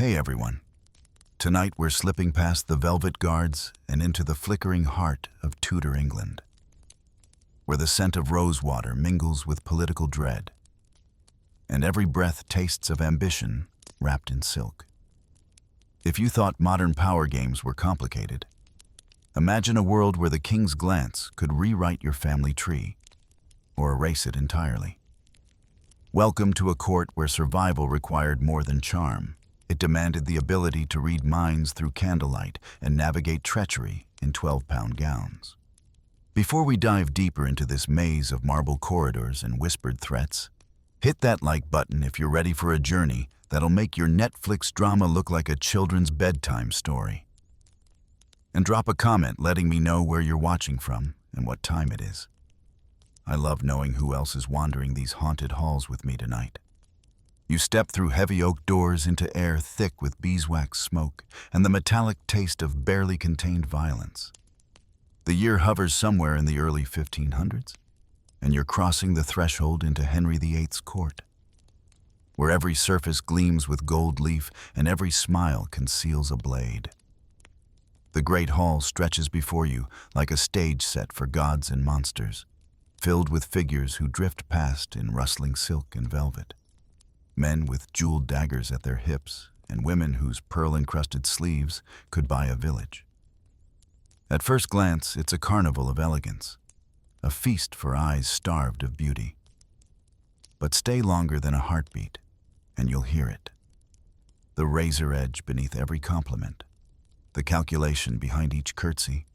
Hey everyone. Tonight we're slipping past the velvet guards and into the flickering heart of Tudor England, where the scent of rosewater mingles with political dread, and every breath tastes of ambition wrapped in silk. If you thought modern power games were complicated, imagine a world where the king's glance could rewrite your family tree or erase it entirely. Welcome to a court where survival required more than charm. It demanded the ability to read minds through candlelight and navigate treachery in 12-pound gowns. Before we dive deeper into this maze of marble corridors and whispered threats, hit that like button if you're ready for a journey that'll make your Netflix drama look like a children's bedtime story. And drop a comment letting me know where you're watching from and what time it is. I love knowing who else is wandering these haunted halls with me tonight. You step through heavy oak doors into air thick with beeswax smoke and the metallic taste of barely contained violence. The year hovers somewhere in the early 1500s, and you're crossing the threshold into Henry VIII's court, where every surface gleams with gold leaf and every smile conceals a blade. The great hall stretches before you like a stage set for gods and monsters, filled with figures who drift past in rustling silk and velvet. Men with jeweled daggers at their hips, and women whose pearl-encrusted sleeves could buy a village. At first glance, it's a carnival of elegance, a feast for eyes starved of beauty. But stay longer than a heartbeat, and you'll hear it. The razor edge beneath every compliment, the calculation behind each curtsy,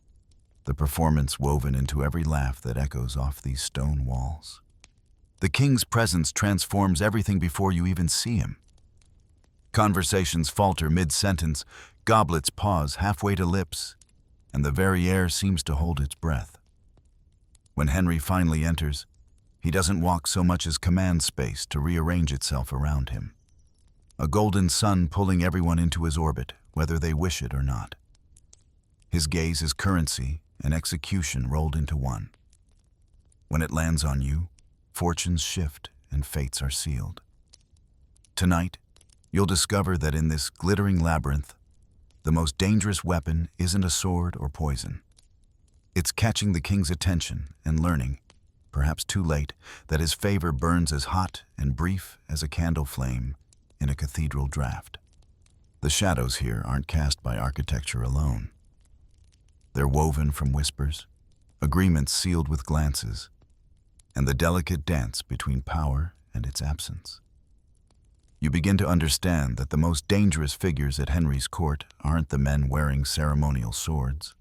the performance woven into every laugh that echoes off these stone walls. The king's presence transforms everything before you even see him. Conversations falter mid-sentence, goblets pause halfway to lips, and the very air seems to hold its breath. When Henry finally enters, he doesn't walk so much as command space to rearrange itself around him. A golden sun pulling everyone into his orbit, whether they wish it or not. His gaze is currency and execution rolled into one. When it lands on you, fortunes shift and fates are sealed. Tonight, you'll discover that in this glittering labyrinth, the most dangerous weapon isn't a sword or poison. It's catching the king's attention and learning, perhaps too late, that his favor burns as hot and brief as a candle flame in a cathedral draft. The shadows here aren't cast by architecture alone. They're woven from whispers, agreements sealed with glances, and the delicate dance between power and its absence. You begin to understand that the most dangerous figures at Henry's court aren't the men wearing ceremonial swords,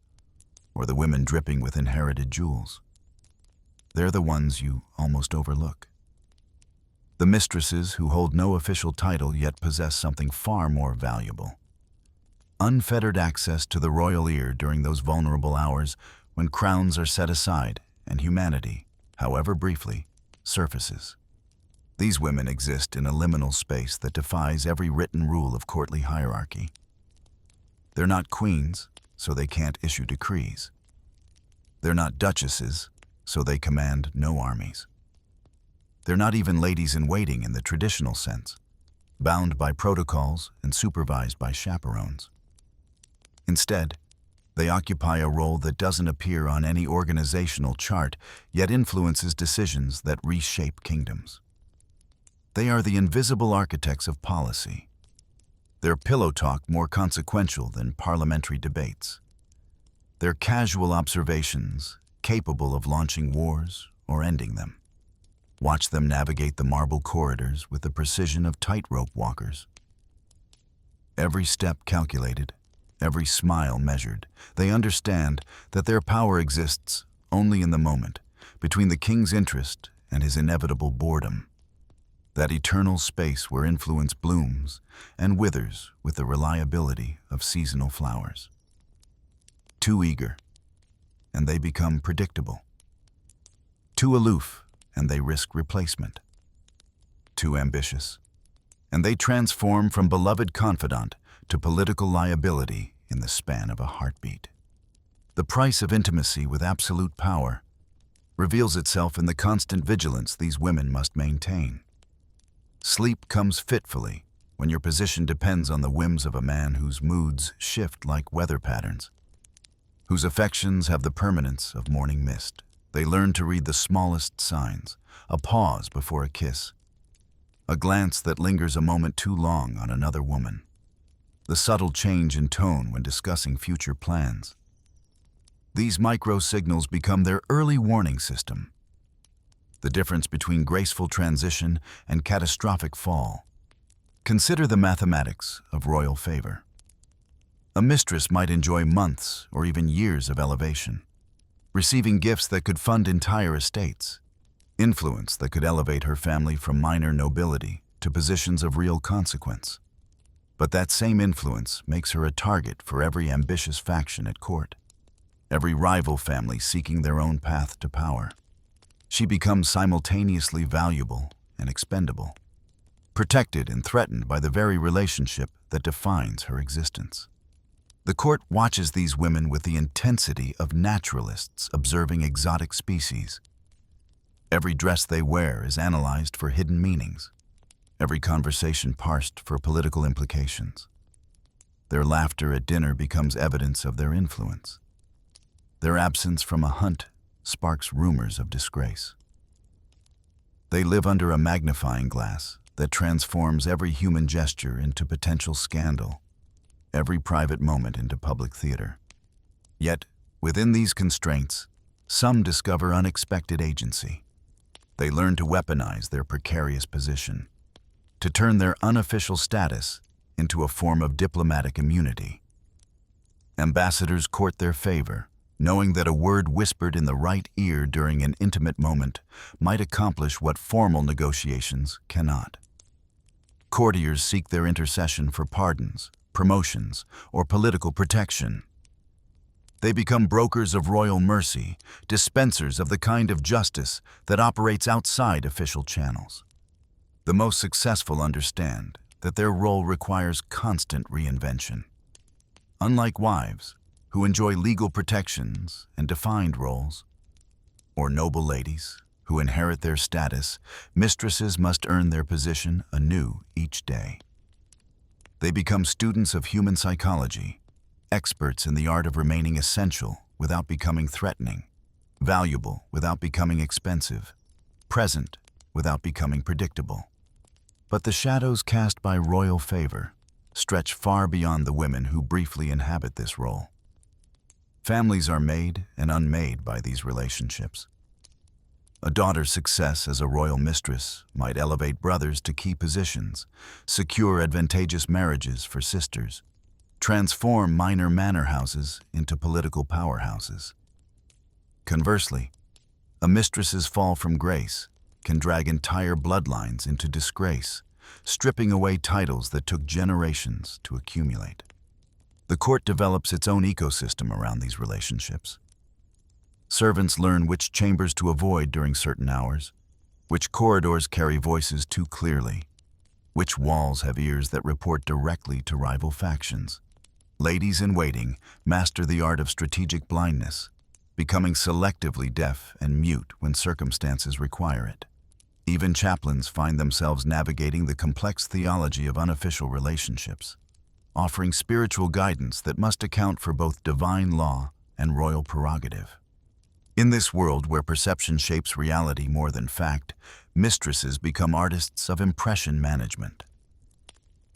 or the women dripping with inherited jewels. They're the ones you almost overlook. The mistresses who hold no official title yet possess something far more valuable. Unfettered access to the royal ear during those vulnerable hours when crowns are set aside and humanity, however briefly, surfaces. These women exist in a liminal space that defies every written rule of courtly hierarchy. They're not queens, so they can't issue decrees. They're not duchesses, so they command no armies. They're not even ladies-in-waiting in the traditional sense, bound by protocols and supervised by chaperones. Instead, they occupy a role that doesn't appear on any organizational chart, yet influences decisions that reshape kingdoms. They are the invisible architects of policy, their pillow talk more consequential than parliamentary debates, their casual observations capable of launching wars or ending them. Watch them navigate the marble corridors with the precision of tightrope walkers. Every step calculated, every smile measured. They understand that their power exists only in the moment, between the king's interest and his inevitable boredom. That eternal space where influence blooms and withers with the reliability of seasonal flowers. Too eager, and they become predictable. Too aloof, and they risk replacement. Too ambitious, and they transform from beloved confidant to political liability in the span of a heartbeat. The price of intimacy with absolute power reveals itself in the constant vigilance these women must maintain. Sleep comes fitfully, when your position depends on the whims of a man whose moods shift like weather patterns, whose affections have the permanence of morning mist. They learn to read the smallest signs, a pause before a kiss, a glance that lingers a moment too long on another woman, the subtle change in tone when discussing future plans. These micro-signals become their early warning system, the difference between graceful transition and catastrophic fall. Consider the mathematics of royal favor. A mistress might enjoy months or even years of elevation, receiving gifts that could fund entire estates, influence that could elevate her family from minor nobility to positions of real consequence. But that same influence makes her a target for every ambitious faction at court, every rival family seeking their own path to power. She becomes simultaneously valuable and expendable, protected and threatened by the very relationship that defines her existence. The court watches these women with the intensity of naturalists observing exotic species. Every dress they wear is analyzed for hidden meanings, every conversation parsed for political implications. Their laughter at dinner becomes evidence of their influence. Their absence from a hunt sparks rumors of disgrace. They live under a magnifying glass that transforms every human gesture into potential scandal, every private moment into public theater. Yet, within these constraints, some discover unexpected agency. They learn to weaponize their precarious position, to turn their unofficial status into a form of diplomatic immunity. Ambassadors court their favor, knowing that a word whispered in the right ear during an intimate moment might accomplish what formal negotiations cannot. Courtiers seek their intercession for pardons, promotions, or political protection. They become brokers of royal mercy, dispensers of the kind of justice that operates outside official channels. The most successful understand that their role requires constant reinvention. Unlike wives, who enjoy legal protections and defined roles, or noble ladies who inherit their status, mistresses must earn their position anew each day. They become students of human psychology, experts in the art of remaining essential without becoming threatening, valuable without becoming expensive, present without becoming predictable. But the shadows cast by royal favor stretch far beyond the women who briefly inhabit this role. Families are made and unmade by these relationships. A daughter's success as a royal mistress might elevate brothers to key positions, secure advantageous marriages for sisters, transform minor manor houses into political powerhouses. Conversely, a mistress's fall from grace can drag entire bloodlines into disgrace, stripping away titles that took generations to accumulate. The court develops its own ecosystem around these relationships. Servants learn which chambers to avoid during certain hours, which corridors carry voices too clearly, which walls have ears that report directly to rival factions. Ladies in waiting master the art of strategic blindness, becoming selectively deaf and mute when circumstances require it. Even chaplains find themselves navigating the complex theology of unofficial relationships, offering spiritual guidance that must account for both divine law and royal prerogative. In this world where perception shapes reality more than fact, mistresses become artists of impression management.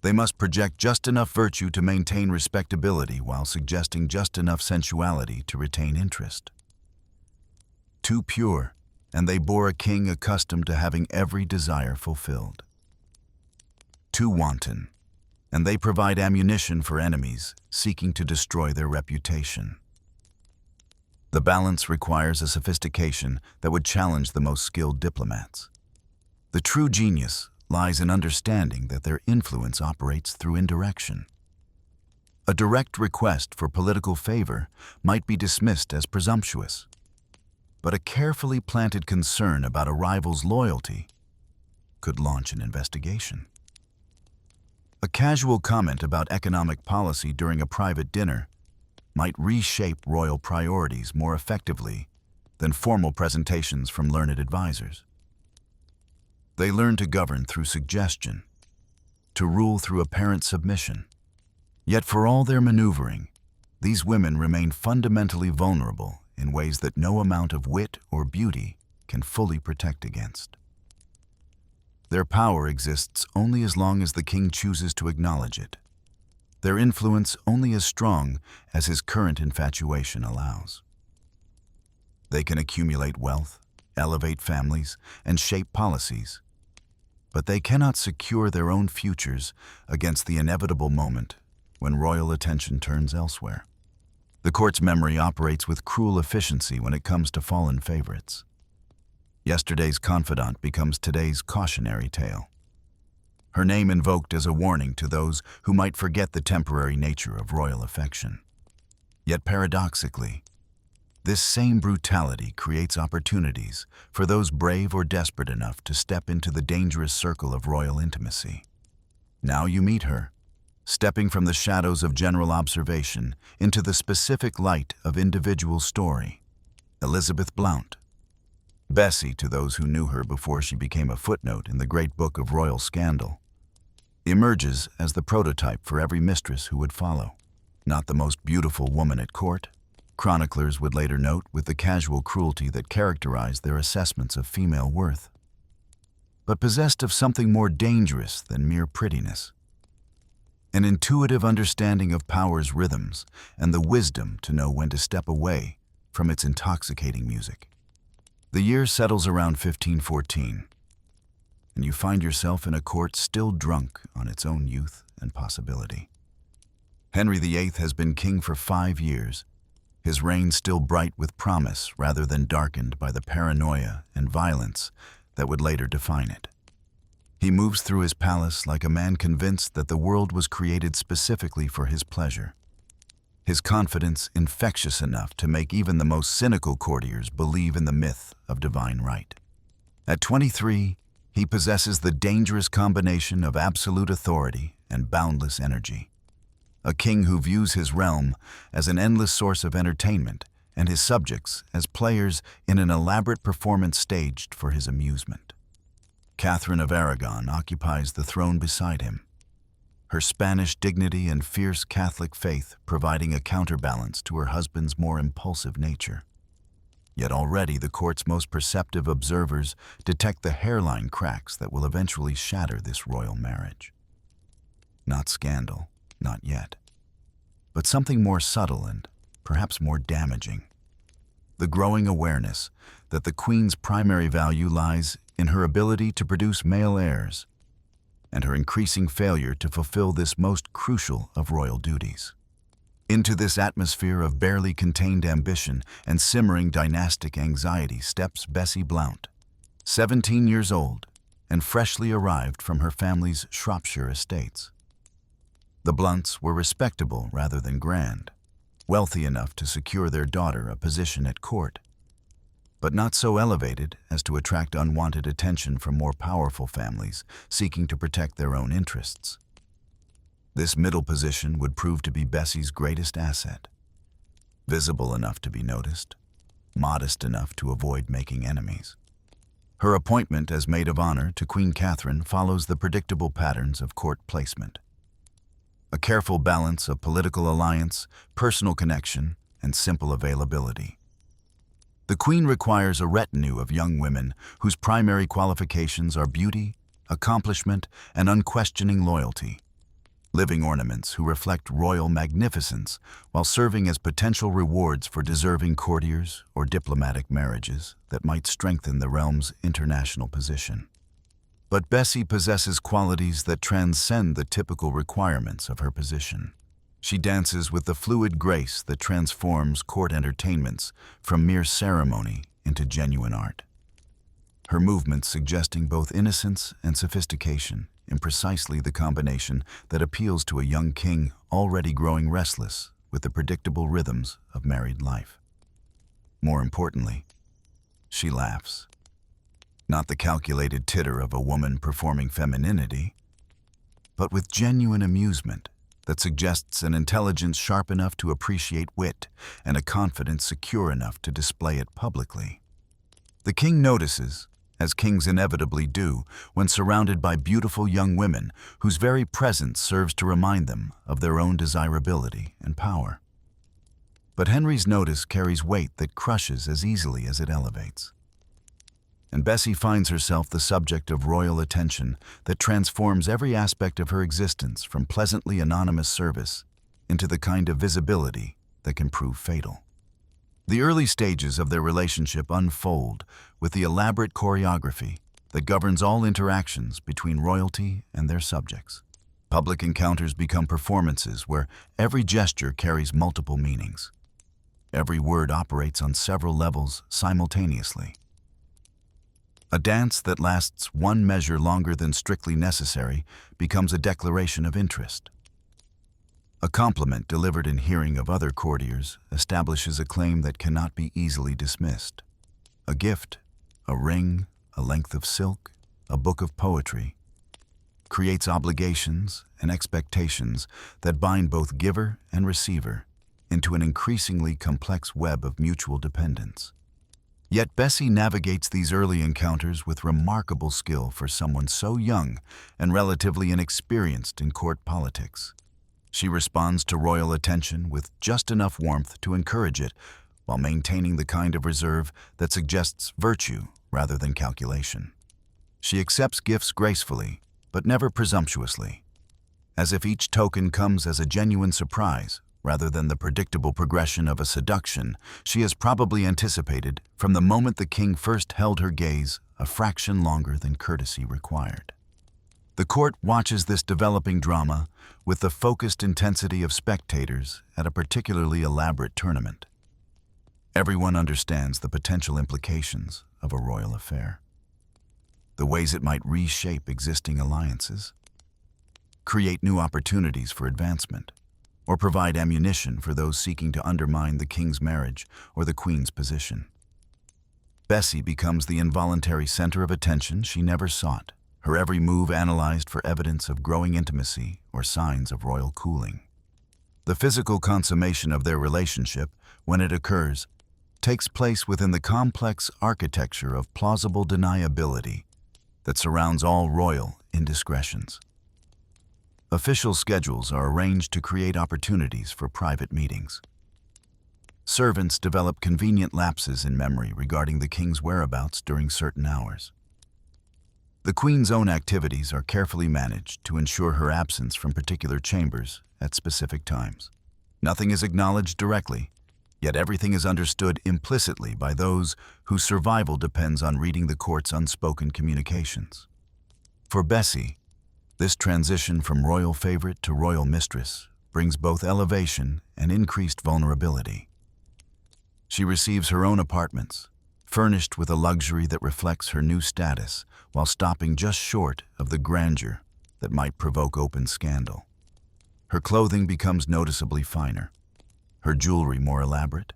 They must project just enough virtue to maintain respectability while suggesting just enough sensuality to retain interest. Too pure, and they bore a king accustomed to having every desire fulfilled. Too wanton, and they provide ammunition for enemies seeking to destroy their reputation. The balance requires a sophistication that would challenge the most skilled diplomats. The true genius lies in understanding that their influence operates through indirection. A direct request for political favor might be dismissed as presumptuous, but a carefully planted concern about a rival's loyalty could launch an investigation. A casual comment about economic policy during a private dinner might reshape royal priorities more effectively than formal presentations from learned advisors. They learn to govern through suggestion, to rule through apparent submission. Yet for all their maneuvering, these women remain fundamentally vulnerable in ways that no amount of wit or beauty can fully protect against. Their power exists only as long as the king chooses to acknowledge it. Their influence only as strong as his current infatuation allows. They can accumulate wealth, elevate families, and shape policies, but they cannot secure their own futures against the inevitable moment when royal attention turns elsewhere. The court's memory operates with cruel efficiency when it comes to fallen favorites. Yesterday's confidant becomes today's cautionary tale. Her name invoked as a warning to those who might forget the temporary nature of royal affection. Yet paradoxically, this same brutality creates opportunities for those brave or desperate enough to step into the dangerous circle of royal intimacy. Now you meet her, stepping from the shadows of general observation into the specific light of individual story. Elizabeth Blount. Bessie, to those who knew her before she became a footnote in the great book of royal scandal, emerges as the prototype for every mistress who would follow. Not the most beautiful woman at court, chroniclers would later note with the casual cruelty that characterized their assessments of female worth, but possessed of something more dangerous than mere prettiness. An intuitive understanding of power's rhythms and the wisdom to know when to step away from its intoxicating music. The year settles around 1514, and you find yourself in a court still drunk on its own youth and possibility. Henry VIII has been king for 5 years, his reign still bright with promise rather than darkened by the paranoia and violence that would later define it. He moves through his palace like a man convinced that the world was created specifically for his pleasure. His confidence infectious enough to make even the most cynical courtiers believe in the myth of divine right. At 23, he possesses the dangerous combination of absolute authority and boundless energy. A king who views his realm as an endless source of entertainment and his subjects as players in an elaborate performance staged for his amusement. Catherine of Aragon occupies the throne beside him, her Spanish dignity and fierce Catholic faith providing a counterbalance to her husband's more impulsive nature. Yet already the court's most perceptive observers detect the hairline cracks that will eventually shatter this royal marriage. Not scandal, not yet, but something more subtle and perhaps more damaging. The growing awareness that the Queen's primary value lies in her ability to produce male heirs, and her increasing failure to fulfill this most crucial of royal duties. Into this atmosphere of barely contained ambition and simmering dynastic anxiety steps Bessie Blount, 17 years old and freshly arrived from her family's Shropshire estates. The Blounts were respectable rather than grand, wealthy enough to secure their daughter a position at court, but not so elevated as to attract unwanted attention from more powerful families seeking to protect their own interests. This middle position would prove to be Bessie's greatest asset. Visible enough to be noticed, modest enough to avoid making enemies. Her appointment as maid of honor to Queen Catherine follows the predictable patterns of court placement. A careful balance of political alliance, personal connection, and simple availability. The Queen requires a retinue of young women whose primary qualifications are beauty, accomplishment, and unquestioning loyalty. Living ornaments who reflect royal magnificence while serving as potential rewards for deserving courtiers or diplomatic marriages that might strengthen the realm's international position. But Bessie possesses qualities that transcend the typical requirements of her position. She dances with the fluid grace that transforms court entertainments from mere ceremony into genuine art. Her movements suggesting both innocence and sophistication in precisely the combination that appeals to a young king already growing restless with the predictable rhythms of married life. More importantly, she laughs. Not the calculated titter of a woman performing femininity, but with genuine amusement that suggests an intelligence sharp enough to appreciate wit and a confidence secure enough to display it publicly. The king notices as kings inevitably do when surrounded by beautiful young women whose very presence serves to remind them of their own desirability and power. But Henry's notice carries weight that crushes as easily as it elevates. And Bessie finds herself the subject of royal attention that transforms every aspect of her existence from pleasantly anonymous service into the kind of visibility that can prove fatal. The early stages of their relationship unfold with the elaborate choreography that governs all interactions between royalty and their subjects. Public encounters become performances where every gesture carries multiple meanings. Every word operates on several levels simultaneously. A dance that lasts one measure longer than strictly necessary becomes a declaration of interest. A compliment delivered in hearing of other courtiers establishes a claim that cannot be easily dismissed. A gift, a ring, a length of silk, a book of poetry, creates obligations and expectations that bind both giver and receiver into an increasingly complex web of mutual dependence. Yet Bessie navigates these early encounters with remarkable skill for someone so young and relatively inexperienced in court politics. She responds to royal attention with just enough warmth to encourage it, while maintaining the kind of reserve that suggests virtue rather than calculation. She accepts gifts gracefully, but never presumptuously, as if each token comes as a genuine surprise rather than the predictable progression of a seduction she has probably anticipated from the moment the king first held her gaze a fraction longer than courtesy required. The court watches this developing drama with the focused intensity of spectators at a particularly elaborate tournament. Everyone understands the potential implications of a royal affair, the ways it might reshape existing alliances, create new opportunities for advancement, or provide ammunition for those seeking to undermine the king's marriage or the queen's position. Bessie becomes the involuntary center of attention she never sought, her every move analyzed for evidence of growing intimacy or signs of royal cooling. The physical consummation of their relationship, when it occurs, takes place within the complex architecture of plausible deniability that surrounds all royal indiscretions. Official schedules are arranged to create opportunities for private meetings. Servants develop convenient lapses in memory regarding the king's whereabouts during certain hours. The queen's own activities are carefully managed to ensure her absence from particular chambers at specific times. Nothing is acknowledged directly, yet everything is understood implicitly by those whose survival depends on reading the court's unspoken communications. For Bessie, this transition from royal favorite to royal mistress brings both elevation and increased vulnerability. She receives her own apartments, furnished with a luxury that reflects her new status, while stopping just short of the grandeur that might provoke open scandal. Her clothing becomes noticeably finer, her jewelry more elaborate,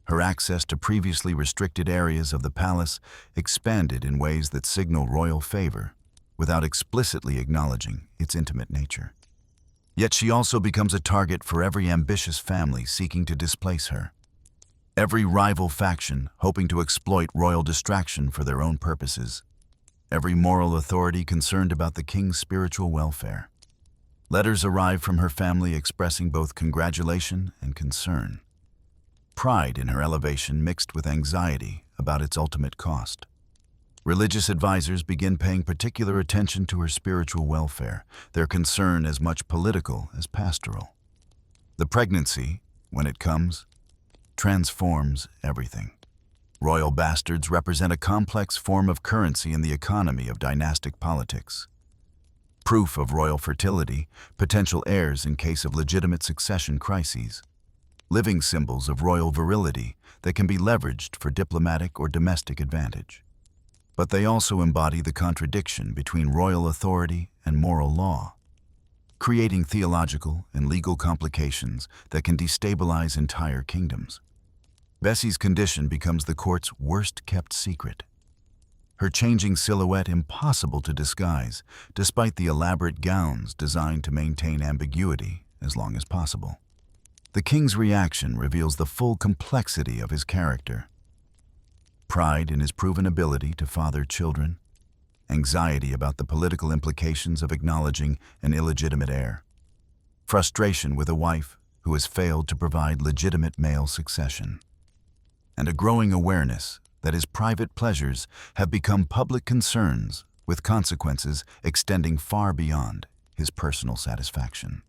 her access to previously restricted areas of the palace expanded in ways that signal royal favor, without explicitly acknowledging its intimate nature. Yet she also becomes a target for every ambitious family seeking to displace her, every rival faction hoping to exploit royal distraction for their own purposes, every moral authority concerned about the king's spiritual welfare. Letters arrive from her family expressing both congratulation and concern, pride in her elevation mixed with anxiety about its ultimate cost. Religious advisors begin paying particular attention to her spiritual welfare, their concern as much political as pastoral. The pregnancy, when it comes, transforms everything. Royal bastards represent a complex form of currency in the economy of dynastic politics. Proof of royal fertility, potential heirs in case of legitimate succession crises, living symbols of royal virility that can be leveraged for diplomatic or domestic advantage. But they also embody the contradiction between royal authority and moral law, creating theological and legal complications that can destabilize entire kingdoms. Bessie's condition becomes the court's worst-kept secret, her changing silhouette impossible to disguise, despite the elaborate gowns designed to maintain ambiguity as long as possible. The king's reaction reveals the full complexity of his character. pride in his proven ability to father children, anxiety about the political implications of acknowledging an illegitimate heir, frustration with a wife who has failed to provide legitimate male succession, and a growing awareness that his private pleasures have become public concerns with consequences extending far beyond his personal satisfaction.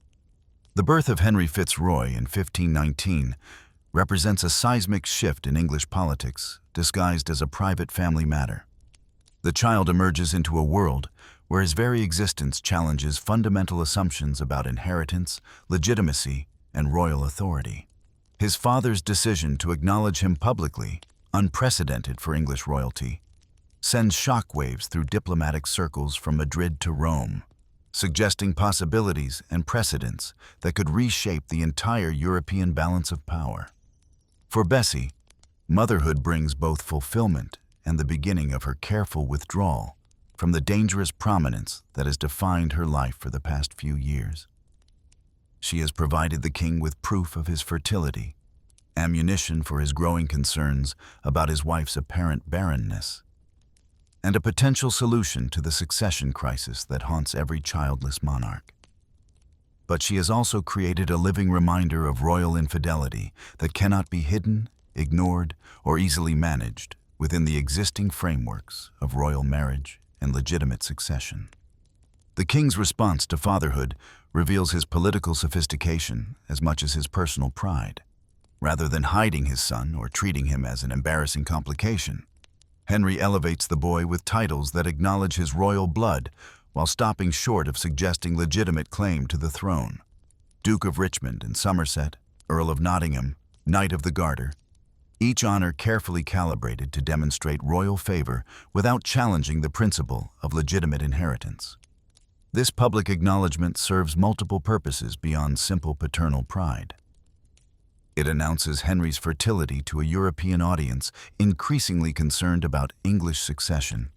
The birth of Henry Fitzroy in 1519 represents a seismic shift in English politics disguised as a private family matter. The child emerges into a world where his very existence challenges fundamental assumptions about inheritance, legitimacy, and royal authority. His father's decision to acknowledge him publicly, unprecedented for English royalty, sends shockwaves through diplomatic circles from Madrid to Rome, suggesting possibilities and precedents that could reshape the entire European balance of power. For Bessie, motherhood brings both fulfillment and the beginning of her careful withdrawal from the dangerous prominence that has defined her life for the past few years. She has provided the king with proof of his fertility, ammunition for his growing concerns about his wife's apparent barrenness, and a potential solution to the succession crisis that haunts every childless monarch. But she has also created a living reminder of royal infidelity that cannot be hidden, ignored, or easily managed within the existing frameworks of royal marriage and legitimate succession. The king's response to fatherhood reveals his political sophistication as much as his personal pride. Rather than hiding his son or treating him as an embarrassing complication, Henry elevates the boy with titles that acknowledge his royal blood while stopping short of suggesting legitimate claim to the throne. Duke of Richmond and Somerset, Earl of Nottingham, Knight of the Garter, each honor carefully calibrated to demonstrate royal favor without challenging the principle of legitimate inheritance. This public acknowledgement serves multiple purposes beyond simple paternal pride. It announces Henry's fertility to a European audience increasingly concerned about English succession,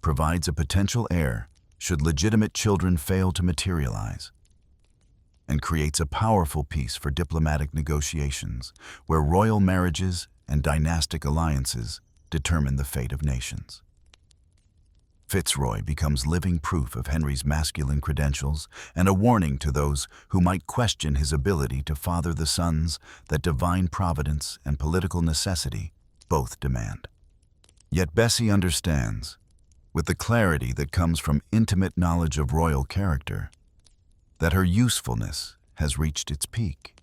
provides a potential heir should legitimate children fail to materialize, and creates a powerful piece for diplomatic negotiations where royal marriages and dynastic alliances determine the fate of nations. Fitzroy becomes living proof of Henry's masculine credentials and a warning to those who might question his ability to father the sons that divine providence and political necessity both demand. Yet Bessie understands, with the clarity that comes from intimate knowledge of royal character, that her usefulness has reached its peak.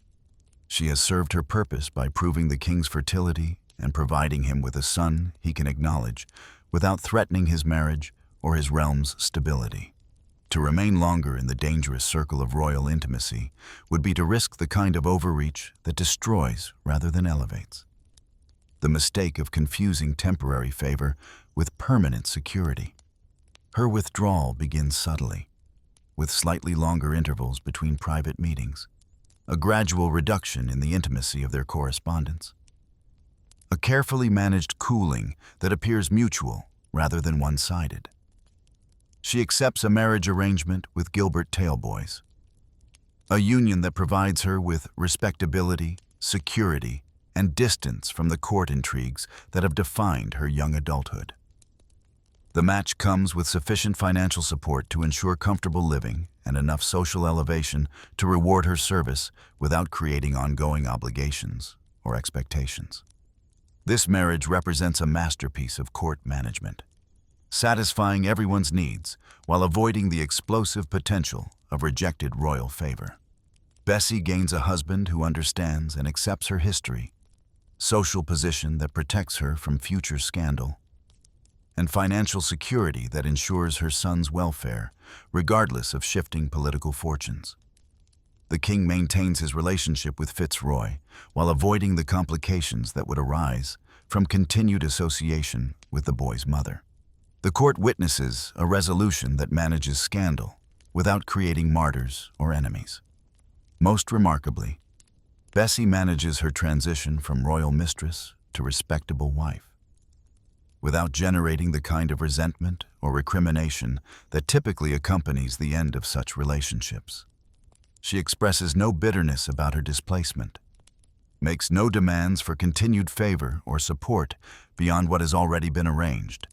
She has served her purpose by proving the king's fertility and providing him with a son he can acknowledge without threatening his marriage or his realm's stability. To remain longer in the dangerous circle of royal intimacy would be to risk the kind of overreach that destroys rather than elevates. The mistake of confusing temporary favor with permanent security. Her withdrawal begins subtly, with slightly longer intervals between private meetings, a gradual reduction in the intimacy of their correspondence, a carefully managed cooling that appears mutual rather than one-sided. She accepts a marriage arrangement with Gilbert Taleboys, a union that provides her with respectability, security, and distance from the court intrigues that have defined her young adulthood. The match comes with sufficient financial support to ensure comfortable living and enough social elevation to reward her service without creating ongoing obligations or expectations. This marriage represents a masterpiece of court management, satisfying everyone's needs while avoiding the explosive potential of rejected royal favor. Bessie gains a husband who understands and accepts her history, social position that protects her from future scandal, and financial security that ensures her son's welfare, regardless of shifting political fortunes. The king maintains his relationship with Fitzroy while avoiding the complications that would arise from continued association with the boy's mother. The court witnesses a resolution that manages scandal without creating martyrs or enemies. Most remarkably, Bessie manages her transition from royal mistress to respectable wife, without generating the kind of resentment or recrimination that typically accompanies the end of such relationships. She expresses no bitterness about her displacement, makes no demands for continued favor or support beyond what has already been arranged,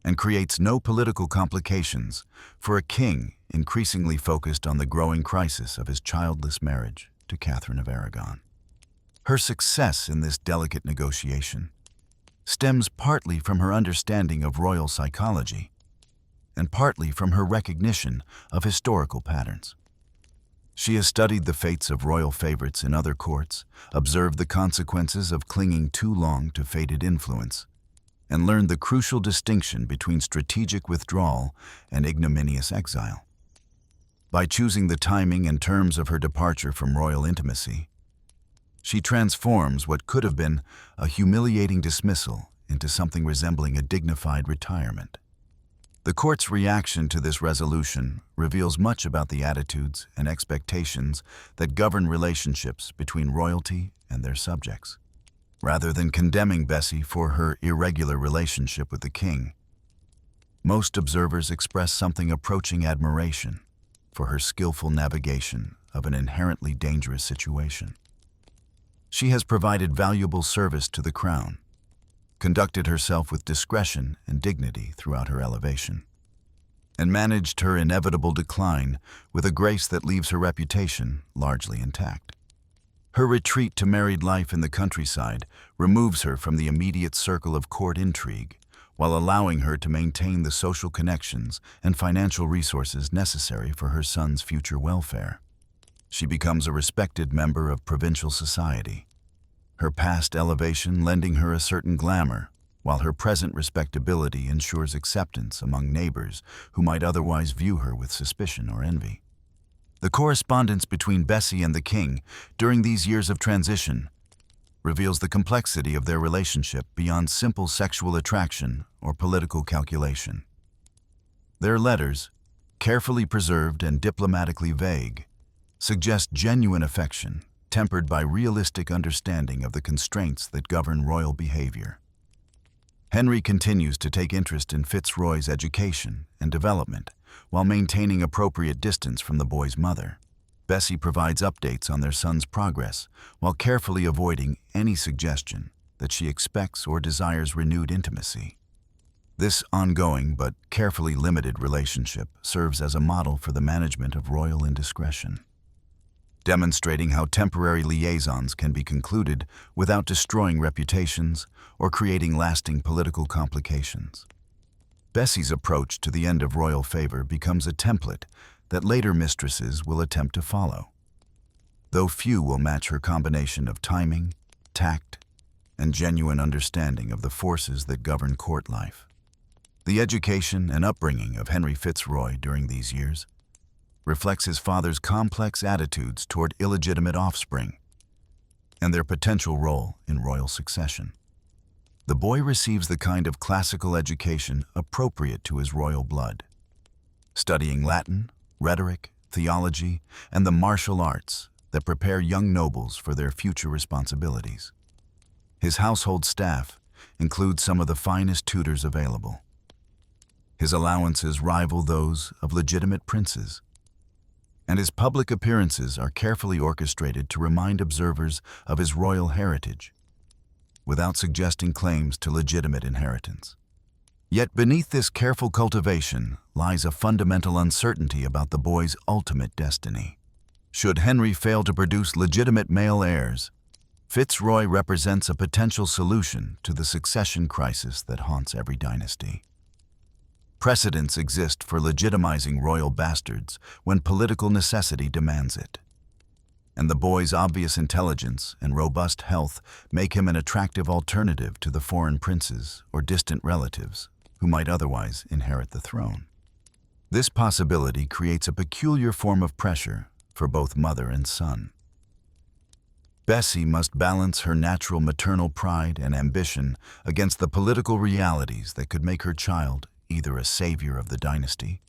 and creates no political complications for a king increasingly focused on the growing crisis of his childless marriage to Catherine of Aragon. Her success in this delicate negotiation stems partly from her understanding of royal psychology and partly from her recognition of historical patterns. She has studied the fates of royal favorites in other courts, observed the consequences of clinging too long to fated influence, and learned the crucial distinction between strategic withdrawal and ignominious exile. By choosing the timing and terms of her departure from royal intimacy, she transforms what could have been a humiliating dismissal into something resembling a dignified retirement. The court's reaction to this resolution reveals much about the attitudes and expectations that govern relationships between royalty and their subjects. Rather than condemning Bessie for her irregular relationship with the king, most observers express something approaching admiration for her skillful navigation of an inherently dangerous situation. She has provided valuable service to the crown, conducted herself with discretion and dignity throughout her elevation, and managed her inevitable decline with a grace that leaves her reputation largely intact. Her retreat to married life in the countryside removes her from the immediate circle of court intrigue, while allowing her to maintain the social connections and financial resources necessary for her son's future welfare. She becomes a respected member of provincial society, her past elevation lending her a certain glamour, while her present respectability ensures acceptance among neighbors who might otherwise view her with suspicion or envy. The correspondence between Bessie and the king during these years of transition reveals the complexity of their relationship beyond simple sexual attraction or political calculation. Their letters, carefully preserved and diplomatically vague, suggest genuine affection tempered by realistic understanding of the constraints that govern royal behavior. Henry continues to take interest in Fitzroy's education and development while maintaining appropriate distance from the boy's mother. Bessie provides updates on their son's progress while carefully avoiding any suggestion that she expects or desires renewed intimacy. This ongoing but carefully limited relationship serves as a model for the management of royal indiscretion, demonstrating how temporary liaisons can be concluded without destroying reputations or creating lasting political complications. Bessie's approach to the end of royal favor becomes a template that later mistresses will attempt to follow, though few will match her combination of timing, tact, and genuine understanding of the forces that govern court life. The education and upbringing of Henry Fitzroy during these years reflects his father's complex attitudes toward illegitimate offspring and their potential role in royal succession. The boy receives the kind of classical education appropriate to his royal blood, studying Latin, rhetoric, theology, and the martial arts that prepare young nobles for their future responsibilities. His household staff includes some of the finest tutors available. His allowances rival those of legitimate princes, and his public appearances are carefully orchestrated to remind observers of his royal heritage, without suggesting claims to legitimate inheritance. Yet beneath this careful cultivation lies a fundamental uncertainty about the boy's ultimate destiny. Should Henry fail to produce legitimate male heirs, Fitzroy represents a potential solution to the succession crisis that haunts every dynasty. Precedents exist for legitimizing royal bastards when political necessity demands it, and the boy's obvious intelligence and robust health make him an attractive alternative to the foreign princes or distant relatives who might otherwise inherit the throne. This possibility creates a peculiar form of pressure for both mother and son. Bessie must balance her natural maternal pride and ambition against the political realities that could make her child either a savior of the dynasty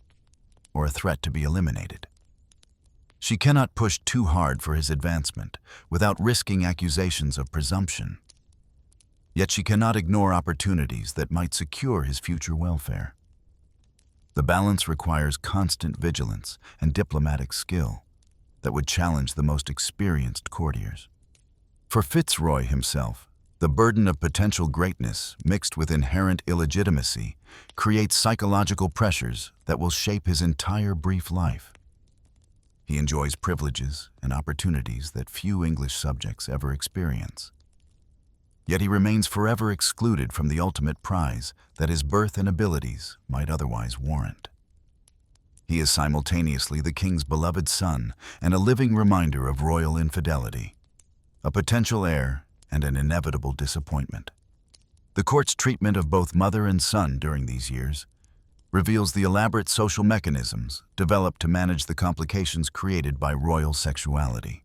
or a threat to be eliminated. She cannot push too hard for his advancement without risking accusations of presumption. Yet she cannot ignore opportunities that might secure his future welfare. The balance requires constant vigilance and diplomatic skill that would challenge the most experienced courtiers. For Fitzroy himself, the burden of potential greatness mixed with inherent illegitimacy creates psychological pressures that will shape his entire brief life. He enjoys privileges and opportunities that few English subjects ever experience. Yet he remains forever excluded from the ultimate prize that his birth and abilities might otherwise warrant. He is simultaneously the king's beloved son and a living reminder of royal infidelity, a potential heir and an inevitable disappointment. The court's treatment of both mother and son during these years reveals the elaborate social mechanisms developed to manage the complications created by royal sexuality.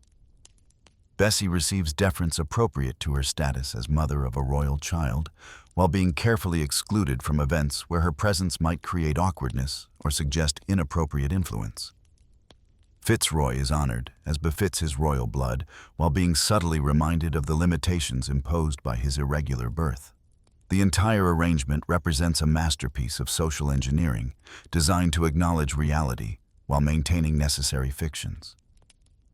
Bessie receives deference appropriate to her status as mother of a royal child, while being carefully excluded from events where her presence might create awkwardness or suggest inappropriate influence. Fitzroy is honored, as befits his royal blood, while being subtly reminded of the limitations imposed by his irregular birth. The entire arrangement represents a masterpiece of social engineering, designed to acknowledge reality while maintaining necessary fictions.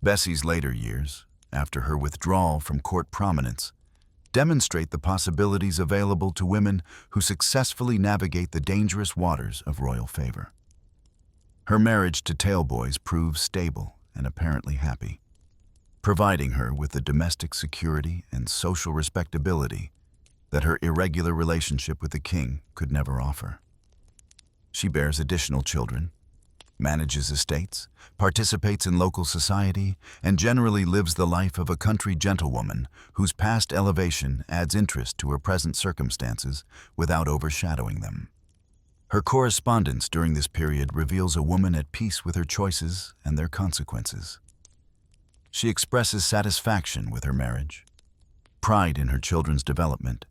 Bessie's later years, after her withdrawal from court prominence, demonstrate the possibilities available to women who successfully navigate the dangerous waters of royal favor. Her marriage to Talboys proves stable and apparently happy, providing her with the domestic security and social respectability that her irregular relationship with the king could never offer. She bears additional children, manages estates, participates in local society, and generally lives the life of a country gentlewoman whose past elevation adds interest to her present circumstances without overshadowing them. Her correspondence during this period reveals a woman at peace with her choices and their consequences. She expresses satisfaction with her marriage, pride in her children's development,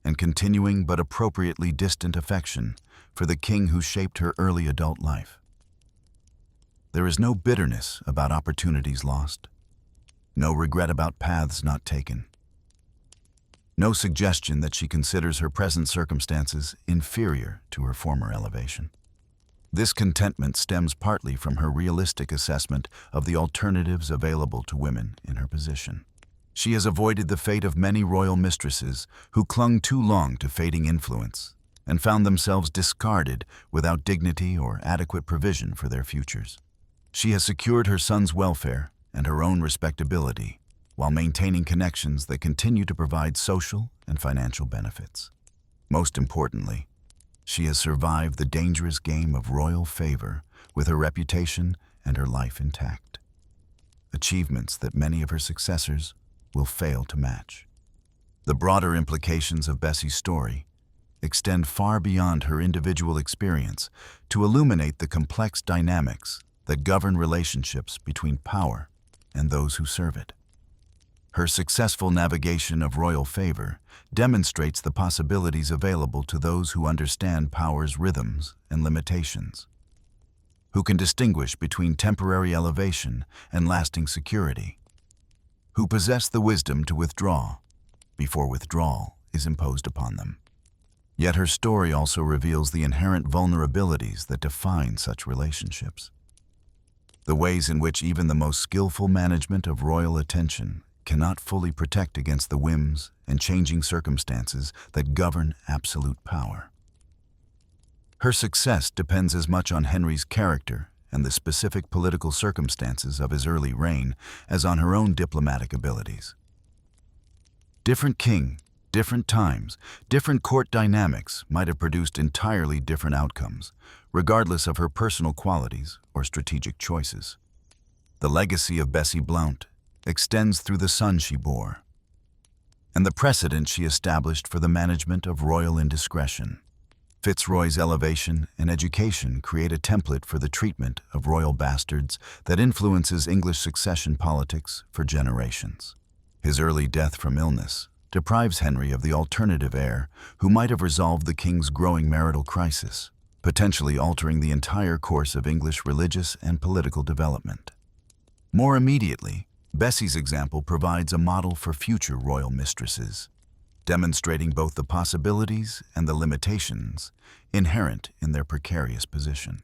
and continuing but appropriately distant affection for the king who shaped her early adult life. There is no bitterness about opportunities lost, no regret about paths not taken, no suggestion that she considers her present circumstances inferior to her former elevation. This contentment stems partly from her realistic assessment of the alternatives available to women in her position. She has avoided the fate of many royal mistresses who clung too long to fading influence and found themselves discarded without dignity or adequate provision for their futures. She has secured her son's welfare and her own respectability while maintaining connections that continue to provide social and financial benefits. Most importantly, she has survived the dangerous game of royal favor with her reputation and her life intact, achievements that many of her successors will fail to match. The broader implications of Bessie's story extend far beyond her individual experience to illuminate the complex dynamics that govern relationships between power and those who serve it. Her successful navigation of royal favor demonstrates the possibilities available to those who understand power's rhythms and limitations, who can distinguish between temporary elevation and lasting security, who possess the wisdom to withdraw before withdrawal is imposed upon them. Yet her story also reveals the inherent vulnerabilities that define such relationships, the ways in which even the most skillful management of royal attention cannot fully protect against the whims and changing circumstances that govern absolute power. Her success depends as much on Henry's character and the specific political circumstances of his early reign as on her own diplomatic abilities. Different king, different times, different court dynamics might have produced entirely different outcomes, regardless of her personal qualities or strategic choices. The legacy of Bessie Blount extends through the son she bore, and the precedent she established for the management of royal indiscretion. Fitzroy's elevation and education create a template for the treatment of royal bastards that influences English succession politics for generations. His early death from illness deprives Henry of the alternative heir who might have resolved the king's growing marital crisis, potentially altering the entire course of English religious and political development. More immediately, Bessie's example provides a model for future royal mistresses, demonstrating both the possibilities and the limitations inherent in their precarious position.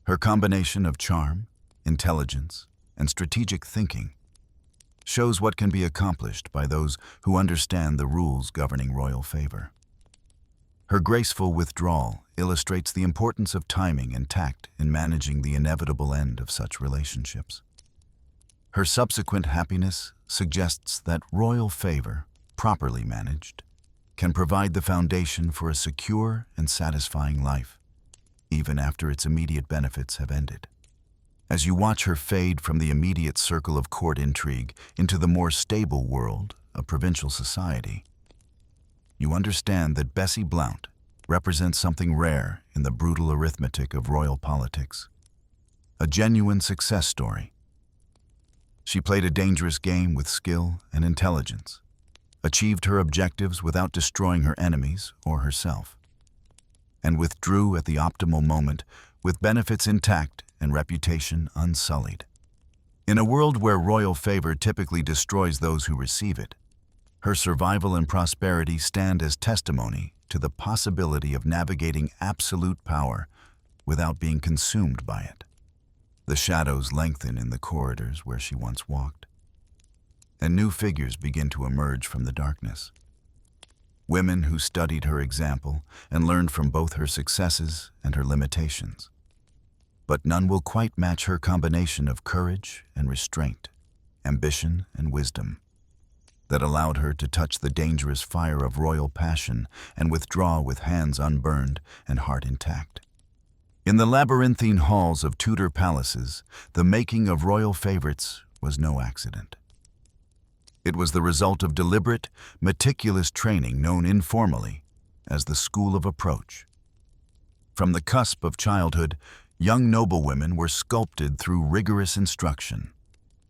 Her combination of charm, intelligence, and strategic thinking shows what can be accomplished by those who understand the rules governing royal favor. Her graceful withdrawal illustrates the importance of timing and tact in managing the inevitable end of such relationships. Her subsequent happiness suggests that royal favor, properly managed, can provide the foundation for a secure and satisfying life, even after its immediate benefits have ended. As you watch her fade from the immediate circle of court intrigue into the more stable world of provincial society, you understand that Bessie Blount represents something rare in the brutal arithmetic of royal politics, a genuine success story. She played a dangerous game with skill and intelligence, achieved her objectives without destroying her enemies or herself, and withdrew at the optimal moment with benefits intact and reputation unsullied. In a world where royal favor typically destroys those who receive it, her survival and prosperity stand as testimony to the possibility of navigating absolute power without being consumed by it. The shadows lengthen in the corridors where she once walked, and new figures begin to emerge from the darkness. Women who studied her example and learned from both her successes and her limitations. But none will quite match her combination of courage and restraint, ambition and wisdom, that allowed her to touch the dangerous fire of royal passion and withdraw with hands unburned and heart intact. In the labyrinthine halls of Tudor palaces, the making of royal favorites was no accident. It was the result of deliberate, meticulous training known informally as the School of Approach. From the cusp of childhood, young noblewomen were sculpted through rigorous instruction,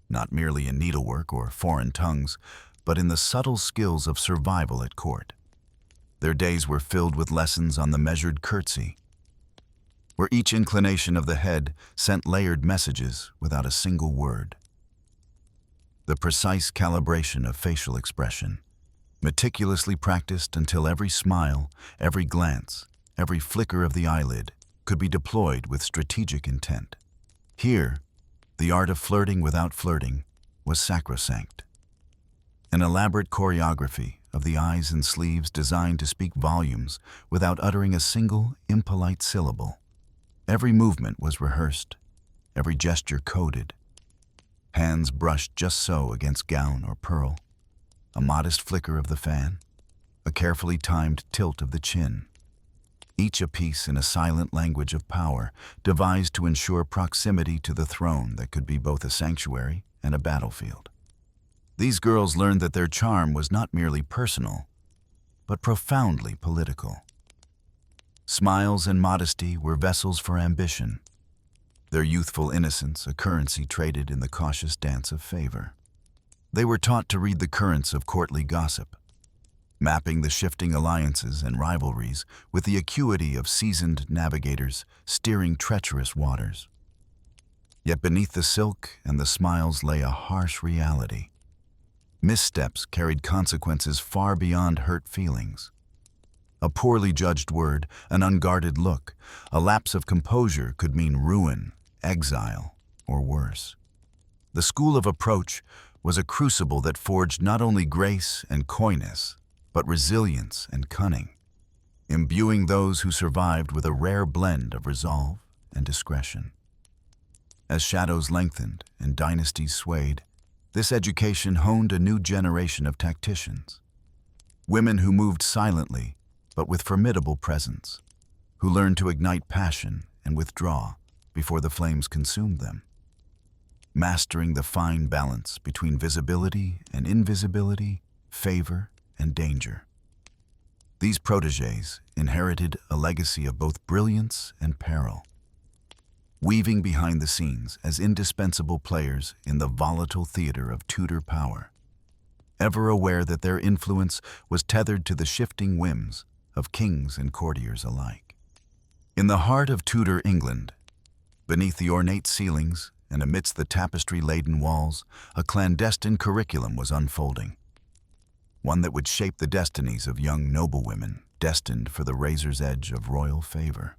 not merely in needlework or foreign tongues, but in the subtle skills of survival at court. Their days were filled with lessons on the measured curtsy, where each inclination of the head sent layered messages without a single word. The precise calibration of facial expression, meticulously practiced until every smile, every glance, every flicker of the eyelid could be deployed with strategic intent. Here, the art of flirting without flirting was sacrosanct. An elaborate choreography of the eyes and sleeves designed to speak volumes without uttering a single impolite syllable. Every movement was rehearsed, every gesture coded. Hands brushed just so against gown or pearl, a modest flicker of the fan, a carefully timed tilt of the chin, each a piece in a silent language of power, devised to ensure proximity to the throne that could be both a sanctuary and a battlefield. These girls learned that their charm was not merely personal, but profoundly political. Smiles and modesty were vessels for ambition, their youthful innocence a currency traded in the cautious dance of favor. They were taught to read the currents of courtly gossip, mapping the shifting alliances and rivalries with the acuity of seasoned navigators steering treacherous waters. Yet beneath the silk and the smiles lay a harsh reality. Missteps carried consequences far beyond hurt feelings. A poorly judged word, an unguarded look, a lapse of composure could mean ruin, exile, or worse. The School of Approach was a crucible that forged not only grace and coyness, but resilience and cunning, imbuing those who survived with a rare blend of resolve and discretion. As shadows lengthened and dynasties swayed, this education honed a new generation of tacticians, women who moved silently but with formidable presence, who learned to ignite passion and withdraw before the flames consumed them, mastering the fine balance between visibility and invisibility, favor and danger. These protégés inherited a legacy of both brilliance and peril, weaving behind the scenes as indispensable players in the volatile theater of Tudor power, ever aware that their influence was tethered to the shifting whims of kings and courtiers alike. In the heart of Tudor England, beneath the ornate ceilings and amidst the tapestry-laden walls, a clandestine curriculum was unfolding, one that would shape the destinies of young noblewomen destined for the razor's edge of royal favor.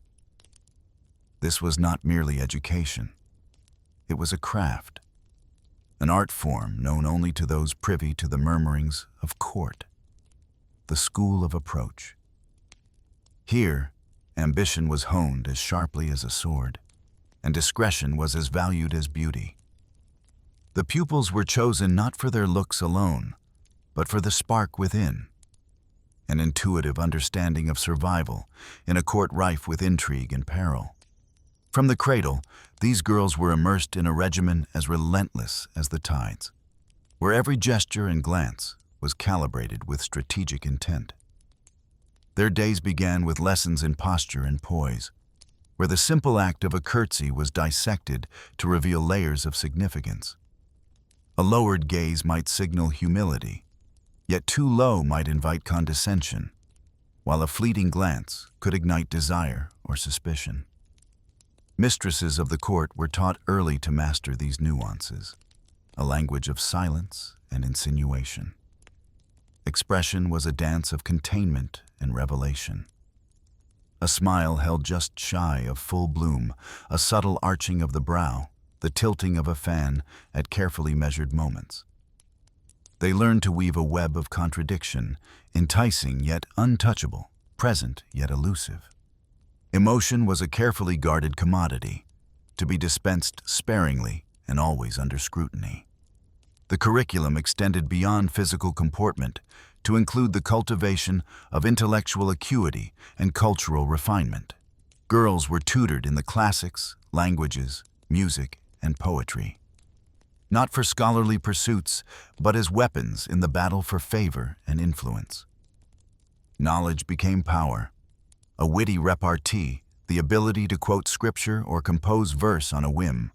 This was not merely education. It was a craft, an art form known only to those privy to the murmurings of court, the school of approach. Here, ambition was honed as sharply as a sword, and discretion was as valued as beauty. The pupils were chosen not for their looks alone, but for the spark within, an intuitive understanding of survival in a court rife with intrigue and peril. From the cradle, these girls were immersed in a regimen as relentless as the tides, where every gesture and glance was calibrated with strategic intent. Their days began with lessons in posture and poise, where the simple act of a curtsy was dissected to reveal layers of significance. A lowered gaze might signal humility, yet too low might invite condescension, while a fleeting glance could ignite desire or suspicion. Mistresses of the court were taught early to master these nuances, a language of silence and insinuation. Expression was a dance of containment and revelation. A smile held just shy of full bloom, a subtle arching of the brow, the tilting of a fan at carefully measured moments. They learned to weave a web of contradiction, enticing yet untouchable, present yet elusive. Emotion was a carefully guarded commodity, to be dispensed sparingly and always under scrutiny. The curriculum extended beyond physical comportment to include the cultivation of intellectual acuity and cultural refinement. Girls were tutored in the classics, languages, music, and poetry, not for scholarly pursuits, but as weapons in the battle for favor and influence. Knowledge became power. A witty repartee, the ability to quote scripture or compose verse on a whim,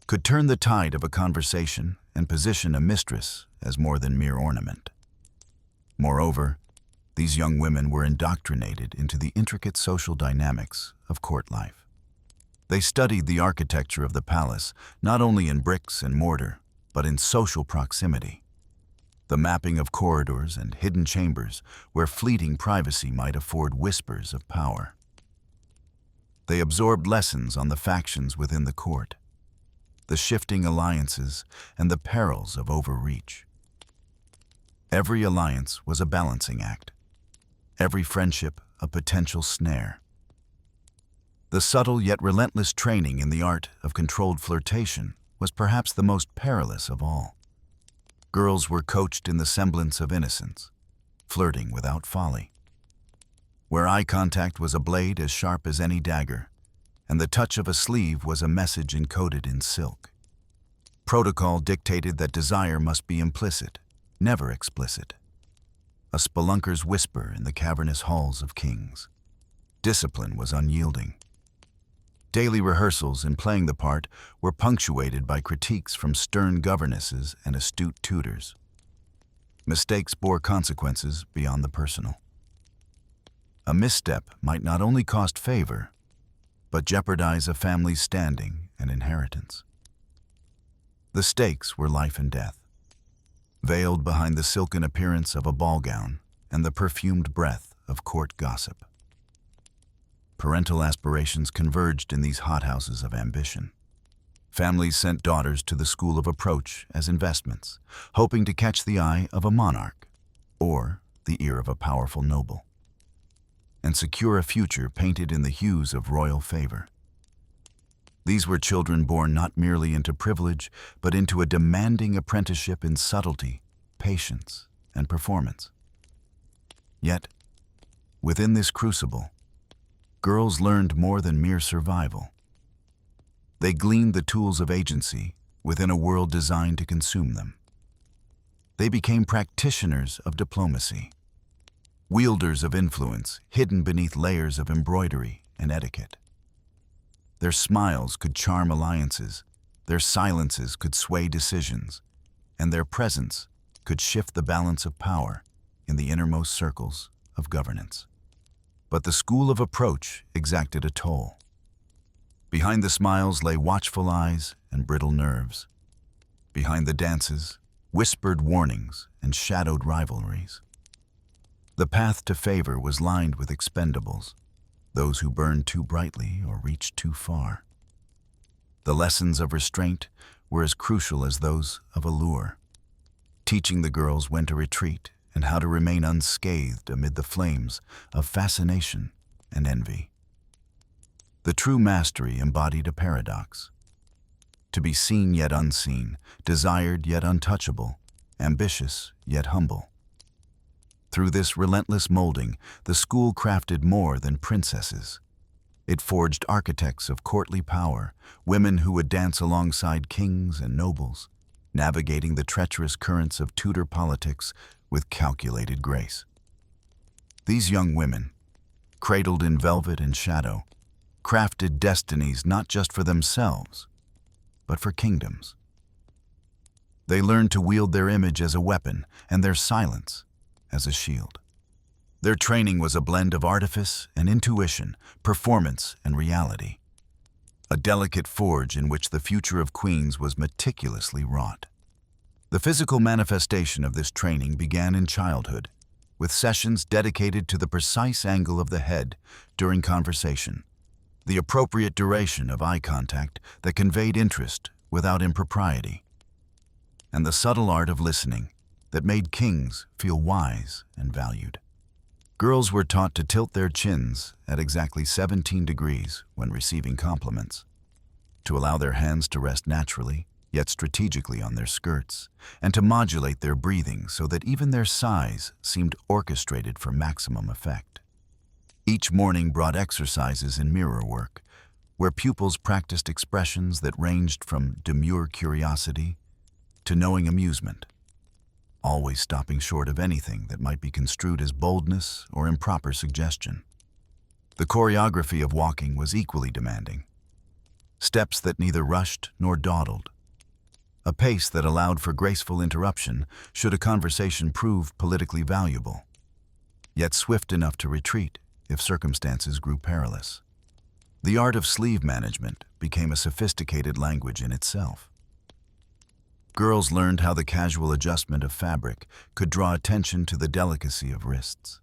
could turn the tide of a conversation and position a mistress as more than mere ornament. Moreover, these young women were indoctrinated into the intricate social dynamics of court life. They studied the architecture of the palace, not only in bricks and mortar, but in social proximity. The mapping of corridors and hidden chambers where fleeting privacy might afford whispers of power. They absorbed lessons on the factions within the court, the shifting alliances and the perils of overreach. Every alliance was a balancing act, every friendship a potential snare. The subtle yet relentless training in the art of controlled flirtation was perhaps the most perilous of all. Girls were coached in the semblance of innocence, flirting without folly, where eye contact was a blade as sharp as any dagger, and the touch of a sleeve was a message encoded in silk. Protocol dictated that desire must be implicit, never explicit, a spelunker's whisper in the cavernous halls of kings. Discipline was unyielding. Daily rehearsals in playing the part were punctuated by critiques from stern governesses and astute tutors. Mistakes bore consequences beyond the personal. A misstep might not only cost favor, but jeopardize a family's standing and inheritance. The stakes were life and death, veiled behind the silken appearance of a ball gown and the perfumed breath of court gossip. Parental aspirations converged in these hothouses of ambition. Families sent daughters to the school of approach as investments, hoping to catch the eye of a monarch or the ear of a powerful noble, and secure a future painted in the hues of royal favor. These were children born not merely into privilege, but into a demanding apprenticeship in subtlety, patience, and performance. Yet, within this crucible, girls learned more than mere survival. They gleaned the tools of agency within a world designed to consume them. They became practitioners of diplomacy, wielders of influence hidden beneath layers of embroidery and etiquette. Their smiles could charm alliances, their silences could sway decisions, and their presence could shift the balance of power in the innermost circles of governance. But the school of approach exacted a toll. Behind the smiles lay watchful eyes and brittle nerves. Behind the dances, whispered warnings and shadowed rivalries. The path to favor was lined with expendables, those who burned too brightly or reached too far. The lessons of restraint were as crucial as those of allure, teaching the girls when to retreat and how to remain unscathed amid the flames of fascination and envy. The true mastery embodied a paradox: to be seen yet unseen, desired yet untouchable, ambitious yet humble. Through this relentless molding, the school crafted more than princesses. It forged architects of courtly power, women who would dance alongside kings and nobles, navigating the treacherous currents of Tudor politics with calculated grace. These young women, cradled in velvet and shadow, crafted destinies not just for themselves, but for kingdoms. They learned to wield their image as a weapon and their silence as a shield. Their training was a blend of artifice and intuition, performance and reality, a delicate forge in which the future of queens was meticulously wrought. The physical manifestation of this training began in childhood, with sessions dedicated to the precise angle of the head during conversation, the appropriate duration of eye contact that conveyed interest without impropriety, and the subtle art of listening that made kings feel wise and valued. Girls were taught to tilt their chins at exactly 17 degrees when receiving compliments, to allow their hands to rest naturally, yet strategically on their skirts, and to modulate their breathing so that even their sighs seemed orchestrated for maximum effect. Each morning brought exercises in mirror work, where pupils practiced expressions that ranged from demure curiosity to knowing amusement, always stopping short of anything that might be construed as boldness or improper suggestion. The choreography of walking was equally demanding. Steps that neither rushed nor dawdled. A pace that allowed for graceful interruption should a conversation prove politically valuable, yet swift enough to retreat if circumstances grew perilous. The art of sleeve management became a sophisticated language in itself. Girls learned how the casual adjustment of fabric could draw attention to the delicacy of wrists,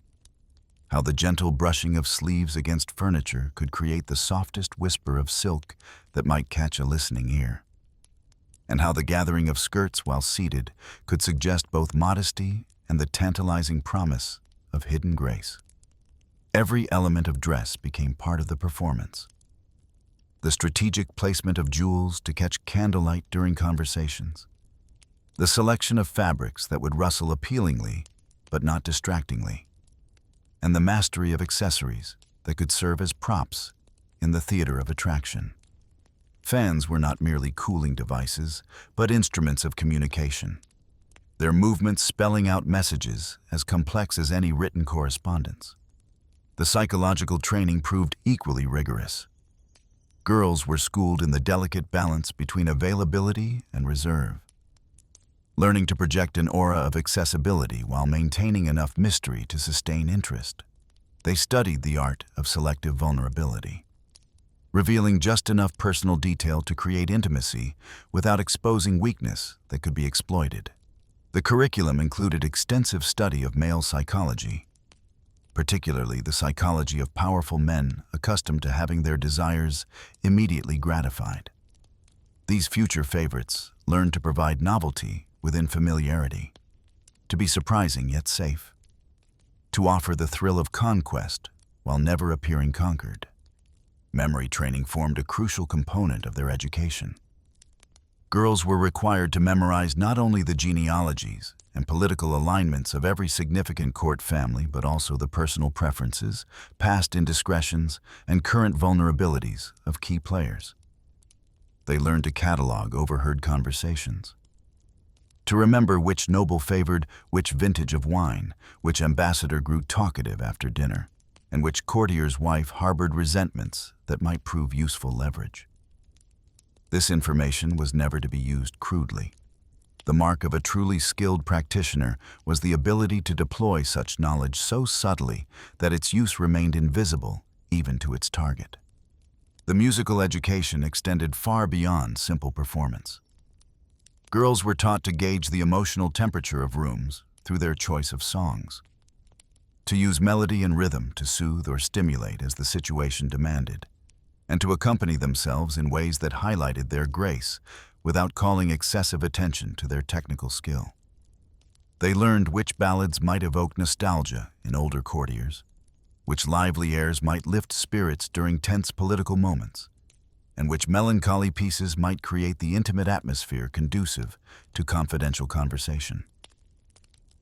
how the gentle brushing of sleeves against furniture could create the softest whisper of silk that might catch a listening ear, and how the gathering of skirts while seated could suggest both modesty and the tantalizing promise of hidden grace. Every element of dress became part of the performance. The strategic placement of jewels to catch candlelight during conversations, the selection of fabrics that would rustle appealingly but not distractingly, and the mastery of accessories that could serve as props in the theater of attraction. Fans were not merely cooling devices, but instruments of communication, their movements spelling out messages as complex as any written correspondence. The psychological training proved equally rigorous. Girls were schooled in the delicate balance between availability and reserve, learning to project an aura of accessibility while maintaining enough mystery to sustain interest. They studied the art of selective vulnerability, revealing just enough personal detail to create intimacy without exposing weakness that could be exploited. The curriculum included extensive study of male psychology, particularly the psychology of powerful men accustomed to having their desires immediately gratified. These future favorites learned to provide novelty within familiarity, to be surprising yet safe, to offer the thrill of conquest while never appearing conquered. Memory training formed a crucial component of their education. Girls were required to memorize not only the genealogies and political alignments of every significant court family, but also the personal preferences, past indiscretions, and current vulnerabilities of key players. They learned to catalog overheard conversations, to remember which noble favored which vintage of wine, which ambassador grew talkative after dinner, and which courtier's wife harbored resentments that might prove useful leverage. This information was never to be used crudely. The mark of a truly skilled practitioner was the ability to deploy such knowledge so subtly that its use remained invisible even to its target. The musical education extended far beyond simple performance. Girls were taught to gauge the emotional temperature of rooms through their choice of songs, to use melody and rhythm to soothe or stimulate as the situation demanded, and to accompany themselves in ways that highlighted their grace without calling excessive attention to their technical skill. They learned which ballads might evoke nostalgia in older courtiers, which lively airs might lift spirits during tense political moments, and which melancholy pieces might create the intimate atmosphere conducive to confidential conversation.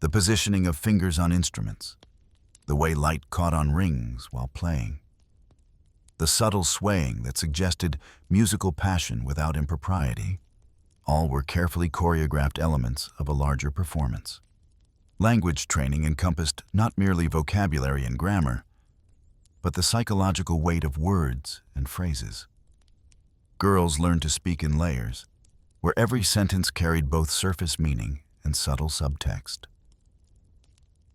The positioning of fingers on instruments, the way light caught on rings while playing, the subtle swaying that suggested musical passion without impropriety, all were carefully choreographed elements of a larger performance. Language training encompassed not merely vocabulary and grammar, but the psychological weight of words and phrases. Girls learned to speak in layers, where every sentence carried both surface meaning and subtle subtext.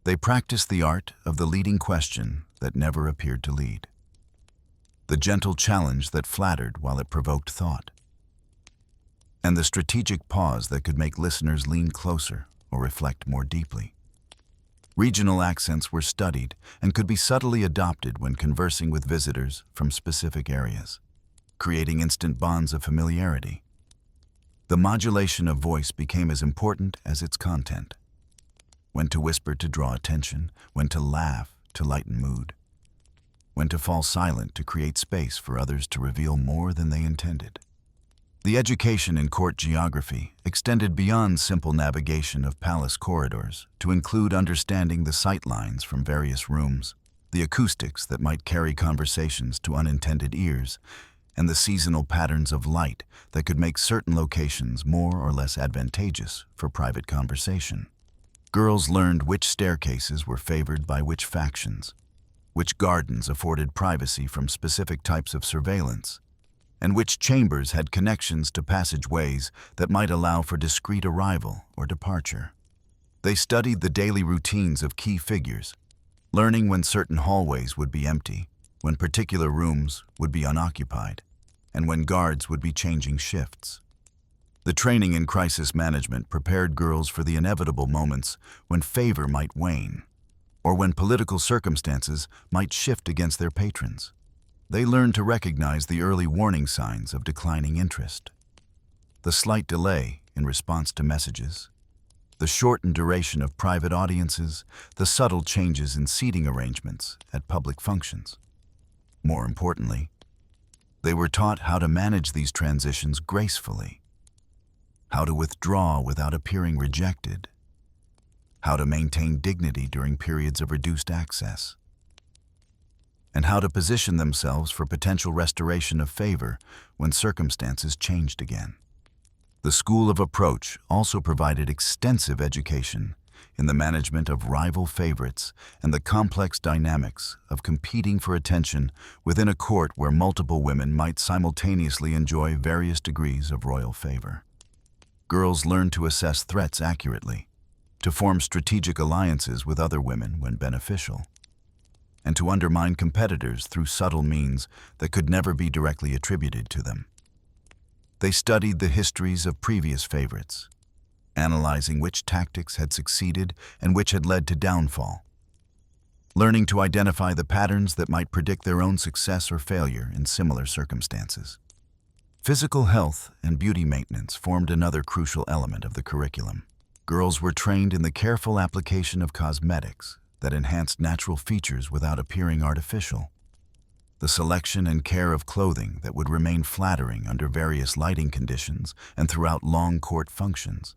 They practiced the art of the leading question that never appeared to lead, the gentle challenge that flattered while it provoked thought, and the strategic pause that could make listeners lean closer or reflect more deeply. Regional accents were studied and could be subtly adopted when conversing with visitors from specific areas, creating instant bonds of familiarity. The modulation of voice became as important as its content. When to whisper to draw attention, when to laugh to lighten mood, when to fall silent to create space for others to reveal more than they intended. The education in court geography extended beyond simple navigation of palace corridors to include understanding the sight lines from various rooms, the acoustics that might carry conversations to unintended ears, and the seasonal patterns of light that could make certain locations more or less advantageous for private conversation. Girls learned which staircases were favored by which factions, which gardens afforded privacy from specific types of surveillance, and which chambers had connections to passageways that might allow for discreet arrival or departure. They studied the daily routines of key figures, learning when certain hallways would be empty, when particular rooms would be unoccupied, and when guards would be changing shifts. The training in crisis management prepared girls for the inevitable moments when favor might wane, or when political circumstances might shift against their patrons. They learned to recognize the early warning signs of declining interest, the slight delay in response to messages, the shortened duration of private audiences, the subtle changes in seating arrangements at public functions. More importantly, they were taught how to manage these transitions gracefully, how to withdraw without appearing rejected, how to maintain dignity during periods of reduced access, and how to position themselves for potential restoration of favor when circumstances changed again. The School of Approach also provided extensive education in the management of rival favorites and the complex dynamics of competing for attention within a court where multiple women might simultaneously enjoy various degrees of royal favor. Girls learned to assess threats accurately, to form strategic alliances with other women when beneficial, and to undermine competitors through subtle means that could never be directly attributed to them. They studied the histories of previous favorites, analyzing which tactics had succeeded and which had led to downfall, learning to identify the patterns that might predict their own success or failure in similar circumstances. Physical health and beauty maintenance formed another crucial element of the curriculum. Girls were trained in the careful application of cosmetics that enhanced natural features without appearing artificial, the selection and care of clothing that would remain flattering under various lighting conditions and throughout long court functions,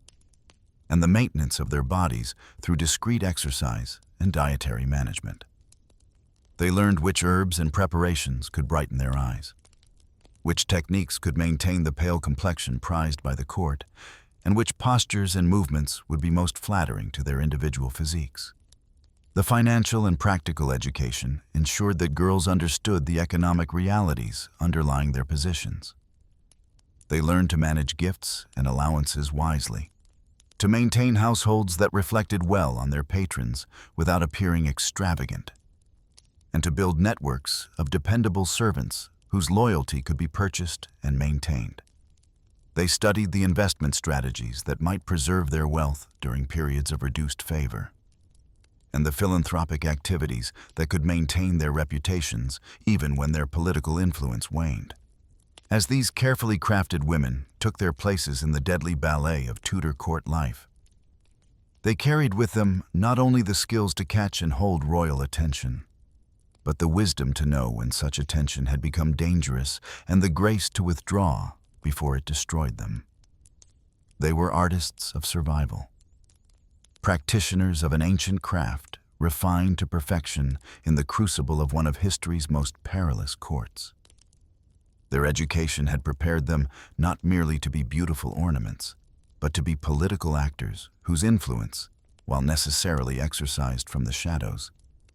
and the maintenance of their bodies through discreet exercise and dietary management. They learned which herbs and preparations could brighten their eyes, which techniques could maintain the pale complexion prized by the court, and which postures and movements would be most flattering to their individual physiques. The financial and practical education ensured that girls understood the economic realities underlying their positions. They learned to manage gifts and allowances wisely, to maintain households that reflected well on their patrons without appearing extravagant, and to build networks of dependable servants whose loyalty could be purchased and maintained. They studied the investment strategies that might preserve their wealth during periods of reduced favor, and the philanthropic activities that could maintain their reputations even when their political influence waned. As these carefully crafted women took their places in the deadly ballet of Tudor court life, they carried with them not only the skills to catch and hold royal attention, but the wisdom to know when such attention had become dangerous and the grace to withdraw before it destroyed them. They were artists of survival, practitioners of an ancient craft refined to perfection in the crucible of one of history's most perilous courts. Their education had prepared them not merely to be beautiful ornaments, but to be political actors whose influence, while necessarily exercised from the shadows,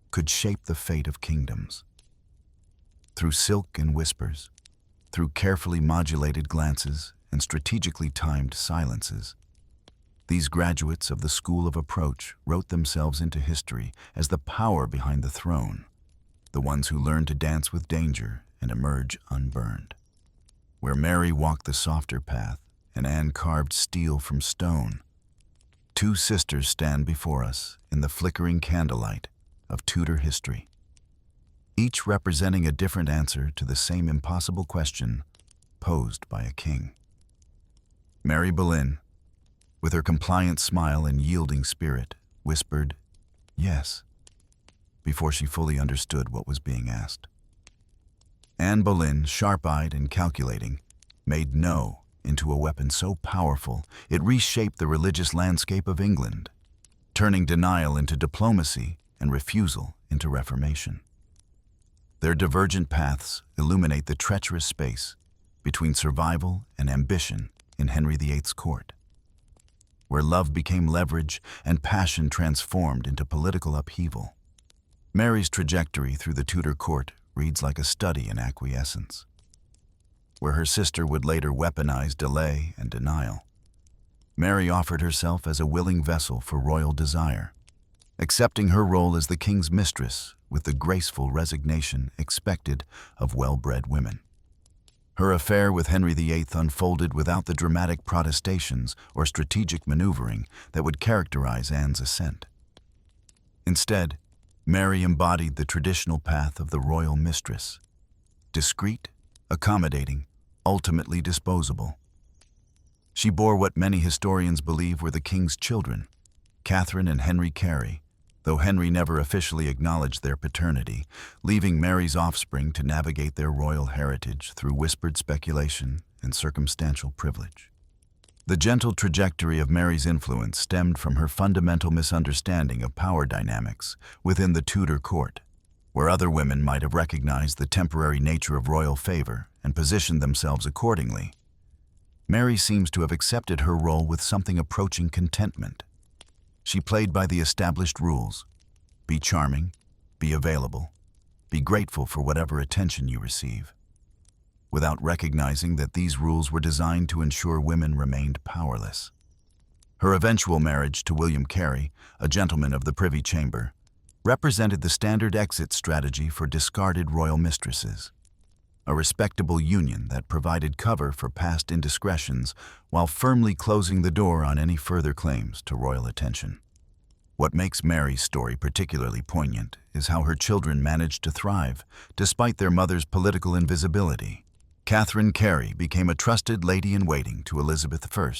could shape the fate of kingdoms. Through silk and whispers, through carefully modulated glances and strategically timed silences, these graduates of the School of Approach wrote themselves into history as the power behind the throne, the ones who learned to dance with danger and emerge unburned. Where Mary walked the softer path and Anne carved steel from stone, two sisters stand before us in the flickering candlelight of Tudor history, each representing a different answer to the same impossible question posed by a king. Mary Boleyn, with her compliant smile and yielding spirit, whispered, "Yes," before she fully understood what was being asked. Anne Boleyn, sharp-eyed and calculating, made "no" into a weapon so powerful it reshaped the religious landscape of England, turning denial into diplomacy and refusal into reformation. Their divergent paths illuminate the treacherous space between survival and ambition in Henry VIII's court, where love became leverage and passion transformed into political upheaval. Mary's trajectory through the Tudor court reads like a study in acquiescence. Where her sister would later weaponize delay and denial, Mary offered herself as a willing vessel for royal desire, accepting her role as the king's mistress with the graceful resignation expected of well-bred women. Her affair with Henry VIII unfolded without the dramatic protestations or strategic maneuvering that would characterize Anne's ascent. Instead, Mary embodied the traditional path of the royal mistress, discreet, accommodating, ultimately disposable. She bore what many historians believe were the king's children, Catherine and Henry Carey, though Henry never officially acknowledged their paternity, leaving Mary's offspring to navigate their royal heritage through whispered speculation and circumstantial privilege. The gentle trajectory of Mary's influence stemmed from her fundamental misunderstanding of power dynamics within the Tudor court, where other women might have recognized the temporary nature of royal favor and positioned themselves accordingly. Mary seems to have accepted her role with something approaching contentment. She played by the established rules: be charming, be available, be grateful for whatever attention you receive, without recognizing that these rules were designed to ensure women remained powerless. Her eventual marriage to William Carey, a gentleman of the Privy Chamber, represented the standard exit strategy for discarded royal mistresses, a respectable union that provided cover for past indiscretions while firmly closing the door on any further claims to royal attention. What makes Mary's story particularly poignant is how her children managed to thrive despite their mother's political invisibility. Catherine Carey became a trusted lady-in-waiting to Elizabeth I,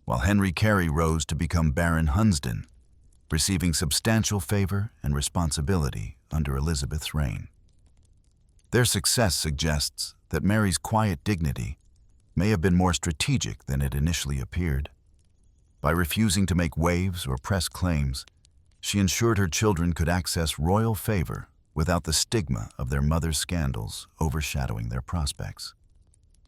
while Henry Carey rose to become Baron Hunsdon, receiving substantial favor and responsibility under Elizabeth's reign. Their success suggests that Mary's quiet dignity may have been more strategic than it initially appeared. By refusing to make waves or press claims, she ensured her children could access royal favor without the stigma of their mother's scandals overshadowing their prospects.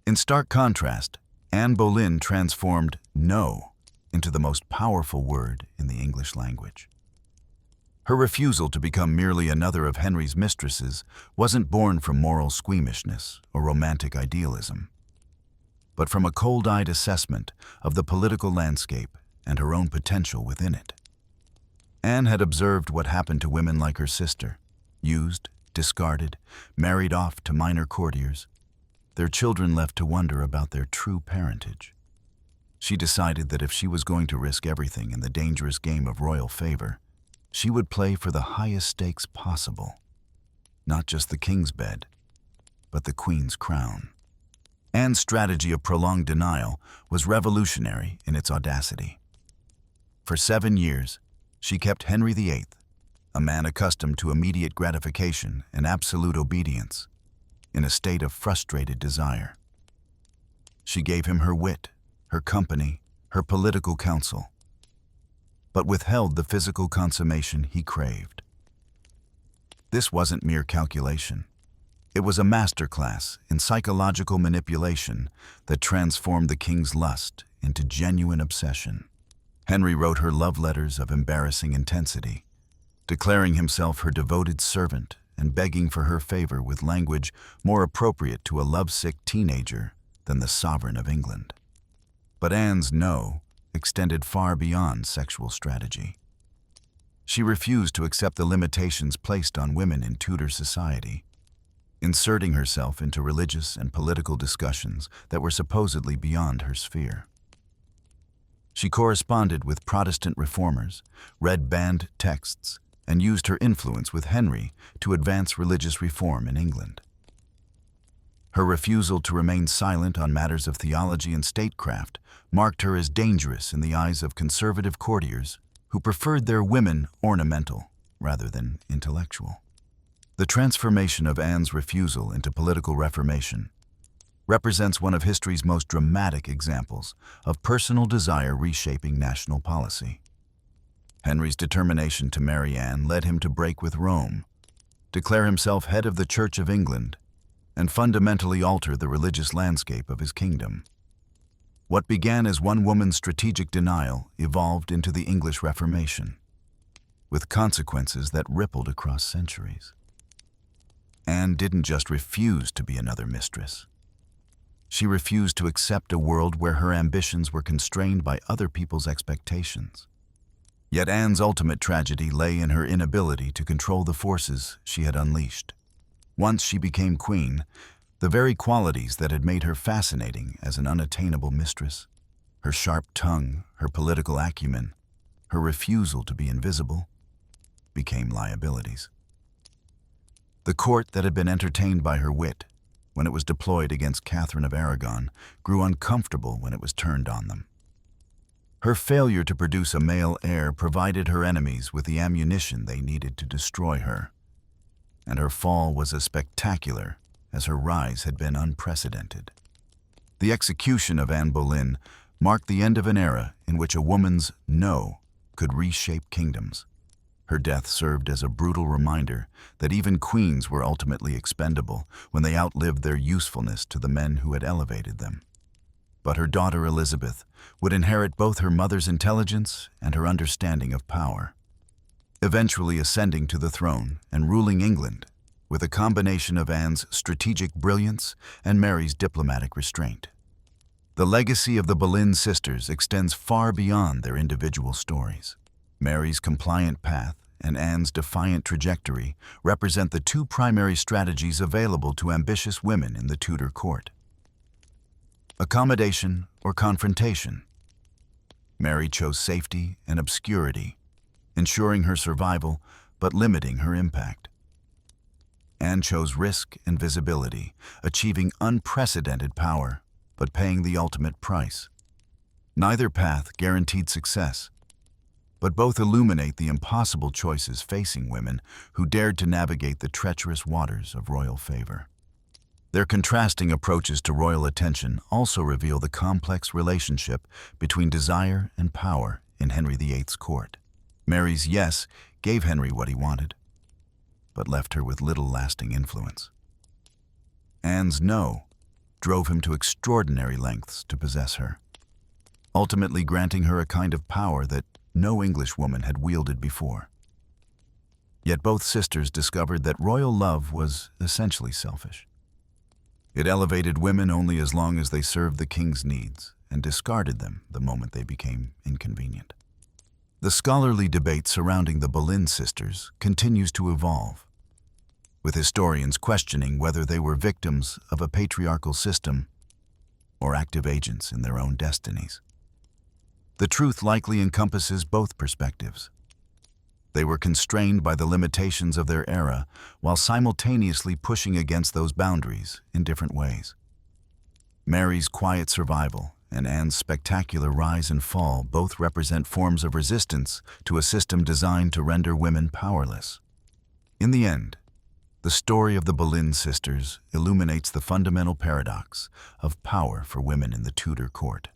In stark contrast, Anne Boleyn transformed "no" into the most powerful word in the English language. Her refusal to become merely another of Henry's mistresses wasn't born from moral squeamishness or romantic idealism, but from a cold-eyed assessment of the political landscape and her own potential within it. Anne had observed what happened to women like her sister: used, discarded, married off to minor courtiers, their children left to wonder about their true parentage. She decided that if she was going to risk everything in the dangerous game of royal favor, she would play for the highest stakes possible, not just the king's bed, but the queen's crown. Anne's strategy of prolonged denial was revolutionary in its audacity. For 7 years, she kept Henry VIII, a man accustomed to immediate gratification and absolute obedience, in a state of frustrated desire. She gave him her wit, her company, her political counsel, but withheld the physical consummation he craved. This wasn't mere calculation. It was a masterclass in psychological manipulation that transformed the king's lust into genuine obsession. Henry wrote her love letters of embarrassing intensity, declaring himself her devoted servant and begging for her favor with language more appropriate to a lovesick teenager than the sovereign of England. But Anne's no extended far beyond sexual strategy. She refused to accept the limitations placed on women in Tudor society, inserting herself into religious and political discussions that were supposedly beyond her sphere. She corresponded with Protestant reformers, read banned texts, and used her influence with Henry to advance religious reform in England. Her refusal to remain silent on matters of theology and statecraft marked her as dangerous in the eyes of conservative courtiers who preferred their women ornamental rather than intellectual. The transformation of Anne's refusal into political reformation represents one of history's most dramatic examples of personal desire reshaping national policy. Henry's determination to marry Anne led him to break with Rome, declare himself head of the Church of England, and fundamentally alter the religious landscape of his kingdom. What began as one woman's strategic denial evolved into the English Reformation, with consequences that rippled across centuries. Anne didn't just refuse to be another mistress. She refused to accept a world where her ambitions were constrained by other people's expectations. Yet Anne's ultimate tragedy lay in her inability to control the forces she had unleashed. Once she became queen, the very qualities that had made her fascinating as an unattainable mistress, her sharp tongue, her political acumen, her refusal to be invisible, became liabilities. The court that had been entertained by her wit, when it was deployed against Catherine of Aragon, grew uncomfortable when it was turned on them. Her failure to produce a male heir provided her enemies with the ammunition they needed to destroy her, and her fall was as spectacular as her rise had been unprecedented. The execution of Anne Boleyn marked the end of an era in which a woman's no could reshape kingdoms. Her death served as a brutal reminder that even queens were ultimately expendable when they outlived their usefulness to the men who had elevated them. But her daughter Elizabeth would inherit both her mother's intelligence and her understanding of power, eventually ascending to the throne and ruling England with a combination of Anne's strategic brilliance and Mary's diplomatic restraint. The legacy of the Boleyn sisters extends far beyond their individual stories. Mary's compliant path and Anne's defiant trajectory represent the two primary strategies available to ambitious women in the Tudor court: accommodation or confrontation. Mary chose safety and obscurity, ensuring her survival but limiting her impact. Anne chose risk and visibility, achieving unprecedented power but paying the ultimate price. Neither path guaranteed success, but both illuminate the impossible choices facing women who dared to navigate the treacherous waters of royal favor. Their contrasting approaches to royal attention also reveal the complex relationship between desire and power in Henry VIII's court. Mary's yes gave Henry what he wanted, but left her with little lasting influence. Anne's no drove him to extraordinary lengths to possess her, ultimately granting her a kind of power that no English woman had wielded before. Yet both sisters discovered that royal love was essentially selfish. It elevated women only as long as they served the king's needs and discarded them the moment they became inconvenient. The scholarly debate surrounding the Boleyn sisters continues to evolve, with historians questioning whether they were victims of a patriarchal system or active agents in their own destinies. The truth likely encompasses both perspectives. They were constrained by the limitations of their era while simultaneously pushing against those boundaries in different ways. Mary's quiet survival and Anne's spectacular rise and fall both represent forms of resistance to a system designed to render women powerless. In the end, the story of the Boleyn sisters illuminates the fundamental paradox of power for women in the Tudor court.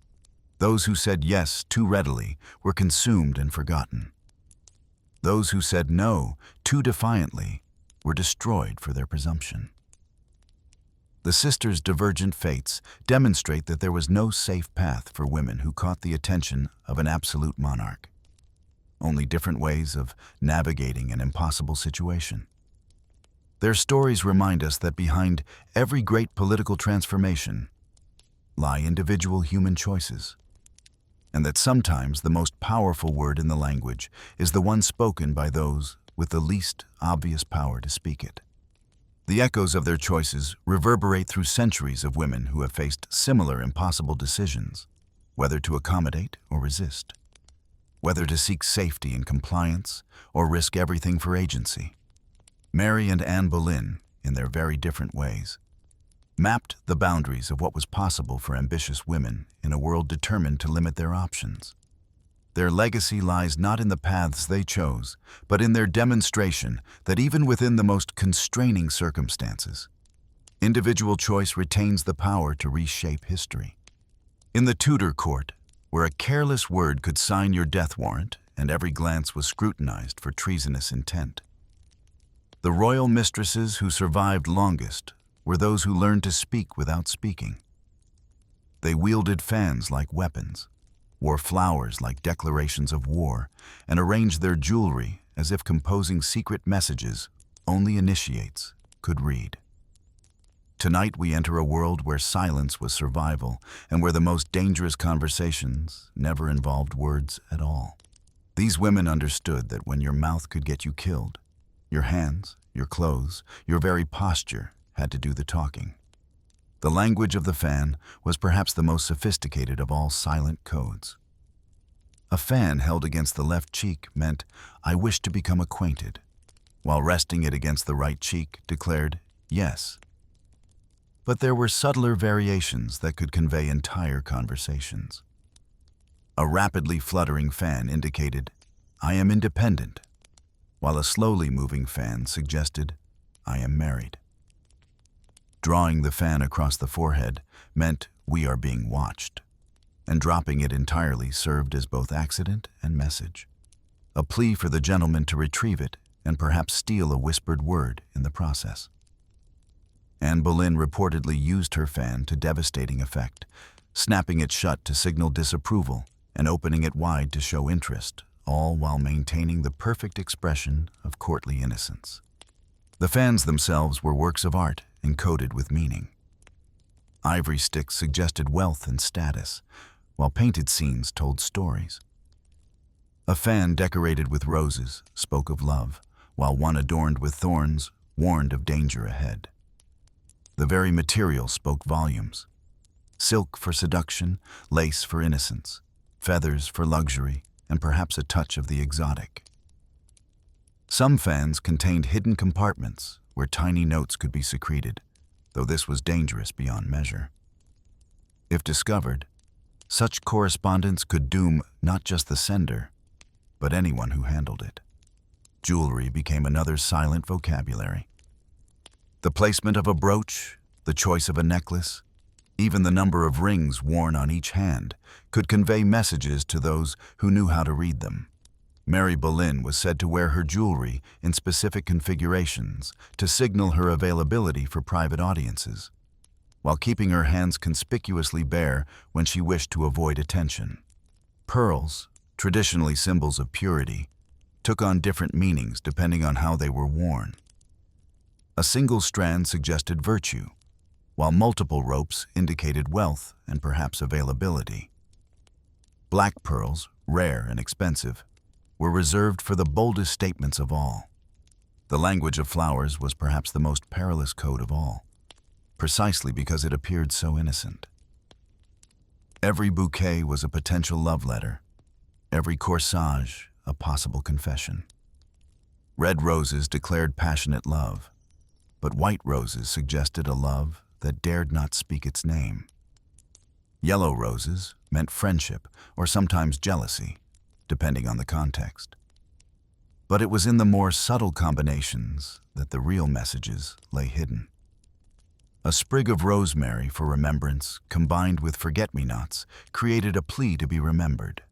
Those who said yes too readily were consumed and forgotten. Those who said no too defiantly were destroyed for their presumption. The sisters' divergent fates demonstrate that there was no safe path for women who caught the attention of an absolute monarch. Only different ways of navigating an impossible situation. Their stories remind us that behind every great political transformation lie individual human choices, and that sometimes the most powerful word in the language is the one spoken by those with the least obvious power to speak it. The echoes of their choices reverberate through centuries of women who have faced similar impossible decisions, whether to accommodate or resist, whether to seek safety and compliance or risk everything for agency. Mary and Anne Boleyn, in their very different ways, mapped the boundaries of what was possible for ambitious women in a world determined to limit their options. Their legacy lies not in the paths they chose, but in their demonstration that even within the most constraining circumstances, individual choice retains the power to reshape history. In the Tudor court, where a careless word could sign your death warrant and every glance was scrutinized for treasonous intent, the royal mistresses who survived longest were those who learned to speak without speaking. They wielded fans like weapons, wore flowers like declarations of war, and arranged their jewelry as if composing secret messages only initiates could read. Tonight we enter a world where silence was survival and where the most dangerous conversations never involved words at all. These women understood that when your mouth could get you killed, your hands, your clothes, your very posture had to do the talking. The language of the fan was perhaps the most sophisticated of all silent codes. A fan held against the left cheek meant, "I wish to become acquainted," while resting it against the right cheek declared, "Yes." But there were subtler variations that could convey entire conversations. A rapidly fluttering fan indicated, "I am independent," while a slowly moving fan suggested, "I am married." Drawing the fan across the forehead meant, "We are being watched," and dropping it entirely served as both accident and message, a plea for the gentleman to retrieve it and perhaps steal a whispered word in the process. Anne Boleyn reportedly used her fan to devastating effect, snapping it shut to signal disapproval and opening it wide to show interest, all while maintaining the perfect expression of courtly innocence. The fans themselves were works of art encoded with meaning. Ivory sticks suggested wealth and status, while painted scenes told stories. A fan decorated with roses spoke of love, while one adorned with thorns warned of danger ahead. The very material spoke volumes. Silk for seduction, lace for innocence, feathers for luxury, and perhaps a touch of the exotic. Some fans contained hidden compartments where tiny notes could be secreted, though this was dangerous beyond measure. If discovered, such correspondence could doom not just the sender, but anyone who handled it. Jewelry became another silent vocabulary. The placement of a brooch, the choice of a necklace, even the number of rings worn on each hand could convey messages to those who knew how to read them. Mary Boleyn was said to wear her jewelry in specific configurations to signal her availability for private audiences, while keeping her hands conspicuously bare when she wished to avoid attention. Pearls, traditionally symbols of purity, took on different meanings depending on how they were worn. A single strand suggested virtue, while multiple ropes indicated wealth and perhaps availability. Black pearls, rare and expensive, were reserved for the boldest statements of all. The language of flowers was perhaps the most perilous code of all, precisely because it appeared so innocent. Every bouquet was a potential love letter, every corsage a possible confession. Red roses declared passionate love, but white roses suggested a love that dared not speak its name. Yellow roses meant friendship or sometimes jealousy, depending on the context. But it was in the more subtle combinations that the real messages lay hidden. A sprig of rosemary for remembrance combined with forget-me-nots created a plea to be remembered.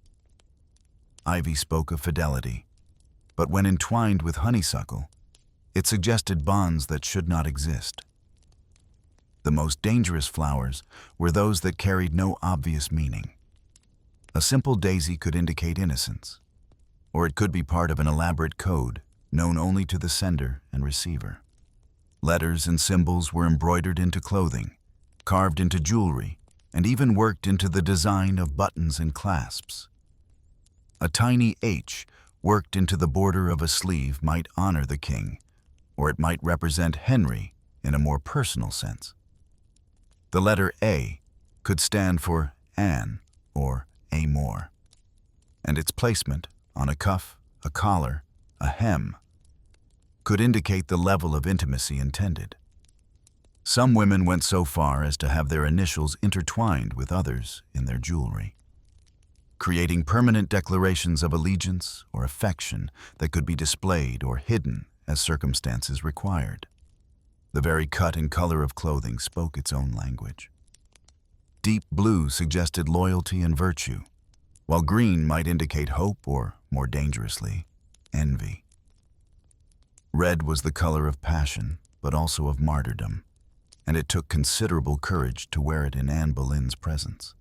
Ivy spoke of fidelity, but when entwined with honeysuckle, it suggested bonds that should not exist. The most dangerous flowers were those that carried no obvious meaning. A simple daisy could indicate innocence, or it could be part of an elaborate code known only to the sender and receiver. Letters and symbols were embroidered into clothing, carved into jewelry, and even worked into the design of buttons and clasps. A tiny H worked into the border of a sleeve might honor the king, or it might represent Henry in a more personal sense. The letter A could stand for Anne or Amor, and its placement on a cuff, a collar, a hem, could indicate the level of intimacy intended. Some women went so far as to have their initials intertwined with others in their jewelry, creating permanent declarations of allegiance or affection that could be displayed or hidden as circumstances required. The very cut and color of clothing spoke its own language. Deep blue suggested loyalty and virtue, while green might indicate hope or, more dangerously, envy. Red was the color of passion, but also of martyrdom, and it took considerable courage to wear it in Anne Boleyn's presence.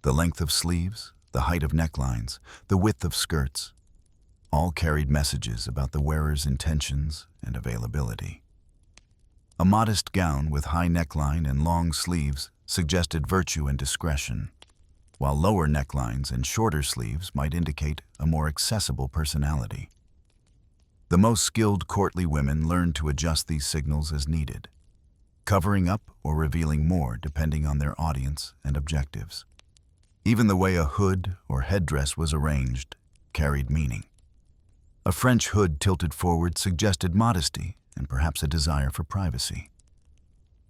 The length of sleeves, the height of necklines, the width of skirts, all carried messages about the wearer's intentions and availability. A modest gown with high neckline and long sleeves suggested virtue and discretion, while lower necklines and shorter sleeves might indicate a more accessible personality. The most skilled courtly women learned to adjust these signals as needed, covering up or revealing more depending on their audience and objectives. Even the way a hood or headdress was arranged carried meaning. A French hood tilted forward suggested modesty and perhaps a desire for privacy,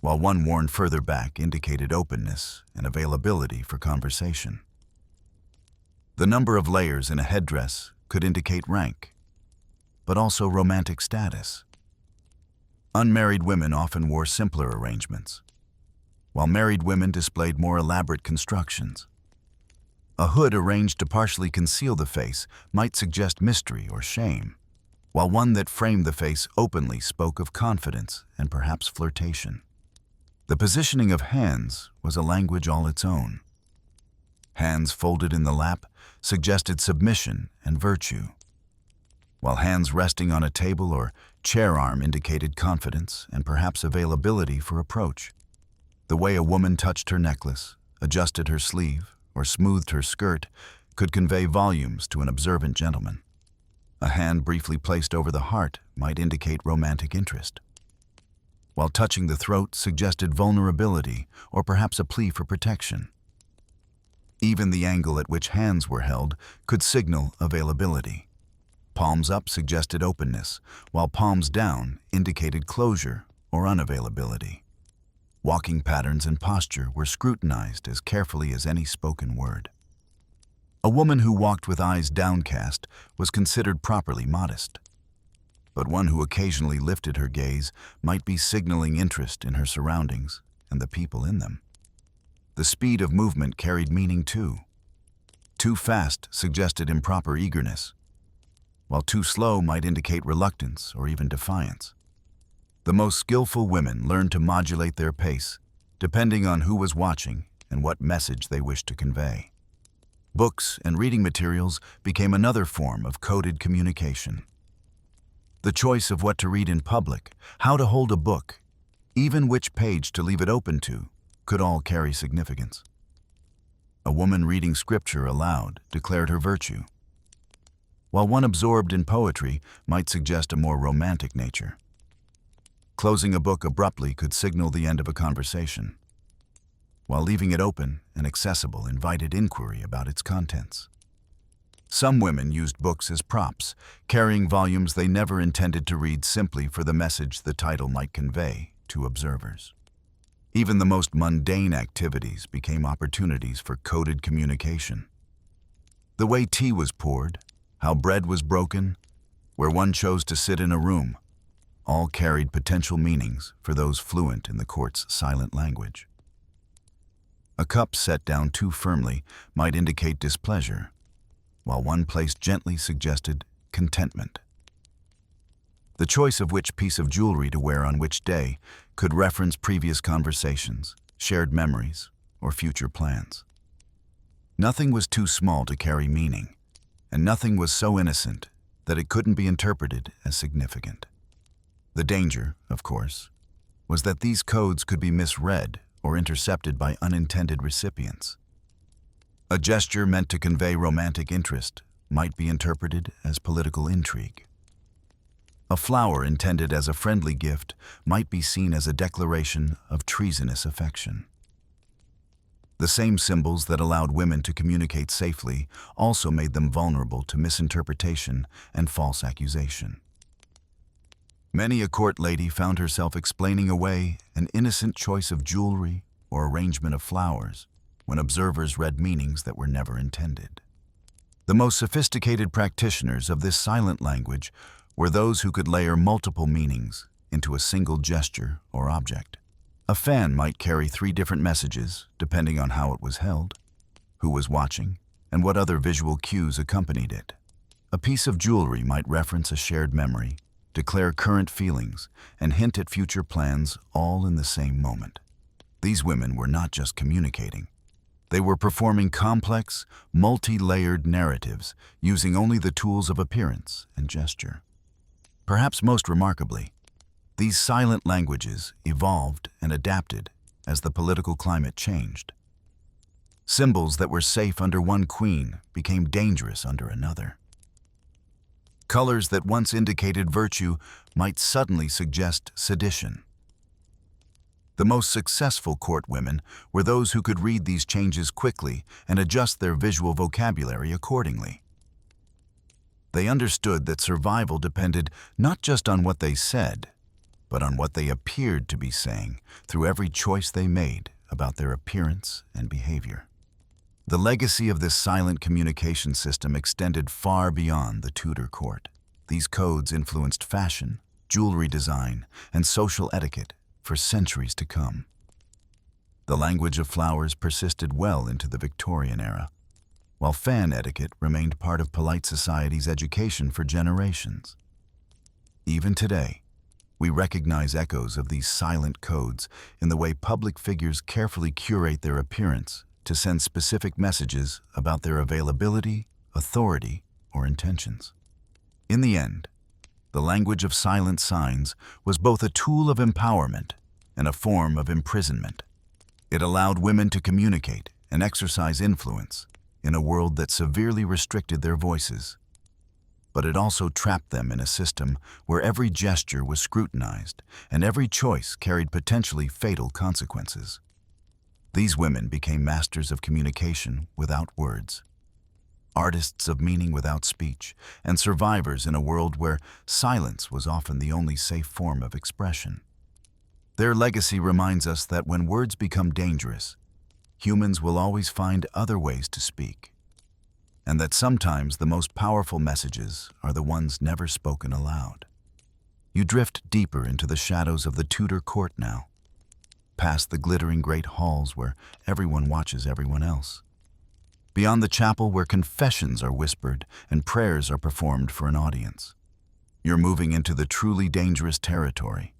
while one worn further back indicated openness and availability for conversation. The number of layers in a headdress could indicate rank, but also romantic status. Unmarried women often wore simpler arrangements, while married women displayed more elaborate constructions. A hood arranged to partially conceal the face might suggest mystery or shame, while one that framed the face openly spoke of confidence and perhaps flirtation. The positioning of hands was a language all its own. Hands folded in the lap suggested submission and virtue, while hands resting on a table or chair arm indicated confidence and perhaps availability for approach. The way a woman touched her necklace, adjusted her sleeve, or smoothed her skirt could convey volumes to an observant gentleman. A hand briefly placed over the heart might indicate romantic interest, while touching the throat suggested vulnerability or perhaps a plea for protection. Even the angle at which hands were held could signal availability. Palms up suggested openness, while palms down indicated closure or unavailability. Walking patterns and posture were scrutinized as carefully as any spoken word. A woman who walked with eyes downcast was considered properly modest, but one who occasionally lifted her gaze might be signaling interest in her surroundings and the people in them. The speed of movement carried meaning too. Too fast suggested improper eagerness, while too slow might indicate reluctance or even defiance. The most skillful women learned to modulate their pace, depending on who was watching and what message they wished to convey. Books and reading materials became another form of coded communication. The choice of what to read in public, how to hold a book, even which page to leave it open to, could all carry significance. A woman reading scripture aloud declared her virtue, while one absorbed in poetry might suggest a more romantic nature. Closing a book abruptly could signal the end of a conversation, while leaving it open and accessible invited inquiry about its contents. Some women used books as props, carrying volumes they never intended to read simply for the message the title might convey to observers. Even the most mundane activities became opportunities for coded communication. The way tea was poured, how bread was broken, where one chose to sit in a room, all carried potential meanings for those fluent in the court's silent language. A cup set down too firmly might indicate displeasure, while one placed gently suggested contentment. The choice of which piece of jewelry to wear on which day could reference previous conversations, shared memories, or future plans. Nothing was too small to carry meaning, and nothing was so innocent that it couldn't be interpreted as significant. The danger, of course, was that these codes could be misread or intercepted by unintended recipients. A gesture meant to convey romantic interest might be interpreted as political intrigue. A flower intended as a friendly gift might be seen as a declaration of treasonous affection. The same symbols that allowed women to communicate safely also made them vulnerable to misinterpretation and false accusation. Many a court lady found herself explaining away an innocent choice of jewelry or arrangement of flowers when observers read meanings that were never intended. The most sophisticated practitioners of this silent language were those who could layer multiple meanings into a single gesture or object. A fan might carry 3 different messages depending on how it was held, who was watching, and what other visual cues accompanied it. A piece of jewelry might reference a shared memory, declare current feelings, and hint at future plans, all in the same moment. These women were not just communicating. They were performing complex, multi-layered narratives using only the tools of appearance and gesture. Perhaps most remarkably, these silent languages evolved and adapted as the political climate changed. Symbols that were safe under one queen became dangerous under another. Colors that once indicated virtue might suddenly suggest sedition. The most successful court women were those who could read these changes quickly and adjust their visual vocabulary accordingly. They understood that survival depended not just on what they said, but on what they appeared to be saying through every choice they made about their appearance and behavior. The legacy of this silent communication system extended far beyond the Tudor court. These codes influenced fashion, jewelry design, and social etiquette for centuries to come. The language of flowers persisted well into the Victorian era, while fan etiquette remained part of polite society's education for generations. Even today, we recognize echoes of these silent codes in the way public figures carefully curate their appearance to send specific messages about their availability, authority, or intentions. In the end, the language of silent signs was both a tool of empowerment and a form of imprisonment. It allowed women to communicate and exercise influence in a world that severely restricted their voices. But it also trapped them in a system where every gesture was scrutinized and every choice carried potentially fatal consequences. These women became masters of communication without words, artists of meaning without speech, and survivors in a world where silence was often the only safe form of expression. Their legacy reminds us that when words become dangerous, humans will always find other ways to speak, and that sometimes the most powerful messages are the ones never spoken aloud. You drift deeper into the shadows of the Tudor court now, past the glittering great halls where everyone watches everyone else, beyond the chapel where confessions are whispered and prayers are performed for an audience. You're moving into the truly dangerous territory,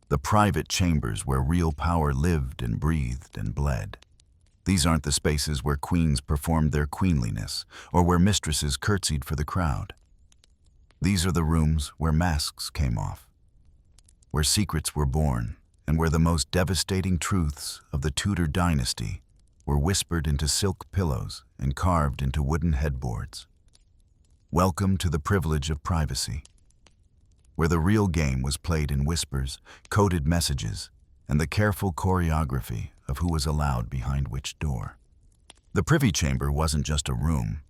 the private chambers where real power lived and breathed and bled. These aren't the spaces where queens performed their queenliness or where mistresses curtsied for the crowd. These are the rooms where masks came off, where secrets were born, and where the most devastating truths of the Tudor dynasty were whispered into silk pillows and carved into wooden headboards. Welcome to the privilege of privacy, where the real game was played in whispers, coded messages, and the careful choreography of who was allowed behind which door. The privy chamber wasn't just a room,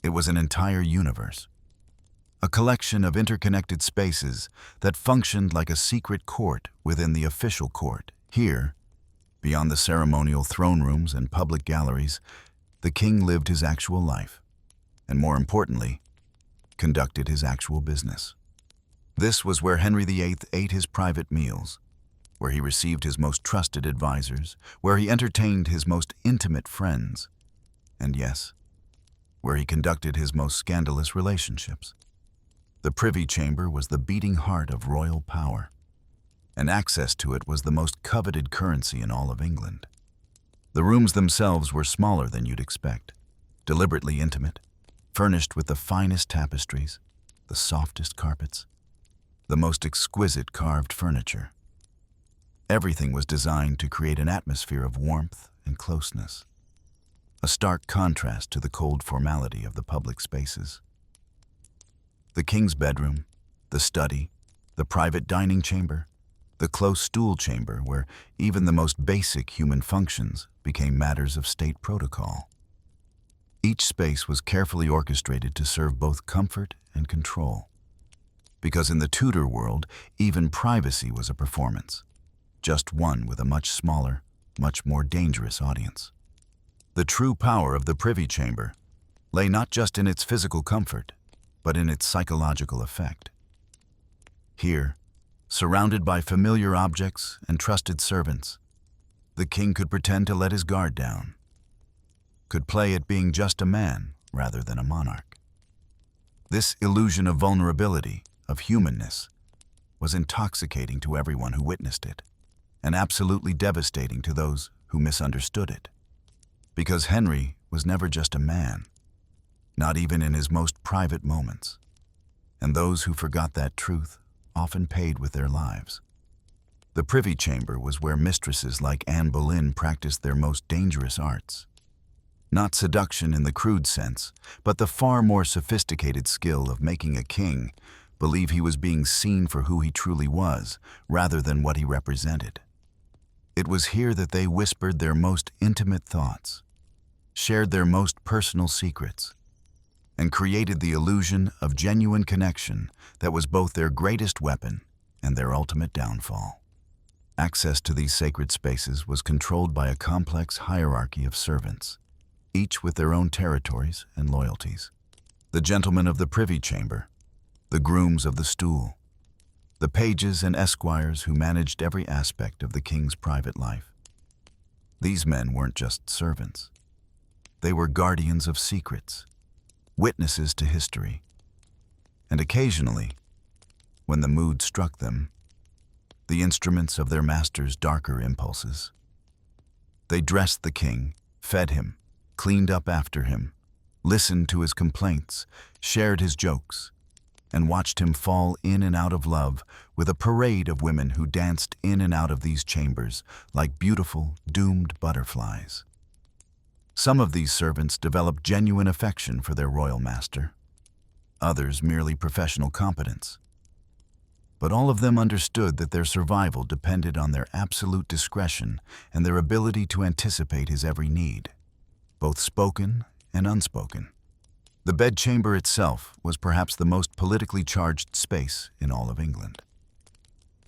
it was an entire universe, a collection of interconnected spaces that functioned like a secret court within the official court. Here, Beyond the ceremonial throne rooms and public galleries, the king lived his actual life, and more importantly, conducted his actual business. This was where Henry VIII ate his private meals, where he received his most trusted advisors, where he entertained his most intimate friends, and yes, where he conducted his most scandalous relationships. The Privy Chamber was the beating heart of royal power, and access to it was the most coveted currency in all of England. The rooms themselves were smaller than you'd expect, deliberately intimate, furnished with the finest tapestries, the softest carpets, the most exquisite carved furniture. Everything was designed to create an atmosphere of warmth and closeness, a stark contrast to the cold formality of the public spaces. The king's bedroom, the study, the private dining chamber, the close stool chamber where even the most basic human functions became matters of state protocol. Each space was carefully orchestrated to serve both comfort and control. Because in the Tudor world, even privacy was a performance, just one with a much smaller, much more dangerous audience. The true power of the Privy Chamber lay not just in its physical comfort, but in its psychological effect. Here, surrounded by familiar objects and trusted servants, the king could pretend to let his guard down, could play at being just a man rather than a monarch. This illusion of vulnerability, of humanness, was intoxicating to everyone who witnessed it, and absolutely devastating to those who misunderstood it. Because Henry was never just a man, not even in his most private moments, and those who forgot that truth often paid with their lives. The Privy Chamber was where mistresses like Anne Boleyn practiced their most dangerous arts. Not seduction in the crude sense, but the far more sophisticated skill of making a king believe he was being seen for who he truly was, rather than what he represented. It was here that they whispered their most intimate thoughts, shared their most personal secrets, and created the illusion of genuine connection that was both their greatest weapon and their ultimate downfall. Access to these sacred spaces was controlled by a complex hierarchy of servants, each with their own territories and loyalties. The gentlemen of the Privy Chamber, the grooms of the stool, the pages and esquires who managed every aspect of the king's private life. These men weren't just servants. They were guardians of secrets, witnesses to history, and occasionally, when the mood struck them, the instruments of their master's darker impulses. They dressed the king, fed him, cleaned up after him, listened to his complaints, shared his jokes, and watched him fall in and out of love with a parade of women who danced in and out of these chambers like beautiful, doomed butterflies. Some of these servants developed genuine affection for their royal master, others merely professional competence. But all of them understood that their survival depended on their absolute discretion and their ability to anticipate his every need, both spoken and unspoken. The bedchamber itself was perhaps the most politically charged space in all of England.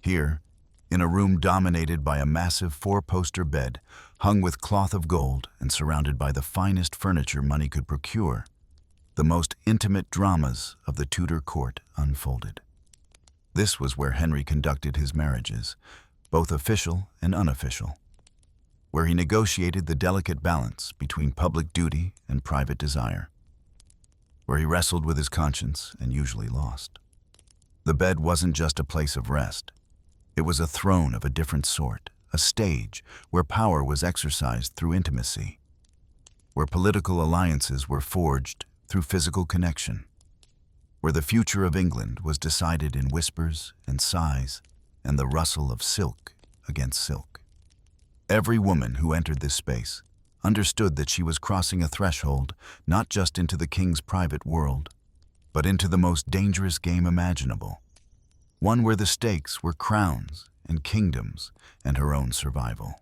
Here, in a room dominated by a massive four-poster bed, hung with cloth of gold and surrounded by the finest furniture money could procure, the most intimate dramas of the Tudor court unfolded. This was where Henry conducted his marriages, both official and unofficial, where he negotiated the delicate balance between public duty and private desire, where he wrestled with his conscience and usually lost. The bed wasn't just a place of rest. It was a throne of a different sort, a stage where power was exercised through intimacy, where political alliances were forged through physical connection, where the future of England was decided in whispers and sighs and the rustle of silk against silk. Every woman who entered this space understood that she was crossing a threshold not just into the king's private world, but into the most dangerous game imaginable, one where the stakes were crowns and kingdoms and her own survival.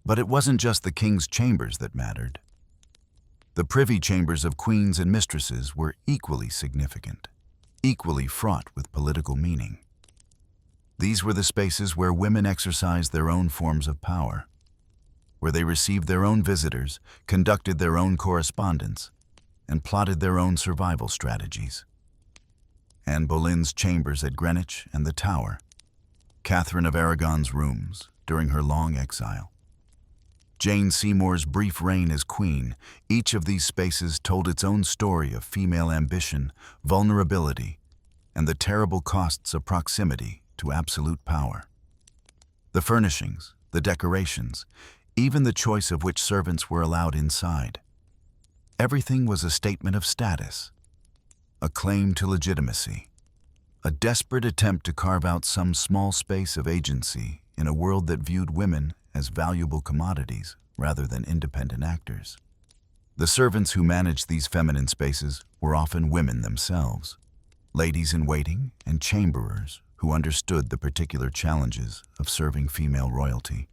But it wasn't just the king's chambers that mattered. The privy chambers of queens and mistresses were equally significant, equally fraught with political meaning. These were the spaces where women exercised their own forms of power, where they received their own visitors, conducted their own correspondence, and plotted their own survival strategies. Anne Boleyn's chambers at Greenwich and the Tower, Catherine of Aragon's rooms during her long exile, Jane Seymour's brief reign as queen, each of these spaces told its own story of female ambition, vulnerability, and the terrible costs of proximity to absolute power. The furnishings, the decorations, even the choice of which servants were allowed inside. Everything was a statement of status, a claim to legitimacy, a desperate attempt to carve out some small space of agency in a world that viewed women as valuable commodities rather than independent actors. The servants who managed these feminine spaces were often women themselves, ladies-in-waiting and chamberers who understood the particular challenges of serving female royalty.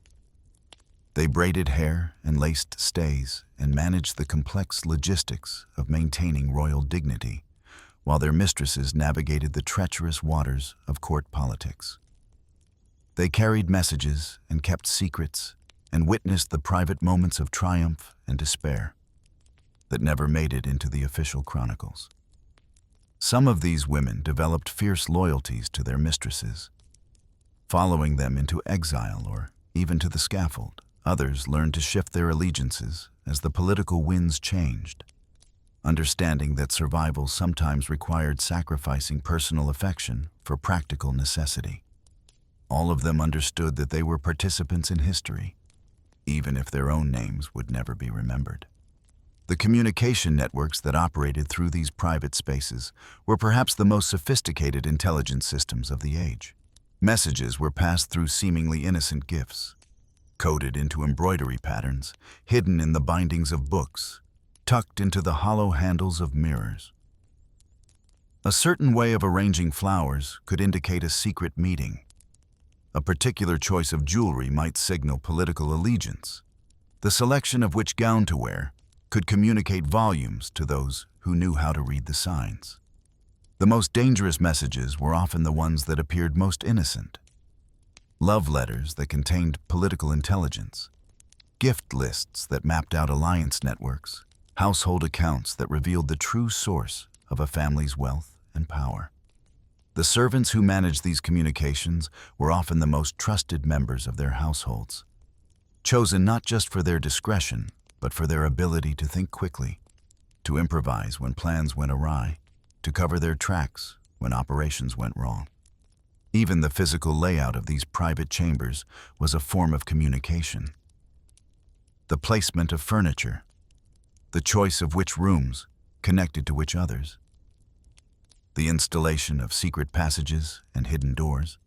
They braided hair and laced stays and managed the complex logistics of maintaining royal dignity, while their mistresses navigated the treacherous waters of court politics. They carried messages and kept secrets and witnessed the private moments of triumph and despair that never made it into the official chronicles. Some of these women developed fierce loyalties to their mistresses, following them into exile or even to the scaffold. Others learned to shift their allegiances as the political winds changed, understanding that survival sometimes required sacrificing personal affection for practical necessity. All of them understood that they were participants in history, even if their own names would never be remembered. The communication networks that operated through these private spaces were perhaps the most sophisticated intelligence systems of the age. Messages were passed through seemingly innocent gifts, coded into embroidery patterns, hidden in the bindings of books, tucked into the hollow handles of mirrors. A certain way of arranging flowers could indicate a secret meeting. A particular choice of jewelry might signal political allegiance. The selection of which gown to wear could communicate volumes to those who knew how to read the signs. The most dangerous messages were often the ones that appeared most innocent. Love letters that contained political intelligence, gift lists that mapped out alliance networks, household accounts that revealed the true source of a family's wealth and power. The servants who managed these communications were often the most trusted members of their households, chosen not just for their discretion, but for their ability to think quickly, to improvise when plans went awry, to cover their tracks when operations went wrong. Even the physical layout of these private chambers was a form of communication. The placement of furniture, the choice of which rooms connected to which others, the installation of secret passages and hidden doors.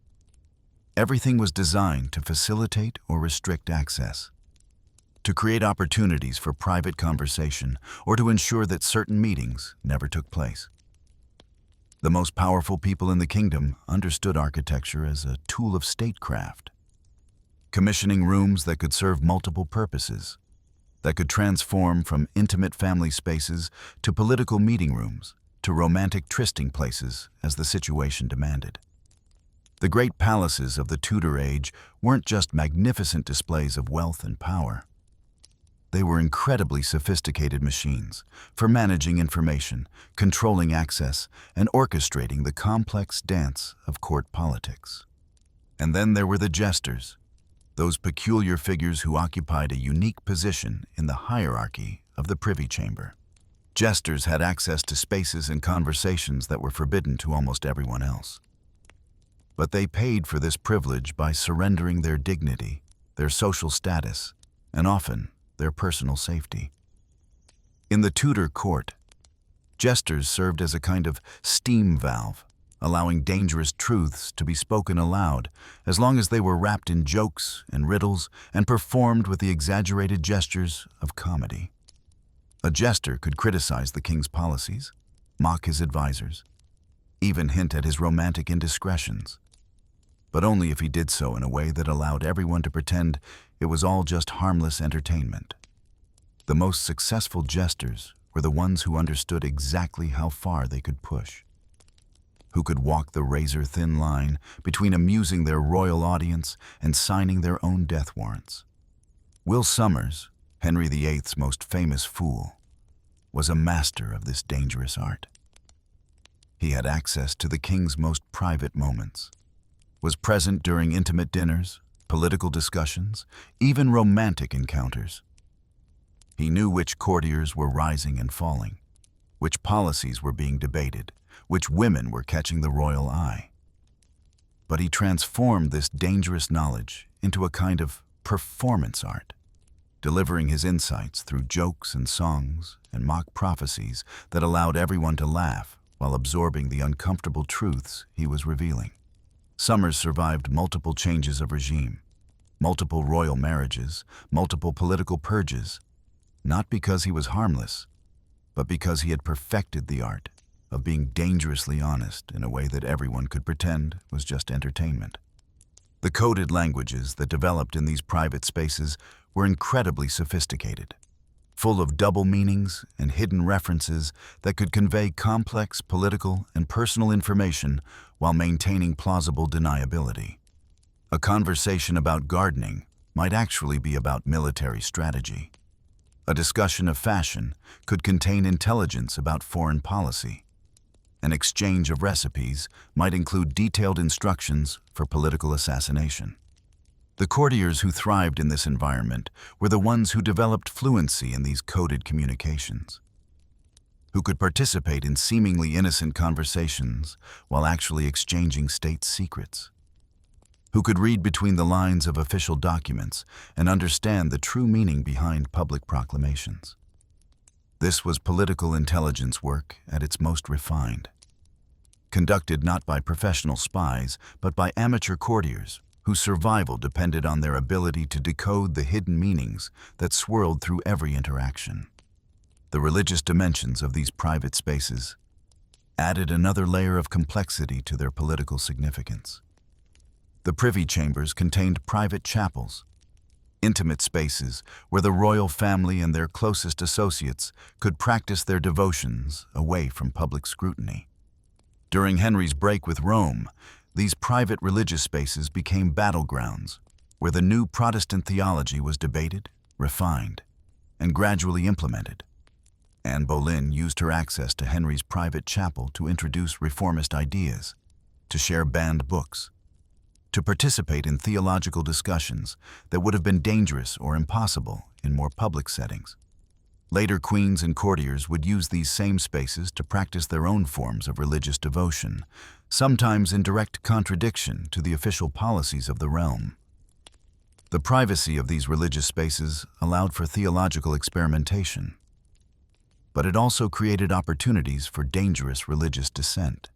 Everything was designed to facilitate or restrict access, to create opportunities for private conversation, or to ensure that certain meetings never took place. The most powerful people in the kingdom understood architecture as a tool of statecraft, commissioning rooms that could serve multiple purposes, that could transform from intimate family spaces to political meeting rooms, to romantic trysting places as the situation demanded. The great palaces of the Tudor age weren't just magnificent displays of wealth and power. They were incredibly sophisticated machines for managing information, controlling access, and orchestrating the complex dance of court politics. And then there were the jesters, those peculiar figures who occupied a unique position in the hierarchy of the Privy Chamber. Jesters had access to spaces and conversations that were forbidden to almost everyone else. But they paid for this privilege by surrendering their dignity, their social status, and often their personal safety. In the Tudor court, jesters served as a kind of steam valve, allowing dangerous truths to be spoken aloud as long as they were wrapped in jokes and riddles and performed with the exaggerated gestures of comedy. A jester could criticize the king's policies, mock his advisors, even hint at his romantic indiscretions, but only if he did so in a way that allowed everyone to pretend it was all just harmless entertainment. The most successful jesters were the ones who understood exactly how far they could push, who could walk the razor-thin line between amusing their royal audience and signing their own death warrants. Will Sommers, Henry VIII's most famous fool, was a master of this dangerous art. He had access to the king's most private moments, was present during intimate dinners, political discussions, even romantic encounters. He knew which courtiers were rising and falling, which policies were being debated, which women were catching the royal eye. But he transformed this dangerous knowledge into a kind of performance art, delivering his insights through jokes and songs and mock prophecies that allowed everyone to laugh while absorbing the uncomfortable truths he was revealing. Sommers survived multiple changes of regime, multiple royal marriages, multiple political purges, not because he was harmless, but because he had perfected the art of being dangerously honest in a way that everyone could pretend was just entertainment. The coded languages that developed in these private spaces were incredibly sophisticated, full of double meanings and hidden references that could convey complex political and personal information while maintaining plausible deniability. A conversation about gardening might actually be about military strategy. A discussion of fashion could contain intelligence about foreign policy. An exchange of recipes might include detailed instructions for political assassination. The courtiers who thrived in this environment were the ones who developed fluency in these coded communications, who could participate in seemingly innocent conversations while actually exchanging state secrets, who could read between the lines of official documents and understand the true meaning behind public proclamations. This was political intelligence work at its most refined, conducted not by professional spies, but by amateur courtiers whose survival depended on their ability to decode the hidden meanings that swirled through every interaction. The religious dimensions of these private spaces added another layer of complexity to their political significance. The privy chambers contained private chapels, intimate spaces where the royal family and their closest associates could practice their devotions away from public scrutiny. During Henry's break with Rome, these private religious spaces became battlegrounds where the new Protestant theology was debated, refined, and gradually implemented. Anne Boleyn used her access to Henry's private chapel to introduce reformist ideas, to share banned books, to participate in theological discussions that would have been dangerous or impossible in more public settings. Later queens and courtiers would use these same spaces to practice their own forms of religious devotion, sometimes in direct contradiction to the official policies of the realm. The privacy of these religious spaces allowed for theological experimentation, but it also created opportunities for dangerous religious dissent.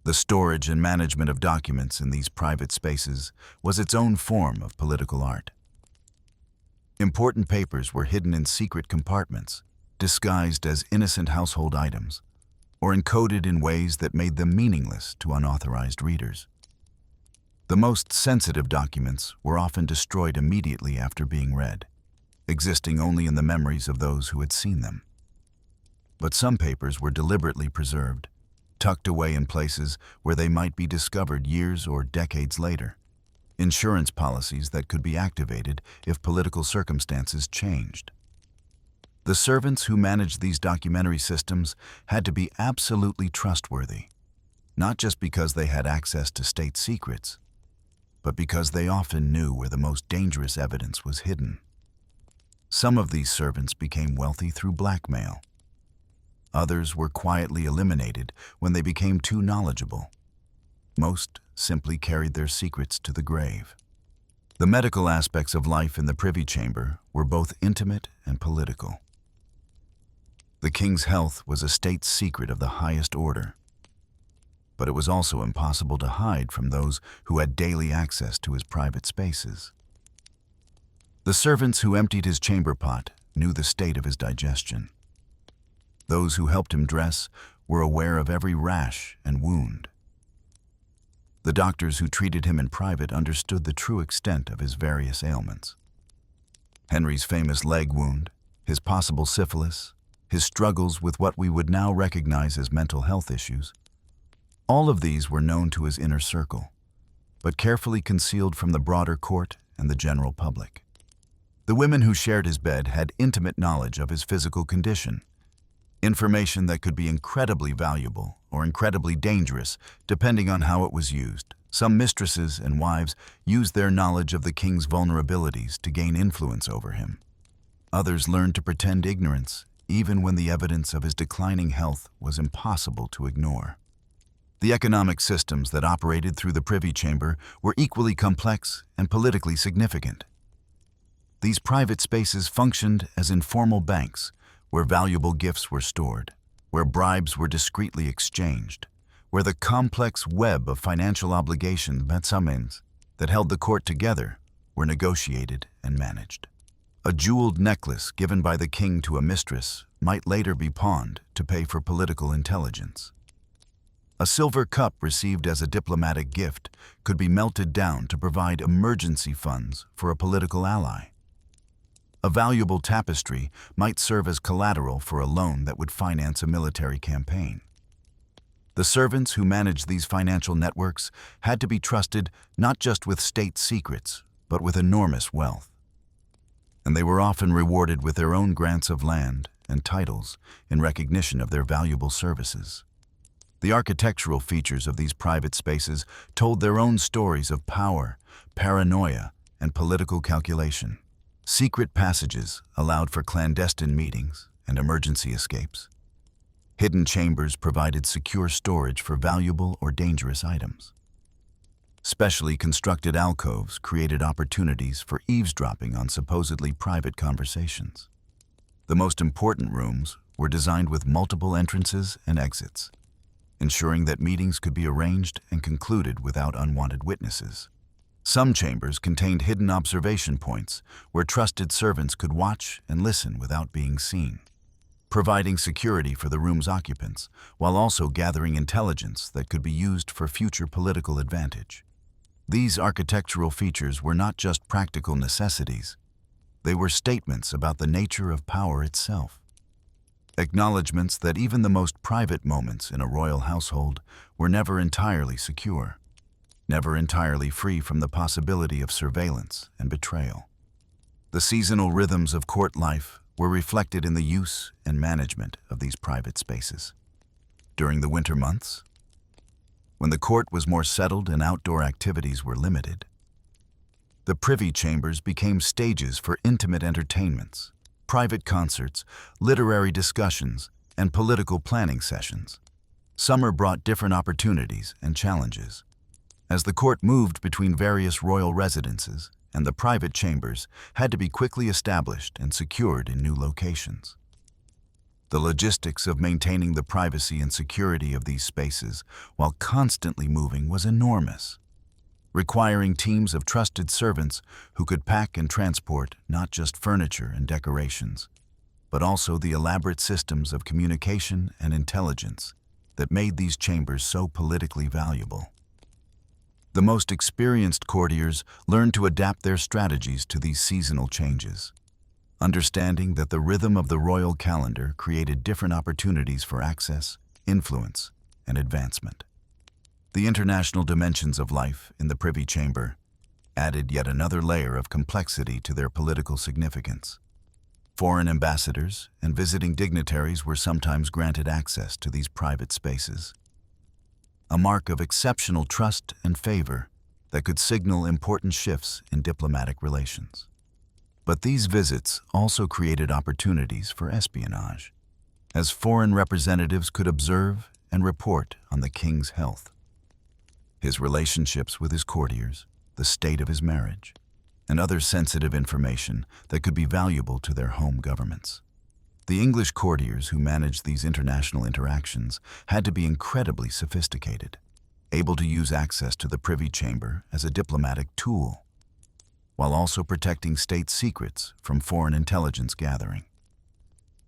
The storage and management of documents in these private spaces was its own form of political art. Important papers were hidden in secret compartments, disguised as innocent household items, or encoded in ways that made them meaningless to unauthorized readers. The most sensitive documents were often destroyed immediately after being read, existing only in the memories of those who had seen them. But some papers were deliberately preserved, tucked away in places where they might be discovered years or decades later. Insurance policies that could be activated if political circumstances changed. The servants who managed these documentary systems had to be absolutely trustworthy, not just because they had access to state secrets, but because they often knew where the most dangerous evidence was hidden. Some of these servants became wealthy through blackmail. Others were quietly eliminated when they became too knowledgeable. Most simply carried their secrets to the grave. The medical aspects of life in the privy chamber were both intimate and political. The king's health was a state secret of the highest order, but it was also impossible to hide from those who had daily access to his private spaces. The servants who emptied his chamber pot knew the state of his digestion. Those who helped him dress were aware of every rash and wound. The doctors who treated him in private understood the true extent of his various ailments. Henry's famous leg wound, his possible syphilis, his struggles with what we would now recognize as mental health issues, all of these were known to his inner circle, but carefully concealed from the broader court and the general public. The women who shared his bed had intimate knowledge of his physical condition, information that could be incredibly valuable or incredibly dangerous depending on how it was used. Some mistresses and wives used their knowledge of the king's vulnerabilities to gain influence over him. Others learned to pretend ignorance, even when the evidence of his declining health was impossible to ignore. The economic systems that operated through the Privy Chamber were equally complex and politically significant. These private spaces functioned as informal banks, where valuable gifts were stored, where bribes were discreetly exchanged, where the complex web of financial obligations that held the court together were negotiated and managed. A jeweled necklace given by the king to a mistress might later be pawned to pay for political intelligence. A silver cup received as a diplomatic gift could be melted down to provide emergency funds for a political ally. A valuable tapestry might serve as collateral for a loan that would finance a military campaign. The servants who managed these financial networks had to be trusted not just with state secrets, but with enormous wealth. And they were often rewarded with their own grants of land and titles in recognition of their valuable services. The architectural features of these private spaces told their own stories of power, paranoia, and political calculation. Secret passages allowed for clandestine meetings and emergency escapes. Hidden chambers provided secure storage for valuable or dangerous items. Specially constructed alcoves created opportunities for eavesdropping on supposedly private conversations. The most important rooms were designed with multiple entrances and exits, ensuring that meetings could be arranged and concluded without unwanted witnesses. Some chambers contained hidden observation points where trusted servants could watch and listen without being seen, providing security for the room's occupants while also gathering intelligence that could be used for future political advantage. These architectural features were not just practical necessities, they were statements about the nature of power itself. Acknowledgements that even the most private moments in a royal household were never entirely secure, never entirely free from the possibility of surveillance and betrayal. The seasonal rhythms of court life were reflected in the use and management of these private spaces. During the winter months, when the court was more settled and outdoor activities were limited, the privy chambers became stages for intimate entertainments, private concerts, literary discussions, and political planning sessions. Summer brought different opportunities and challenges. As the court moved between various royal residences, and the private chambers had to be quickly established and secured in new locations. The logistics of maintaining the privacy and security of these spaces while constantly moving was enormous, requiring teams of trusted servants who could pack and transport not just furniture and decorations, but also the elaborate systems of communication and intelligence that made these chambers so politically valuable. The most experienced courtiers learned to adapt their strategies to these seasonal changes, understanding that the rhythm of the royal calendar created different opportunities for access, influence, and advancement. The international dimensions of life in the Privy Chamber added yet another layer of complexity to their political significance. Foreign ambassadors and visiting dignitaries were sometimes granted access to these private spaces, a mark of exceptional trust and favor that could signal important shifts in diplomatic relations. But these visits also created opportunities for espionage, as foreign representatives could observe and report on the king's health, his relationships with his courtiers, the state of his marriage, and other sensitive information that could be valuable to their home governments. The English courtiers who managed these international interactions had to be incredibly sophisticated, able to use access to the Privy Chamber as a diplomatic tool, while also protecting state secrets from foreign intelligence gathering.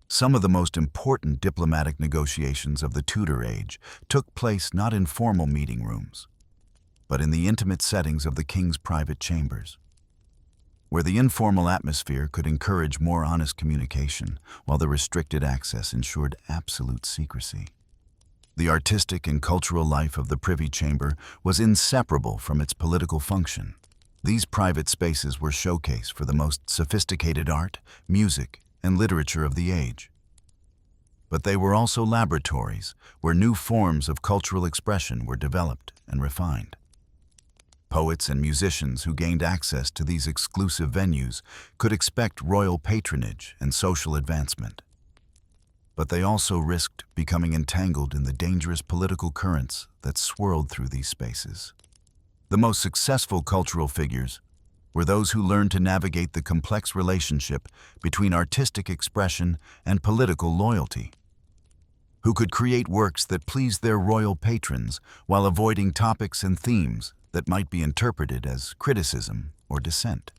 Some of the most important diplomatic negotiations of the Tudor age took place not in formal meeting rooms, but in the intimate settings of the king's private chambers, where the informal atmosphere could encourage more honest communication, while the restricted access ensured absolute secrecy. The artistic and cultural life of the Privy Chamber was inseparable from its political function, These private spaces were showcase for the most sophisticated art, music, and literature of the age. But they were also laboratories where new forms of cultural expression were developed and refined. Poets and musicians who gained access to these exclusive venues could expect royal patronage and social advancement. But they also risked becoming entangled in the dangerous political currents that swirled through these spaces. The most successful cultural figures were those who learned to navigate the complex relationship between artistic expression and political loyalty, who could create works that pleased their royal patrons while avoiding topics and themes that might be interpreted as criticism or dissent.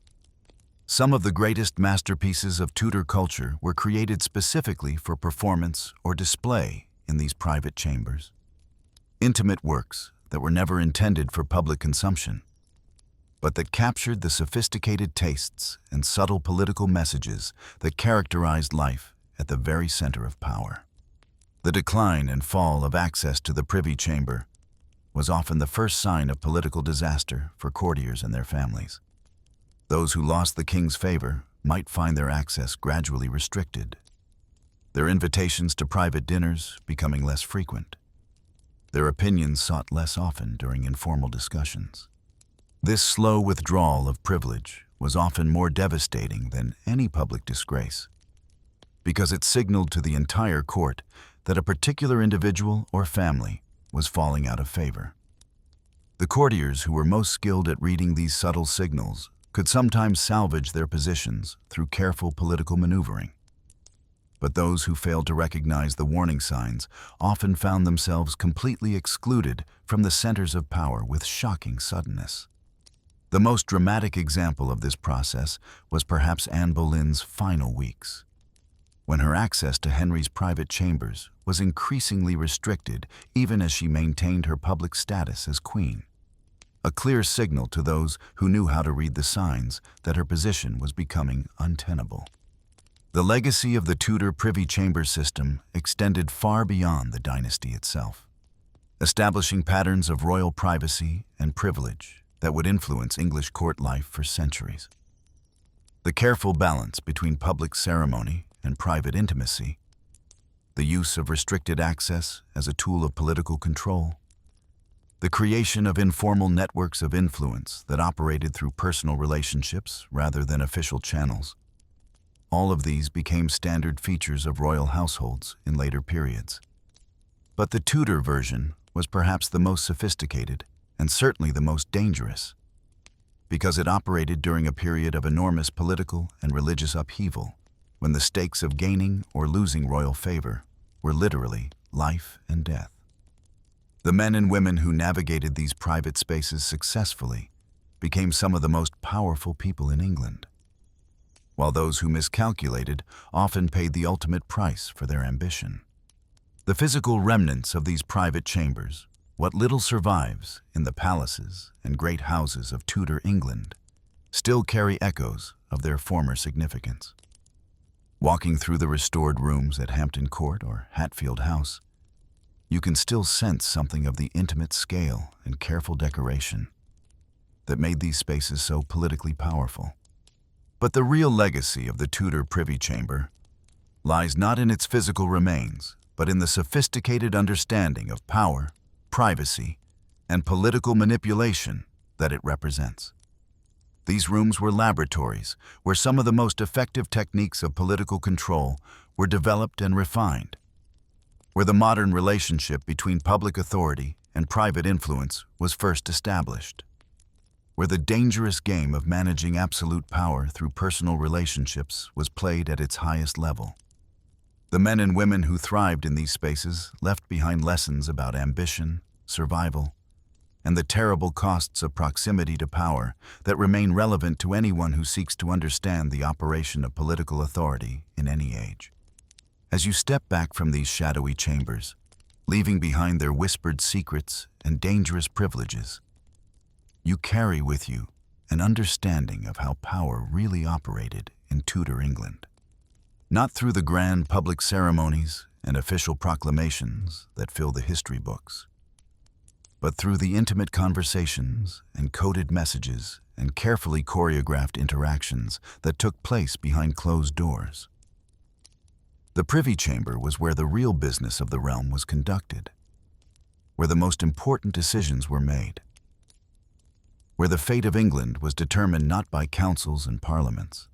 Some of the greatest masterpieces of Tudor culture were created specifically for performance or display in these private chambers. Intimate works that were never intended for public consumption, but that captured the sophisticated tastes and subtle political messages that characterized life at the very center of power. The decline and fall of access to the privy chamber was often the first sign of political disaster for courtiers and their families. Those who lost the king's favor might find their access gradually restricted, their invitations to private dinners becoming less frequent, their opinions sought less often during informal discussions. This slow withdrawal of privilege was often more devastating than any public disgrace, because it signaled to the entire court that a particular individual or family was falling out of favor. The courtiers who were most skilled at reading these subtle signals could sometimes salvage their positions through careful political maneuvering. But those who failed to recognize the warning signs often found themselves completely excluded from the centers of power with shocking suddenness. The most dramatic example of this process was perhaps Anne Boleyn's final weeks, when her access to Henry's private chambers was increasingly restricted even as she maintained her public status as queen. A clear signal to those who knew how to read the signs that her position was becoming untenable. The legacy of the Tudor privy chamber system extended far beyond the dynasty itself, establishing patterns of royal privacy and privilege that would influence English court life for centuries. The careful balance between public ceremony and private intimacy, the use of restricted access as a tool of political control, the creation of informal networks of influence that operated through personal relationships rather than official channels. All of these became standard features of royal households in later periods. But the Tudor version was perhaps the most sophisticated and certainly the most dangerous, because it operated during a period of enormous political and religious upheaval, when the stakes of gaining or losing royal favor were literally life and death. The men and women who navigated these private spaces successfully became some of the most powerful people in England, while those who miscalculated often paid the ultimate price for their ambition. The physical remnants of these private chambers, what little survives in the palaces and great houses of Tudor England, still carry echoes of their former significance. Walking through the restored rooms at Hampton Court or Hatfield House, you can still sense something of the intimate scale and careful decoration that made these spaces so politically powerful. But the real legacy of the Tudor Privy Chamber lies not in its physical remains, but in the sophisticated understanding of power, privacy, and political manipulation that it represents. These rooms were laboratories where some of the most effective techniques of political control were developed and refined, where the modern relationship between public authority and private influence was first established, where the dangerous game of managing absolute power through personal relationships was played at its highest level. The men and women who thrived in these spaces left behind lessons about ambition, survival, and the terrible costs of proximity to power that remain relevant to anyone who seeks to understand the operation of political authority in any age. As you step back from these shadowy chambers, leaving behind their whispered secrets and dangerous privileges, you carry with you an understanding of how power really operated in Tudor England. Not through the grand public ceremonies and official proclamations that fill the history books, but through the intimate conversations and coded messages and carefully choreographed interactions that took place behind closed doors. The privy chamber was where the real business of the realm was conducted, where the most important decisions were made, where the fate of England was determined not by councils and parliaments,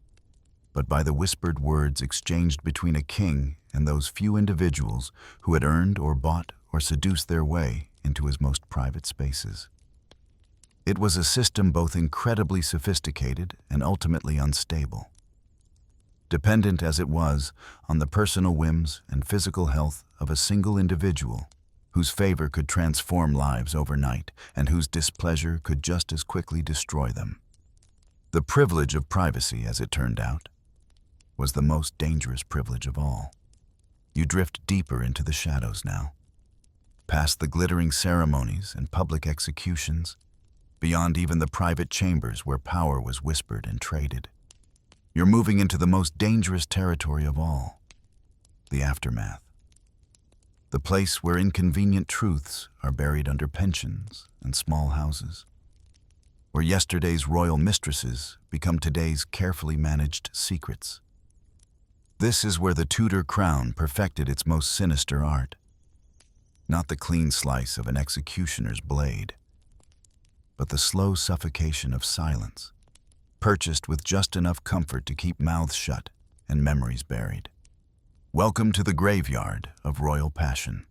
but by the whispered words exchanged between a king and those few individuals who had earned or bought or seduced their way into his most private spaces. It was a system both incredibly sophisticated and ultimately unstable, dependent as it was on the personal whims and physical health of a single individual whose favor could transform lives overnight and whose displeasure could just as quickly destroy them. The privilege of privacy, as it turned out, was the most dangerous privilege of all. You drift deeper into the shadows now, past the glittering ceremonies and public executions, beyond even the private chambers where power was whispered and traded. You're moving into the most dangerous territory of all, the aftermath. The place where inconvenient truths are buried under pensions and small houses, where yesterday's royal mistresses become today's carefully managed secrets. This is where the Tudor crown perfected its most sinister art, not the clean slice of an executioner's blade, but the slow suffocation of silence, purchased with just enough comfort to keep mouths shut and memories buried. Welcome to the graveyard of royal passion,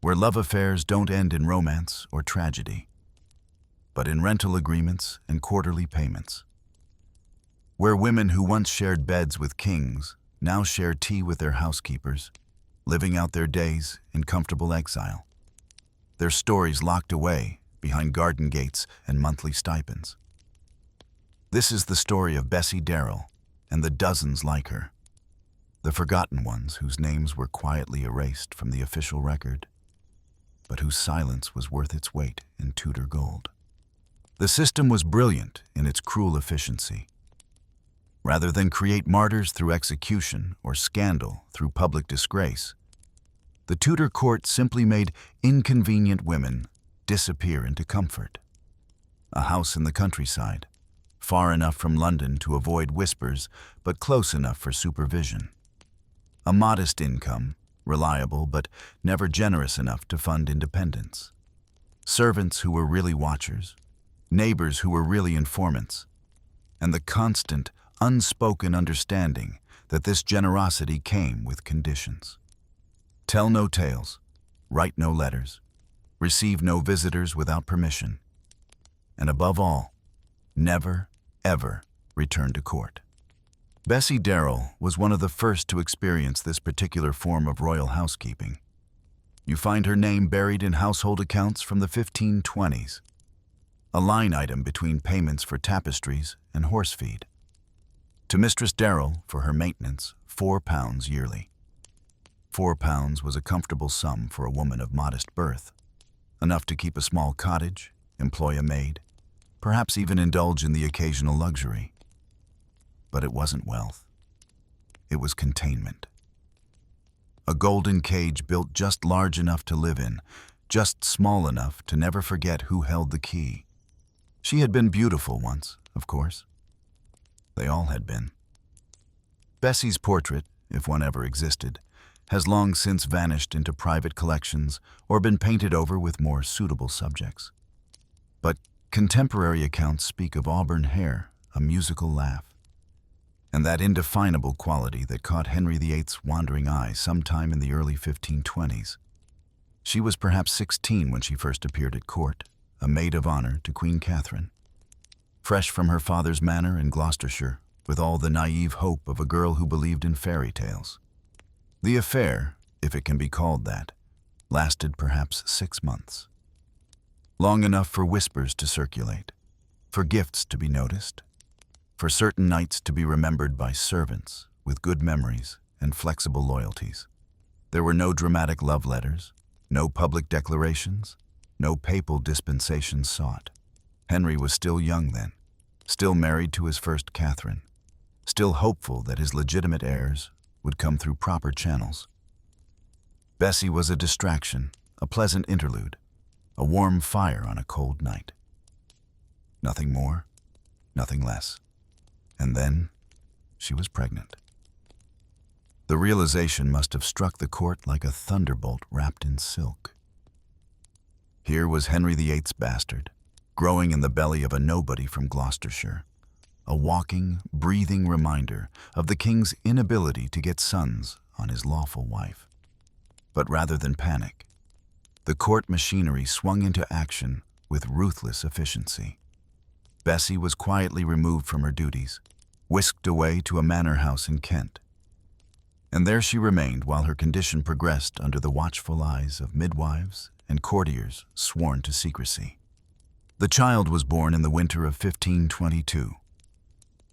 where love affairs don't end in romance or tragedy, but in rental agreements and quarterly payments. Where women who once shared beds with kings now share tea with their housekeepers, living out their days in comfortable exile, their stories locked away behind garden gates and monthly stipends. This is the story of Bessie Darrell and the dozens like her, the forgotten ones whose names were quietly erased from the official record, but whose silence was worth its weight in Tudor gold. The system was brilliant in its cruel efficiency. Rather than create martyrs through execution or scandal through public disgrace, the Tudor court simply made inconvenient women disappear into comfort. A house in the countryside, far enough from London to avoid whispers, but close enough for supervision. A modest income, reliable but never generous enough to fund independence. Servants who were really watchers, neighbors who were really informants, and the constant, unspoken understanding that this generosity came with conditions. Tell no tales, write no letters, receive no visitors without permission, and above all, never, ever return to court. Bessie Darrell was one of the first to experience this particular form of royal housekeeping. You find her name buried in household accounts from the 1520s, a line item between payments for tapestries and horse feed. To Mistress Darrell, for her maintenance, £4 yearly. £4 was a comfortable sum for a woman of modest birth, enough to keep a small cottage, employ a maid, perhaps even indulge in the occasional luxury. But it wasn't wealth. It was containment. A golden cage built just large enough to live in, just small enough to never forget who held the key. She had been beautiful once, of course. They all had been. Bessie's portrait, if one ever existed, has long since vanished into private collections or been painted over with more suitable subjects. But contemporary accounts speak of auburn hair, a musical laugh, and that indefinable quality that caught Henry VIII's wandering eye sometime in the early 1520s. She was perhaps 16 when she first appeared at court, a maid of honor to Queen Catherine. Fresh from her father's manor in Gloucestershire, with all the naive hope of a girl who believed in fairy tales. The affair, if it can be called that, lasted perhaps 6 months. Long enough for whispers to circulate, for gifts to be noticed, for certain nights to be remembered by servants with good memories and flexible loyalties. There were no dramatic love letters, no public declarations, no papal dispensations sought. Henry was still young then, still married to his first Catherine, still hopeful that his legitimate heirs would come through proper channels. Bessie was a distraction, a pleasant interlude, a warm fire on a cold night. Nothing more, nothing less. And then she was pregnant. The realization must have struck the court like a thunderbolt wrapped in silk. Here was Henry VIII's bastard, growing in the belly of a nobody from Gloucestershire, a walking, breathing reminder of the king's inability to get sons on his lawful wife. But rather than panic, the court machinery swung into action with ruthless efficiency. Bessie was quietly removed from her duties, whisked away to a manor house in Kent. And there she remained while her condition progressed under the watchful eyes of midwives and courtiers sworn to secrecy. The child was born in the winter of 1522.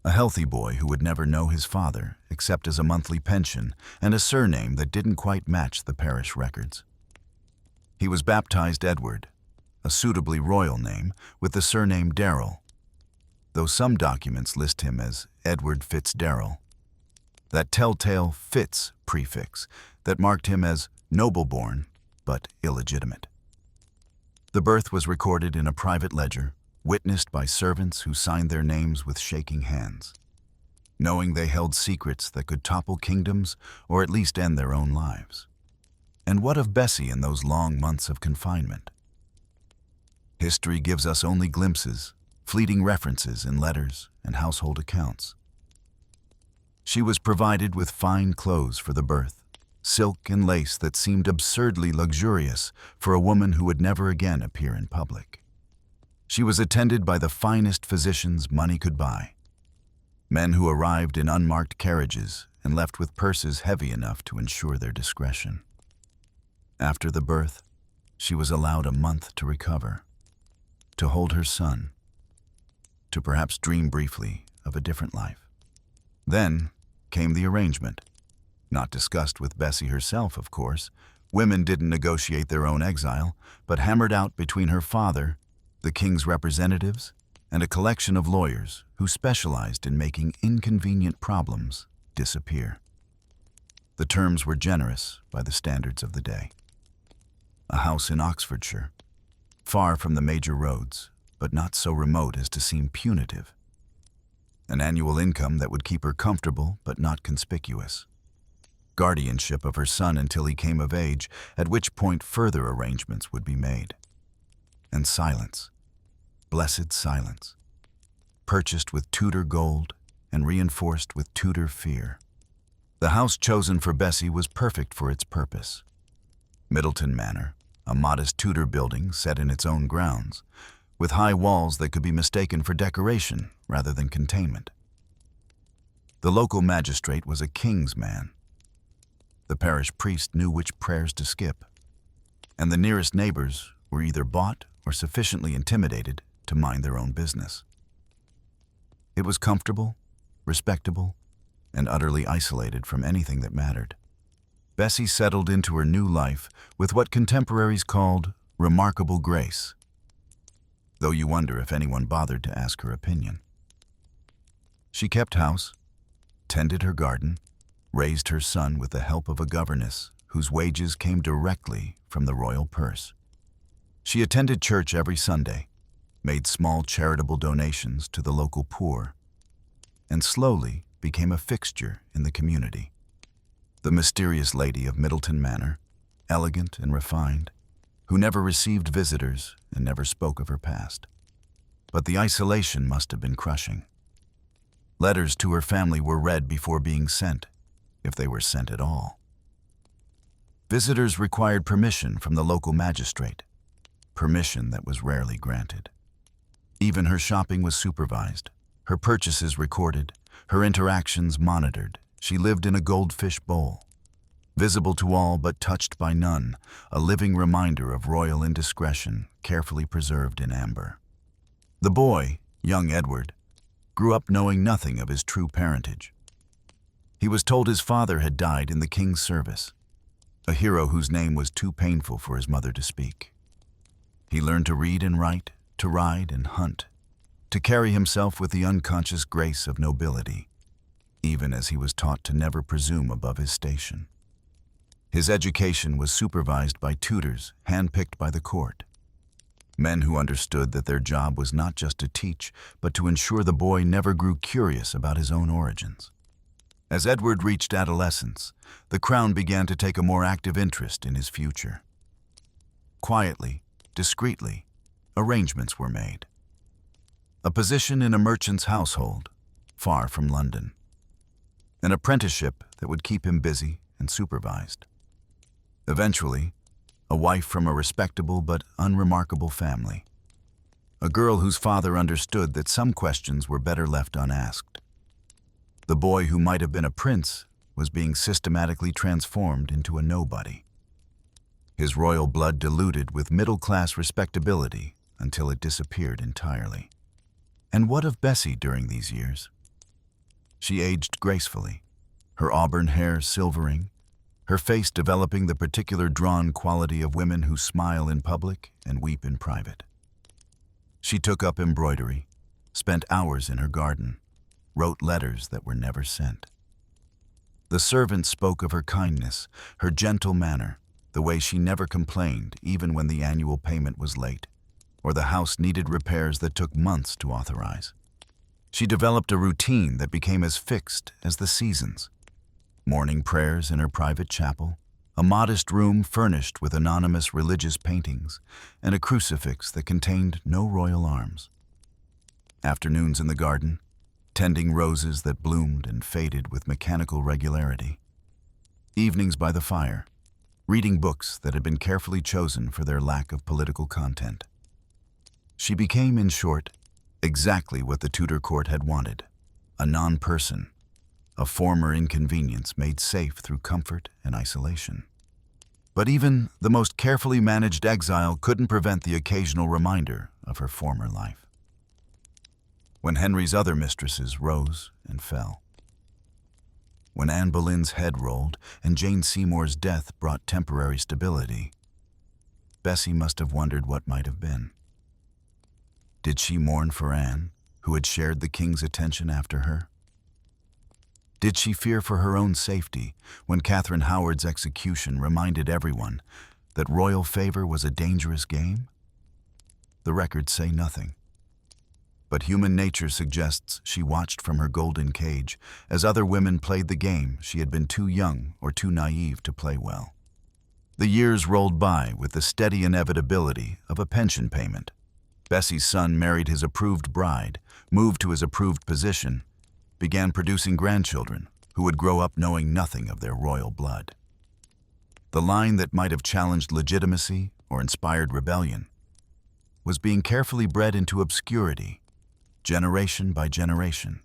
A healthy boy who would never know his father except as a monthly pension and a surname that didn't quite match the parish records. He was baptized Edward, a suitably royal name with the surname Darrell, though some documents list him as Edward Fitzdarrell. That telltale Fitz prefix that marked him as noble-born but illegitimate. The birth was recorded in a private ledger, witnessed by servants who signed their names with shaking hands, knowing they held secrets that could topple kingdoms or at least end their own lives. And what of Bessie in those long months of confinement? History gives us only glimpses, fleeting references in letters and household accounts. She was provided with fine clothes for the birth, silk and lace that seemed absurdly luxurious for a woman who would never again appear in public. She was attended by the finest physicians money could buy, men who arrived in unmarked carriages and left with purses heavy enough to ensure their discretion. After the birth, she was allowed a month to recover, to hold her son, to perhaps dream briefly of a different life. Then came the arrangement. Not discussed with Bessie herself, of course. Women didn't negotiate their own exile, but hammered out between her father, the king's representatives, and a collection of lawyers who specialized in making inconvenient problems disappear. The terms were generous by the standards of the day. A house in Oxfordshire, far from the major roads, but not so remote as to seem punitive. An annual income that would keep her comfortable but not conspicuous. Guardianship of her son until he came of age, at which point further arrangements would be made. And silence, blessed silence, purchased with Tudor gold and reinforced with Tudor fear. The house chosen for Bessie was perfect for its purpose. Middleton Manor, a modest Tudor building set in its own grounds, with high walls that could be mistaken for decoration rather than containment. The local magistrate was a king's man. The parish priest knew which prayers to skip, and the nearest neighbors were either bought or sufficiently intimidated to mind their own business. It was comfortable, respectable, and utterly isolated from anything that mattered. Bessie settled into her new life with what contemporaries called remarkable grace, though you wonder if anyone bothered to ask her opinion. She kept house, tended her garden, raised her son with the help of a governess whose wages came directly from the royal purse. She attended church every Sunday, made small charitable donations to the local poor, and slowly became a fixture in the community. The mysterious lady of Middleton Manor, elegant and refined, who never received visitors and never spoke of her past. But the isolation must have been crushing. Letters to her family were read before being sent, if they were sent at all. Visitors required permission from the local magistrate, permission that was rarely granted. Even her shopping was supervised, her purchases recorded, her interactions monitored. She lived in a goldfish bowl, visible to all but touched by none, a living reminder of royal indiscretion carefully preserved in amber. The boy, young Edward, grew up knowing nothing of his true parentage. He was told his father had died in the king's service, a hero whose name was too painful for his mother to speak. He learned to read and write, to ride and hunt, to carry himself with the unconscious grace of nobility, even as he was taught to never presume above his station. His education was supervised by tutors handpicked by the court. Men who understood that their job was not just to teach, but to ensure the boy never grew curious about his own origins. As Edward reached adolescence, the crown began to take a more active interest in his future. Quietly, discreetly, arrangements were made. A position in a merchant's household, far from London. An apprenticeship that would keep him busy and supervised. Eventually, a wife from a respectable but unremarkable family. A girl whose father understood that some questions were better left unasked. The boy who might have been a prince was being systematically transformed into a nobody. His royal blood diluted with middle-class respectability until it disappeared entirely. And what of Bessie during these years? She aged gracefully, her auburn hair silvering, her face developing the particular drawn quality of women who smile in public and weep in private. She took up embroidery, spent hours in her garden, wrote letters that were never sent. The servants spoke of her kindness, her gentle manner, the way she never complained even when the annual payment was late, or the house needed repairs that took months to authorize. She developed a routine that became as fixed as the seasons. Morning prayers in her private chapel, a modest room furnished with anonymous religious paintings, and a crucifix that contained no royal arms. Afternoons in the garden, tending roses that bloomed and faded with mechanical regularity. Evenings by the fire, reading books that had been carefully chosen for their lack of political content. She became, in short, exactly what the Tudor court had wanted, a non-person, a former inconvenience made safe through comfort and isolation. But even the most carefully managed exile couldn't prevent the occasional reminder of her former life. When Henry's other mistresses rose and fell. When Anne Boleyn's head rolled and Jane Seymour's death brought temporary stability, Bessie must have wondered what might have been. Did she mourn for Anne, who had shared the king's attention after her? Did she fear for her own safety when Catherine Howard's execution reminded everyone that royal favor was a dangerous game? The records say nothing. But human nature suggests she watched from her golden cage as other women played the game she had been too young or too naive to play well. The years rolled by with the steady inevitability of a pension payment. Bessie's son married his approved bride, moved to his approved position, began producing grandchildren who would grow up knowing nothing of their royal blood. The line that might have challenged legitimacy or inspired rebellion was being carefully bred into obscurity, generation by generation,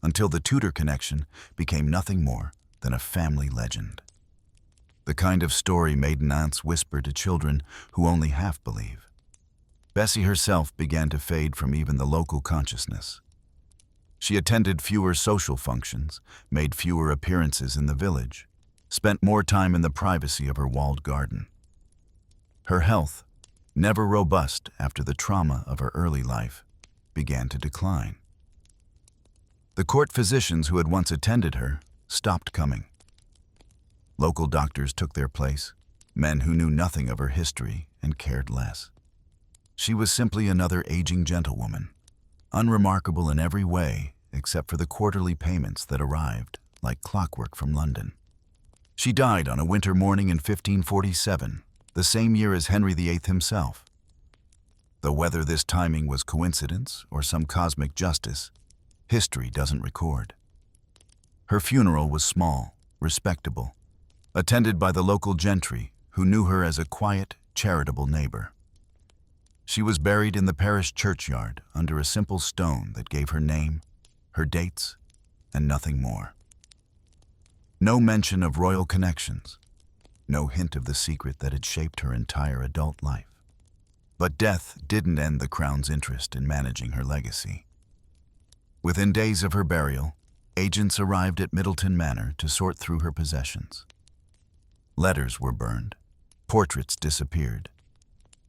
until the Tudor connection became nothing more than a family legend. The kind of story maiden aunts whisper to children who only half believe. Bessie herself began to fade from even the local consciousness. She attended fewer social functions, made fewer appearances in the village, spent more time in the privacy of her walled garden. Her health, never robust after the trauma of her early life, began to decline. The court physicians who had once attended her stopped coming. Local doctors took their place, men who knew nothing of her history and cared less. She was simply another aging gentlewoman, unremarkable in every way except for the quarterly payments that arrived like clockwork from London. She died on a winter morning in 1547, the same year as Henry VIII himself. Though whether this timing was coincidence or some cosmic justice, history doesn't record. Her funeral was small, respectable, attended by the local gentry who knew her as a quiet, charitable neighbor. She was buried in the parish churchyard under a simple stone that gave her name, her dates, and nothing more. No mention of royal connections, no hint of the secret that had shaped her entire adult life. But death didn't end the crown's interest in managing her legacy. Within days of her burial, agents arrived at Middleton Manor to sort through her possessions. Letters were burned, portraits disappeared.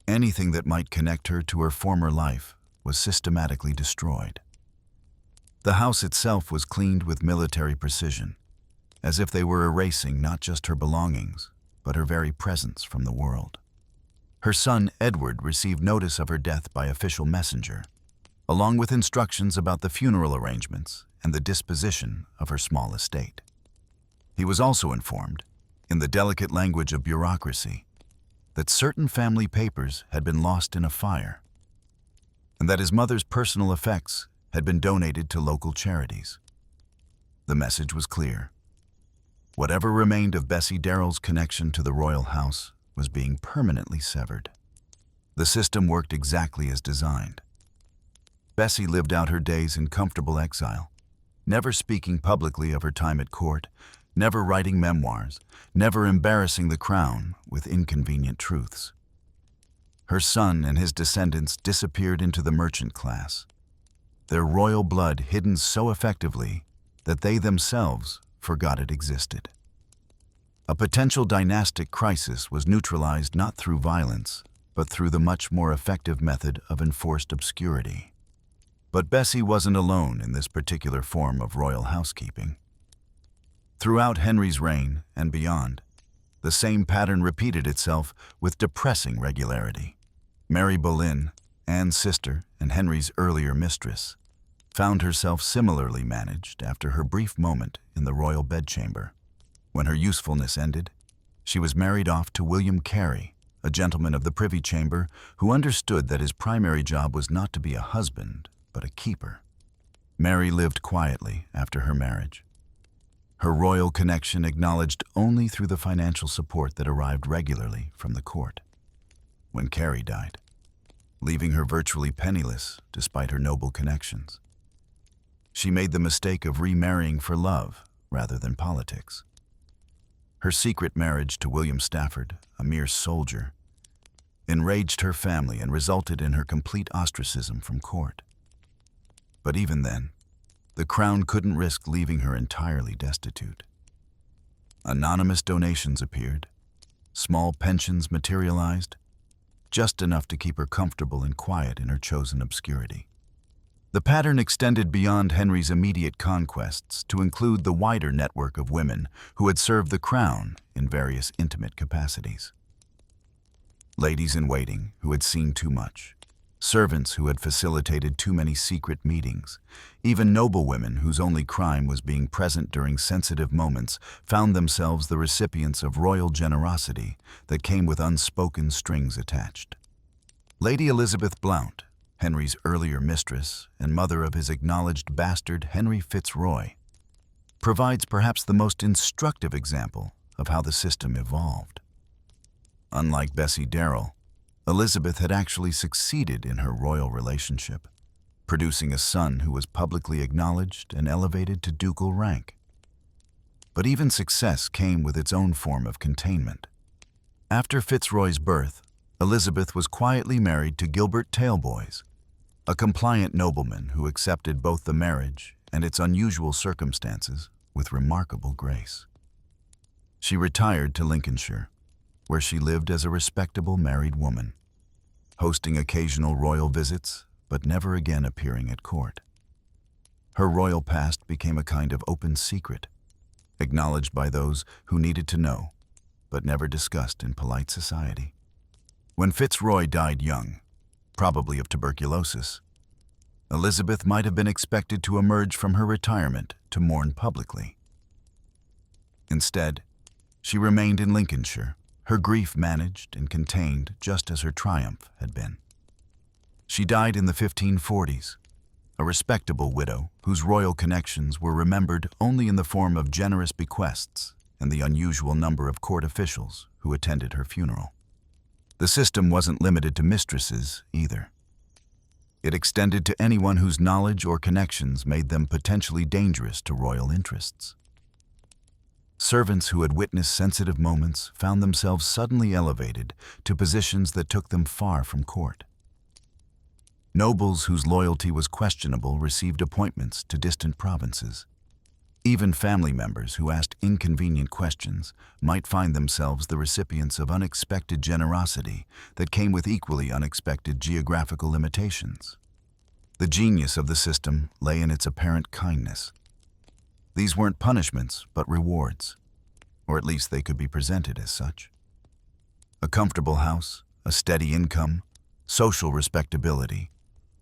Anything that might connect her to her former life was systematically destroyed. The house itself was cleaned with military precision, as if they were erasing not just her belongings, but her very presence from the world. Her son, Edward, received notice of her death by official messenger, along with instructions about the funeral arrangements and the disposition of her small estate. He was also informed, in the delicate language of bureaucracy, that certain family papers had been lost in a fire, and that his mother's personal effects had been donated to local charities. The message was clear. Whatever remained of Bessie Darrell's connection to the royal house was being permanently severed. The system worked exactly as designed. Bessie lived out her days in comfortable exile, never speaking publicly of her time at court, never writing memoirs, never embarrassing the crown with inconvenient truths. Her son and his descendants disappeared into the merchant class, their royal blood hidden so effectively that they themselves forgot it existed. A potential dynastic crisis was neutralized not through violence, but through the much more effective method of enforced obscurity. But Bessie wasn't alone in this particular form of royal housekeeping. Throughout Henry's reign and beyond, the same pattern repeated itself with depressing regularity. Mary Boleyn, Anne's sister and Henry's earlier mistress, found herself similarly managed after her brief moment in the royal bedchamber. When her usefulness ended, she was married off to William Carey, a gentleman of the Privy Chamber who understood that his primary job was not to be a husband, but a keeper. Mary lived quietly after her marriage, her royal connection acknowledged only through the financial support that arrived regularly from the court. When Carey died, leaving her virtually penniless despite her noble connections, she made the mistake of remarrying for love rather than politics. Her secret marriage to William Stafford, a mere soldier, enraged her family and resulted in her complete ostracism from court. But even then, the crown couldn't risk leaving her entirely destitute. Anonymous donations appeared, small pensions materialized, just enough to keep her comfortable and quiet in her chosen obscurity. The pattern extended beyond Henry's immediate conquests to include the wider network of women who had served the crown in various intimate capacities. Ladies-in-waiting who had seen too much, servants who had facilitated too many secret meetings, even noblewomen whose only crime was being present during sensitive moments found themselves the recipients of royal generosity that came with unspoken strings attached. Lady Elizabeth Blount, Henry's earlier mistress and mother of his acknowledged bastard Henry Fitzroy, provides perhaps the most instructive example of how the system evolved. Unlike Bessie Darrell, Elizabeth had actually succeeded in her royal relationship, producing a son who was publicly acknowledged and elevated to ducal rank. But even success came with its own form of containment. After Fitzroy's birth, Elizabeth was quietly married to Gilbert Talboys, a compliant nobleman who accepted both the marriage and its unusual circumstances with remarkable grace. She retired to Lincolnshire, where she lived as a respectable married woman, hosting occasional royal visits but never again appearing at court. Her royal past became a kind of open secret, acknowledged by those who needed to know, but never discussed in polite society. When Fitzroy died young, probably of tuberculosis, Elizabeth might have been expected to emerge from her retirement to mourn publicly. Instead, she remained in Lincolnshire, her grief managed and contained just as her triumph had been. She died in the 1540s, a respectable widow whose royal connections were remembered only in the form of generous bequests and the unusual number of court officials who attended her funeral. The system wasn't limited to mistresses either. It extended to anyone whose knowledge or connections made them potentially dangerous to royal interests. Servants who had witnessed sensitive moments found themselves suddenly elevated to positions that took them far from court. Nobles whose loyalty was questionable received appointments to distant provinces. Even family members who asked inconvenient questions might find themselves the recipients of unexpected generosity that came with equally unexpected geographical limitations. The genius of the system lay in its apparent kindness. These weren't punishments, but rewards, or at least they could be presented as such. A comfortable house, a steady income, social respectability,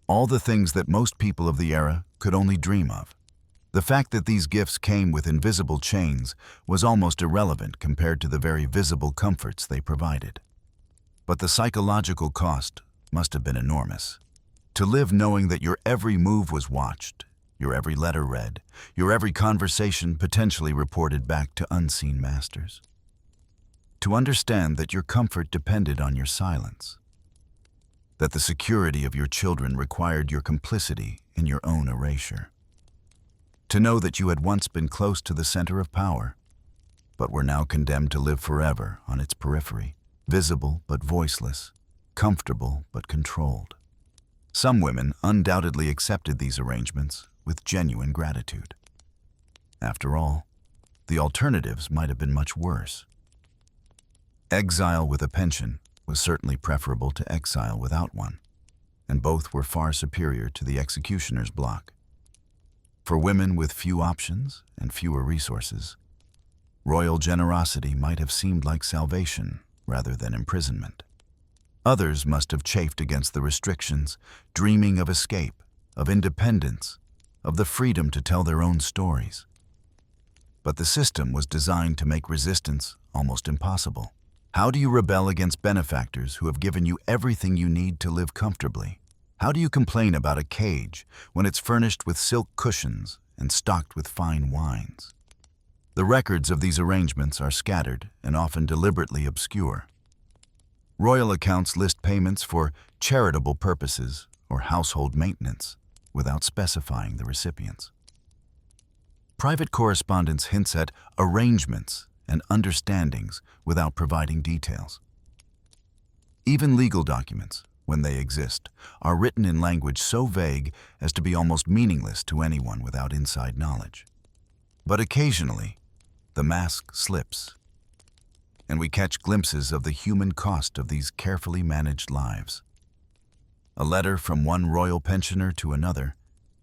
all the things that most people of the era could only dream of. The fact that these gifts came with invisible chains was almost irrelevant compared to the very visible comforts they provided. But the psychological cost must have been enormous. To live knowing that your every move was watched, your every letter read, your every conversation potentially reported back to unseen masters. To understand that your comfort depended on your silence. That the security of your children required your complicity in your own erasure. To know that you had once been close to the center of power, but were now condemned to live forever on its periphery, visible but voiceless, comfortable but controlled. Some women undoubtedly accepted these arrangements with genuine gratitude. After all, the alternatives might have been much worse. Exile with a pension was certainly preferable to exile without one, and both were far superior to the executioner's block. For women with few options and fewer resources, royal generosity might have seemed like salvation rather than imprisonment. Others must have chafed against the restrictions, dreaming of escape, of independence, of the freedom to tell their own stories. But the system was designed to make resistance almost impossible. How do you rebel against benefactors who have given you everything you need to live comfortably? How do you complain about a cage when it's furnished with silk cushions and stocked with fine wines? The records of these arrangements are scattered and often deliberately obscure. Royal accounts list payments for charitable purposes or household maintenance without specifying the recipients. Private correspondence hints at arrangements and understandings without providing details. Even legal documents, when they exist, are written in language so vague as to be almost meaningless to anyone without inside knowledge. But occasionally, the mask slips, and we catch glimpses of the human cost of these carefully managed lives. A letter from one royal pensioner to another,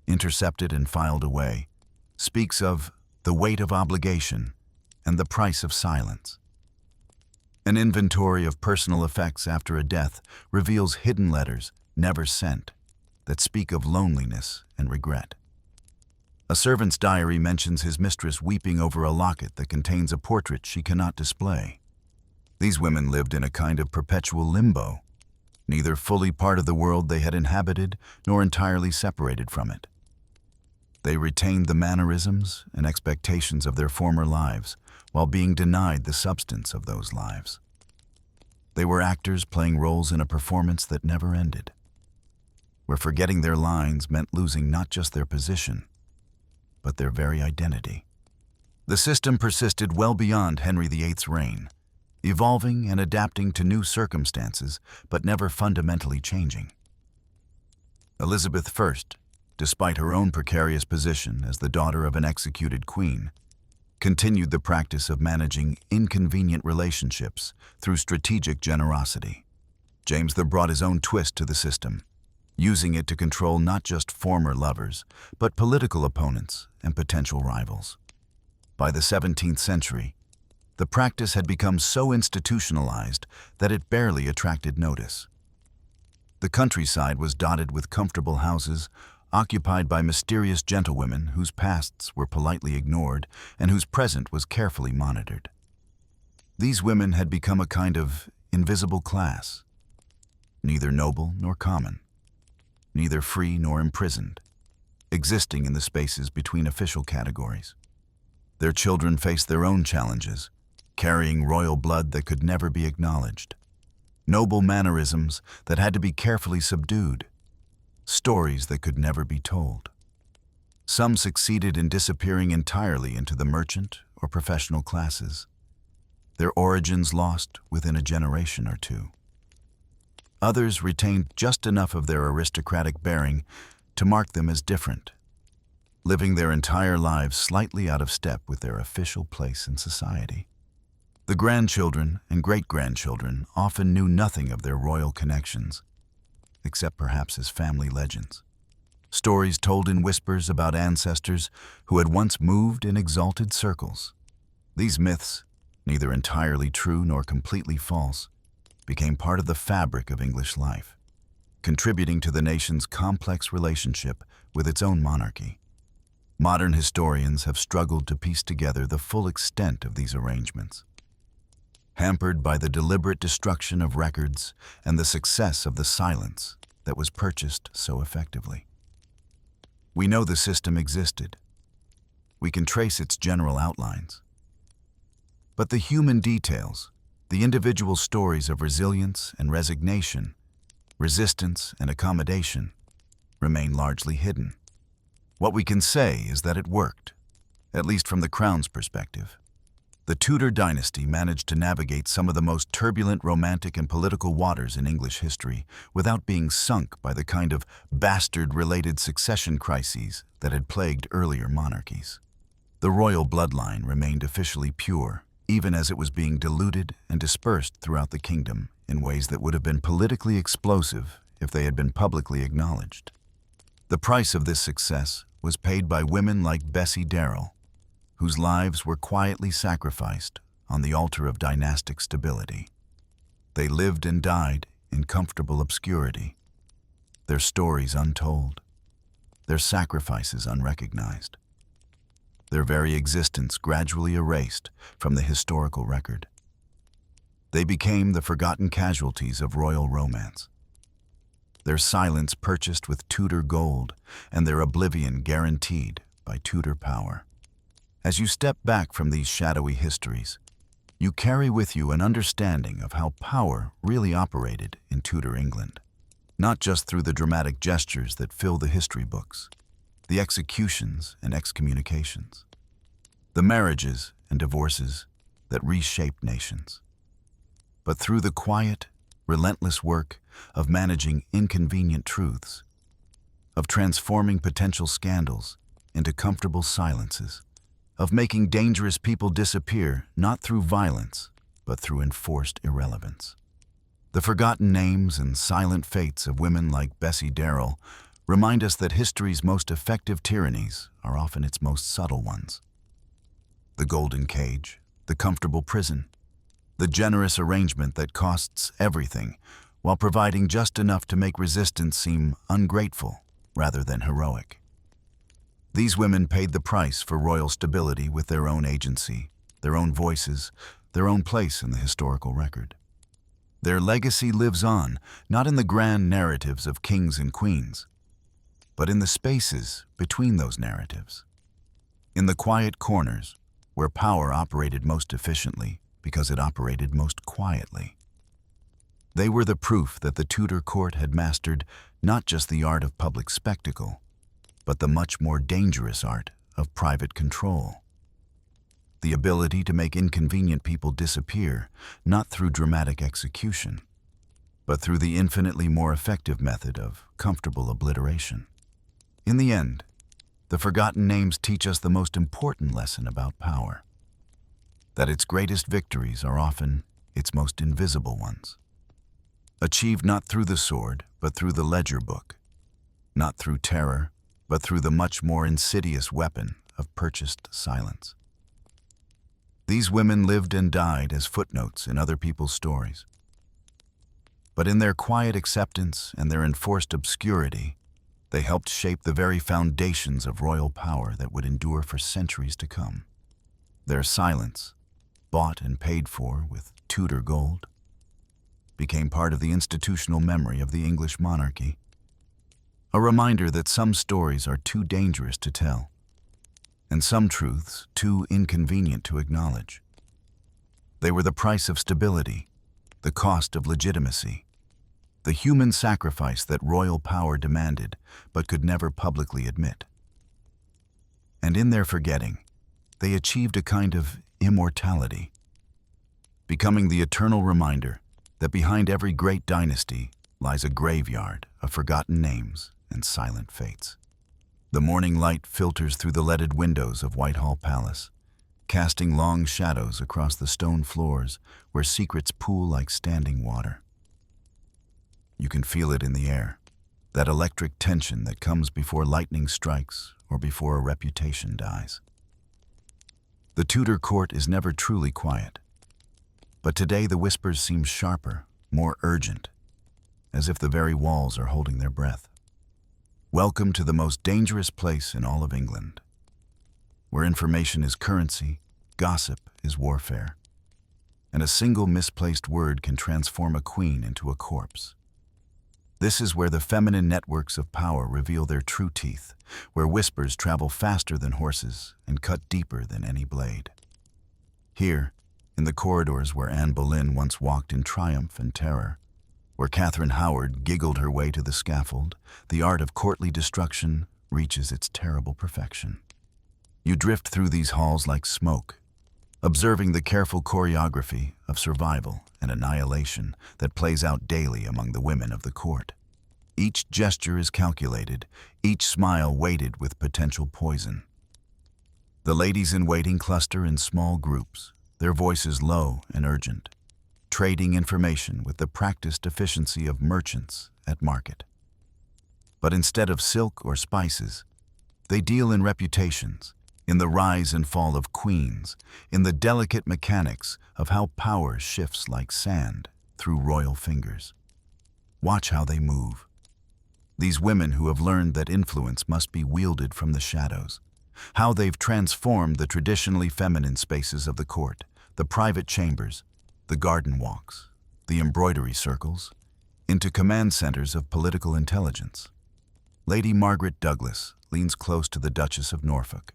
intercepted and filed away, speaks of the weight of obligation and the price of silence. An inventory of personal effects after a death reveals hidden letters never sent that speak of loneliness and regret. A servant's diary mentions his mistress weeping over a locket that contains a portrait she cannot display. These women lived in a kind of perpetual limbo, neither fully part of the world they had inhabited nor entirely separated from it. They retained the mannerisms and expectations of their former lives while being denied the substance of those lives. They were actors playing roles in a performance that never ended, where forgetting their lines meant losing not just their position, but their very identity. The system persisted well beyond Henry VIII's reign, evolving and adapting to new circumstances, but never fundamentally changing. Elizabeth I, despite her own precarious position as the daughter of an executed queen, continued the practice of managing inconvenient relationships through strategic generosity. James brought his own twist to the system, using it to control not just former lovers, but political opponents and potential rivals. By the 17th century, the practice had become so institutionalized that it barely attracted notice. The countryside was dotted with comfortable houses occupied by mysterious gentlewomen whose pasts were politely ignored and whose present was carefully monitored. These women had become a kind of invisible class, neither noble nor common, neither free nor imprisoned, existing in the spaces between official categories. Their children faced their own challenges, carrying royal blood that could never be acknowledged, noble mannerisms that had to be carefully subdued, stories that could never be told. Some succeeded in disappearing entirely into the merchant or professional classes, their origins lost within a generation or two. Others retained just enough of their aristocratic bearing to mark them as different, living their entire lives slightly out of step with their official place in society. The grandchildren and great-grandchildren often knew nothing of their royal connections, except perhaps as family legends. Stories told in whispers about ancestors who had once moved in exalted circles. These myths, neither entirely true nor completely false, became part of the fabric of English life, contributing to the nation's complex relationship with its own monarchy. Modern historians have struggled to piece together the full extent of these arrangements. Hampered by the deliberate destruction of records and the success of the silence that was purchased so effectively. We know the system existed. We can trace its general outlines. But the human details, the individual stories of resilience and resignation, resistance and accommodation, remain largely hidden. What we can say is that it worked, at least from the Crown's perspective. The Tudor dynasty managed to navigate some of the most turbulent romantic and political waters in English history without being sunk by the kind of bastard-related succession crises that had plagued earlier monarchies. The royal bloodline remained officially pure, even as it was being diluted and dispersed throughout the kingdom in ways that would have been politically explosive if they had been publicly acknowledged. The price of this success was paid by women like Bessie Darrell, whose lives were quietly sacrificed on the altar of dynastic stability. They lived and died in comfortable obscurity, their stories untold, their sacrifices unrecognized, their very existence gradually erased from the historical record. They became the forgotten casualties of royal romance, their silence purchased with Tudor gold and their oblivion guaranteed by Tudor power. As you step back from these shadowy histories, you carry with you an understanding of how power really operated in Tudor England, not just through the dramatic gestures that fill the history books, the executions and excommunications, the marriages and divorces that reshaped nations, but through the quiet, relentless work of managing inconvenient truths, of transforming potential scandals into comfortable silences, of making dangerous people disappear not through violence, but through enforced irrelevance. The forgotten names and silent fates of women like Bessie Darrell remind us that history's most effective tyrannies are often its most subtle ones. The golden cage, the comfortable prison, the generous arrangement that costs everything while providing just enough to make resistance seem ungrateful rather than heroic. These women paid the price for royal stability with their own agency, their own voices, their own place in the historical record. Their legacy lives on, not in the grand narratives of kings and queens, but in the spaces between those narratives, in the quiet corners where power operated most efficiently because it operated most quietly. They were the proof that the Tudor court had mastered not just the art of public spectacle, but the much more dangerous art of private control. The ability to make inconvenient people disappear, not through dramatic execution, but through the infinitely more effective method of comfortable obliteration. In the end, the forgotten names teach us the most important lesson about power, that its greatest victories are often its most invisible ones, achieved not through the sword, but through the ledger book, not through terror, but through the much more insidious weapon of purchased silence. These women lived and died as footnotes in other people's stories. But in their quiet acceptance and their enforced obscurity, they helped shape the very foundations of royal power that would endure for centuries to come. Their silence, bought and paid for with Tudor gold, became part of the institutional memory of the English monarchy. A reminder that some stories are too dangerous to tell, and some truths too inconvenient to acknowledge. They were the price of stability, the cost of legitimacy, the human sacrifice that royal power demanded but could never publicly admit. And in their forgetting, they achieved a kind of immortality, becoming the eternal reminder that behind every great dynasty lies a graveyard of forgotten names and silent fates. The morning light filters through the leaded windows of Whitehall Palace, casting long shadows across the stone floors where secrets pool like standing water. You can feel it in the air, that electric tension that comes before lightning strikes or before a reputation dies. The Tudor court is never truly quiet, but today the whispers seem sharper, more urgent, as if the very walls are holding their breath. Welcome to the most dangerous place in all of England, where information is currency, gossip is warfare, and a single misplaced word can transform a queen into a corpse. This is where the feminine networks of power reveal their true teeth, where whispers travel faster than horses and cut deeper than any blade. Here, in the corridors where Anne Boleyn once walked in triumph and terror, where Catherine Howard giggled her way to the scaffold, the art of courtly destruction reaches its terrible perfection. You drift through these halls like smoke, observing the careful choreography of survival and annihilation that plays out daily among the women of the court. Each gesture is calculated, each smile weighted with potential poison. The ladies-in-waiting cluster in small groups, their voices low and urgent, trading information with the practiced efficiency of merchants at market. But instead of silk or spices, they deal in reputations, in the rise and fall of queens, in the delicate mechanics of how power shifts like sand through royal fingers. Watch how they move. These women who have learned that influence must be wielded from the shadows, how they've transformed the traditionally feminine spaces of the court, the private chambers, the garden walks, the embroidery circles, into command centers of political intelligence. Lady Margaret Douglas leans close to the Duchess of Norfolk,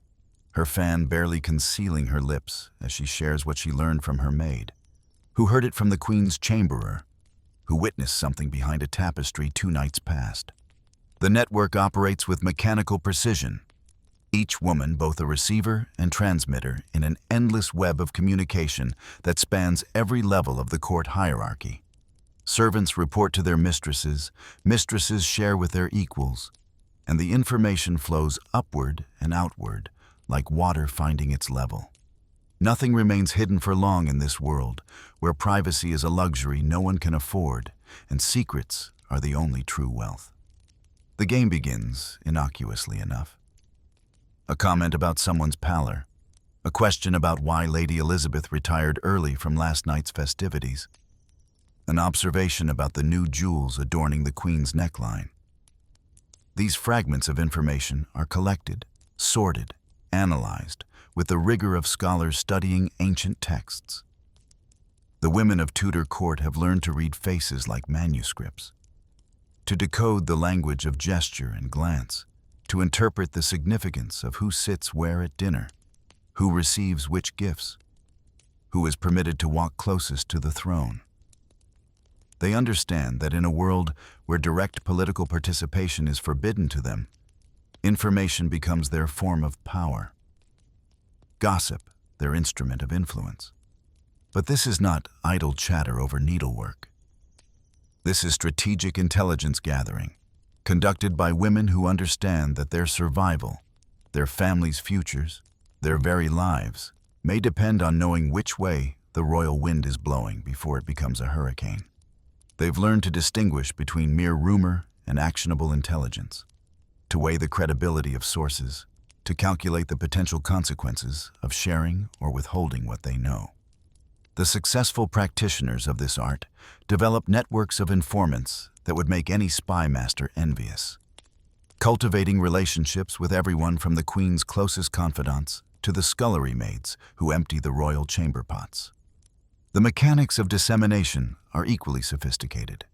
her fan barely concealing her lips as she shares what she learned from her maid, who heard it from the Queen's chamberer, who witnessed something behind a tapestry 2 nights past. The network operates with mechanical precision, each woman both a receiver and transmitter in an endless web of communication that spans every level of the court hierarchy. Servants report to their mistresses, mistresses share with their equals, and the information flows upward and outward like water finding its level. Nothing remains hidden for long in this world, where privacy is a luxury no one can afford, and secrets are the only true wealth. The game begins, innocuously enough. A comment about someone's pallor, a question about why Lady Elizabeth retired early from last night's festivities, an observation about the new jewels adorning the Queen's neckline. These fragments of information are collected, sorted, analyzed, with the rigor of scholars studying ancient texts. The women of Tudor court have learned to read faces like manuscripts, to decode the language of gesture and glance, to interpret the significance of who sits where at dinner, who receives which gifts, who is permitted to walk closest to the throne. They understand that in a world where direct political participation is forbidden to them, information becomes their form of power. Gossip, their instrument of influence. But this is not idle chatter over needlework. This is strategic intelligence gathering, conducted by women who understand that their survival, their families' futures, their very lives, may depend on knowing which way the royal wind is blowing before it becomes a hurricane. They've learned to distinguish between mere rumor and actionable intelligence, to weigh the credibility of sources, to calculate the potential consequences of sharing or withholding what they know. The successful practitioners of this art develop networks of informants that would make any spy master envious, cultivating relationships with everyone from the Queen's closest confidants to the scullery maids who empty the royal chamber pots. The mechanics of dissemination are equally sophisticated.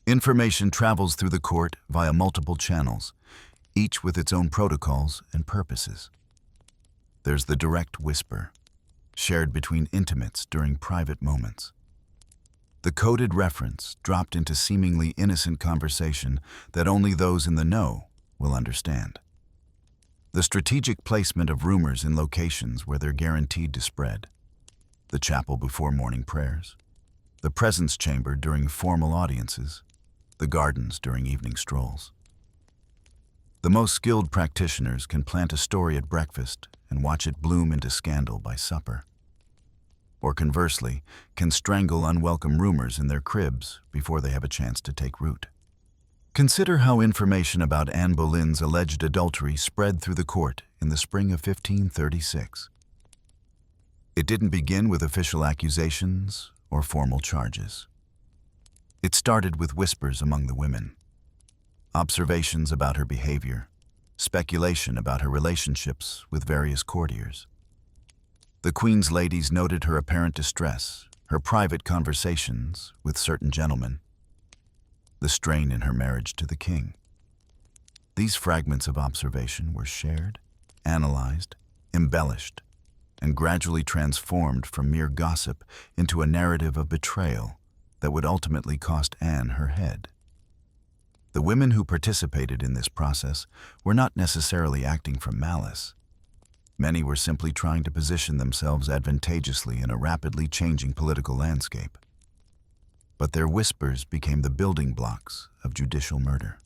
Information travels through the court via multiple channels, each with its own protocols and purposes. There's the direct whisper, shared between intimates during private moments. The coded reference dropped into seemingly innocent conversation that only those in the know will understand. The strategic placement of rumors in locations where they're guaranteed to spread. The chapel before morning prayers, the presence chamber during formal audiences, the gardens during evening strolls. The most skilled practitioners can plant a story at breakfast and watch it bloom into scandal by supper. Or conversely, can strangle unwelcome rumors in their cribs before they have a chance to take root. Consider how information about Anne Boleyn's alleged adultery spread through the court in the spring of 1536. It didn't begin with official accusations or formal charges. It started with whispers among the women, observations about her behavior, speculation about her relationships with various courtiers. The Queen's ladies noted her apparent distress, her private conversations with certain gentlemen, the strain in her marriage to the king. These fragments of observation were shared, analyzed, embellished, and gradually transformed from mere gossip into a narrative of betrayal that would ultimately cost Anne her head. The women who participated in this process were not necessarily acting from malice. Many were simply trying to position themselves advantageously in a rapidly changing political landscape. But their whispers became the building blocks of judicial murder.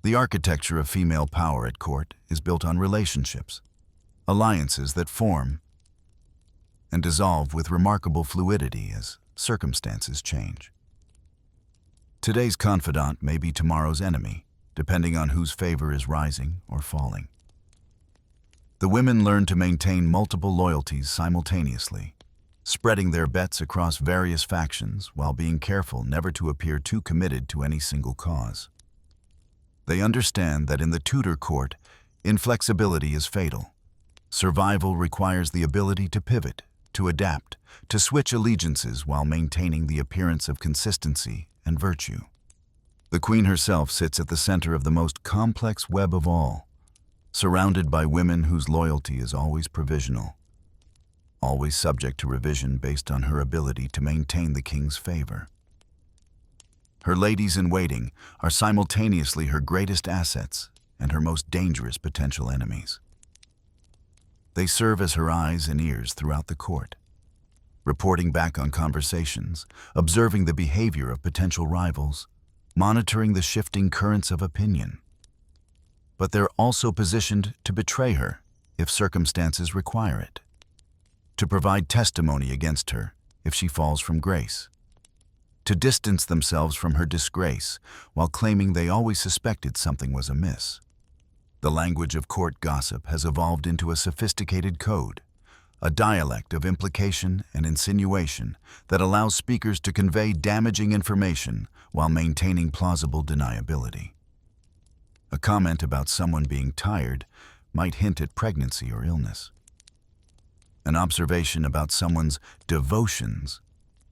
The architecture of female power at court is built on relationships, alliances that form and dissolve with remarkable fluidity as circumstances change. Today's confidant may be tomorrow's enemy, depending on whose favor is rising or falling. The women learn to maintain multiple loyalties simultaneously, spreading their bets across various factions while being careful never to appear too committed to any single cause. They understand that in the Tudor court, inflexibility is fatal. Survival requires the ability to pivot, to adapt, to switch allegiances while maintaining the appearance of consistency and virtue. The Queen herself sits at the center of the most complex web of all, surrounded by women whose loyalty is always provisional, always subject to revision based on her ability to maintain the king's favor. Her ladies-in-waiting are simultaneously her greatest assets and her most dangerous potential enemies. They serve as her eyes and ears throughout the court, reporting back on conversations, observing the behavior of potential rivals, monitoring the shifting currents of opinion. But they're also positioned to betray her if circumstances require it, to provide testimony against her if she falls from grace, to distance themselves from her disgrace while claiming they always suspected something was amiss. The language of court gossip has evolved into a sophisticated code, a dialect of implication and insinuation that allows speakers to convey damaging information while maintaining plausible deniability. A comment about someone being tired might hint at pregnancy or illness. An observation about someone's devotions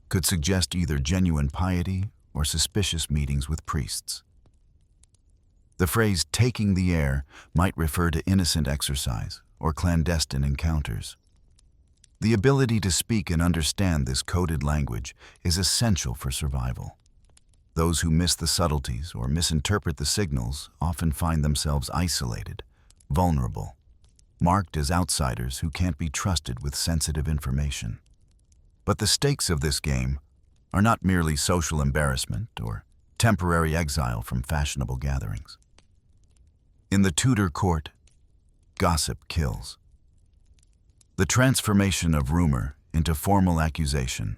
could suggest either genuine piety or suspicious meetings with priests. The phrase "taking the air" might refer to innocent exercise or clandestine encounters. The ability to speak and understand this coded language is essential for survival. Those who miss the subtleties or misinterpret the signals often find themselves isolated, vulnerable, marked as outsiders who can't be trusted with sensitive information. But the stakes of this game are not merely social embarrassment or temporary exile from fashionable gatherings. In the Tudor court, gossip kills. The transformation of rumor into formal accusation,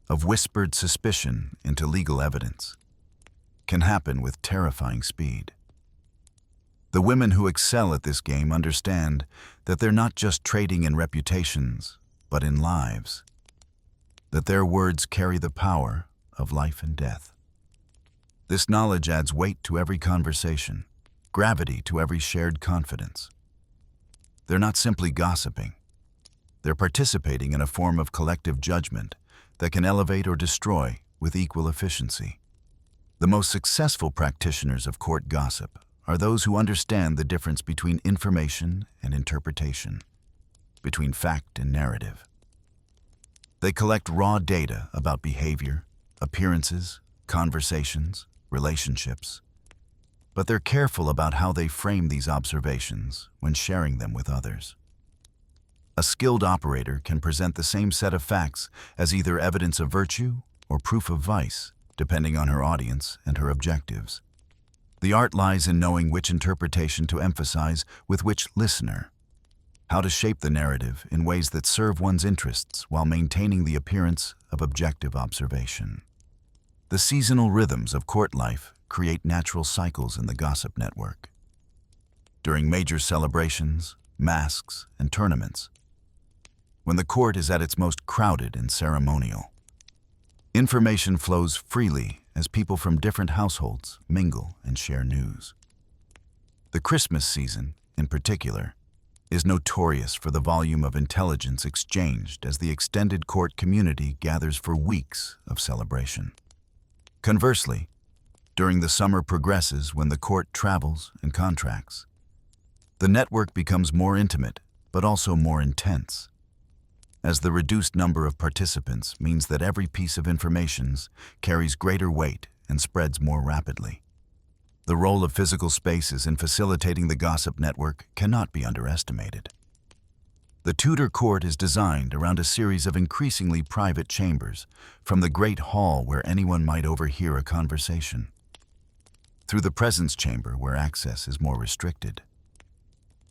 of whispered suspicion into legal evidence, can happen with terrifying speed. The women who excel at this game understand that they're not just trading in reputations, but in lives, that their words carry the power of life and death. This knowledge adds weight to every conversation, gravity to every shared confidence. They're not simply gossiping. They're participating in a form of collective judgment that can elevate or destroy with equal efficiency. The most successful practitioners of court gossip are those who understand the difference between information and interpretation, between fact and narrative. They collect raw data about behavior, appearances, conversations, relationships, but they're careful about how they frame these observations when sharing them with others. A skilled operator can present the same set of facts as either evidence of virtue or proof of vice, depending on her audience and her objectives. The art lies in knowing which interpretation to emphasize with which listener, how to shape the narrative in ways that serve one's interests while maintaining the appearance of objective observation. The seasonal rhythms of court life create natural cycles in the gossip network. During major celebrations, masques, and tournaments, when the court is at its most crowded and ceremonial, Information flows freely as people from different households mingle and share news. The Christmas season, in particular, is notorious for the volume of intelligence exchanged as the extended court community gathers for weeks of celebration. Conversely, during the summer progresses when the court travels and contracts, the network becomes more intimate but also more intense, as the reduced number of participants means that every piece of information carries greater weight and spreads more rapidly. The role of physical spaces in facilitating the gossip network cannot be underestimated. The Tudor court is designed around a series of increasingly private chambers, from the Great Hall where anyone might overhear a conversation, through the presence chamber where access is more restricted,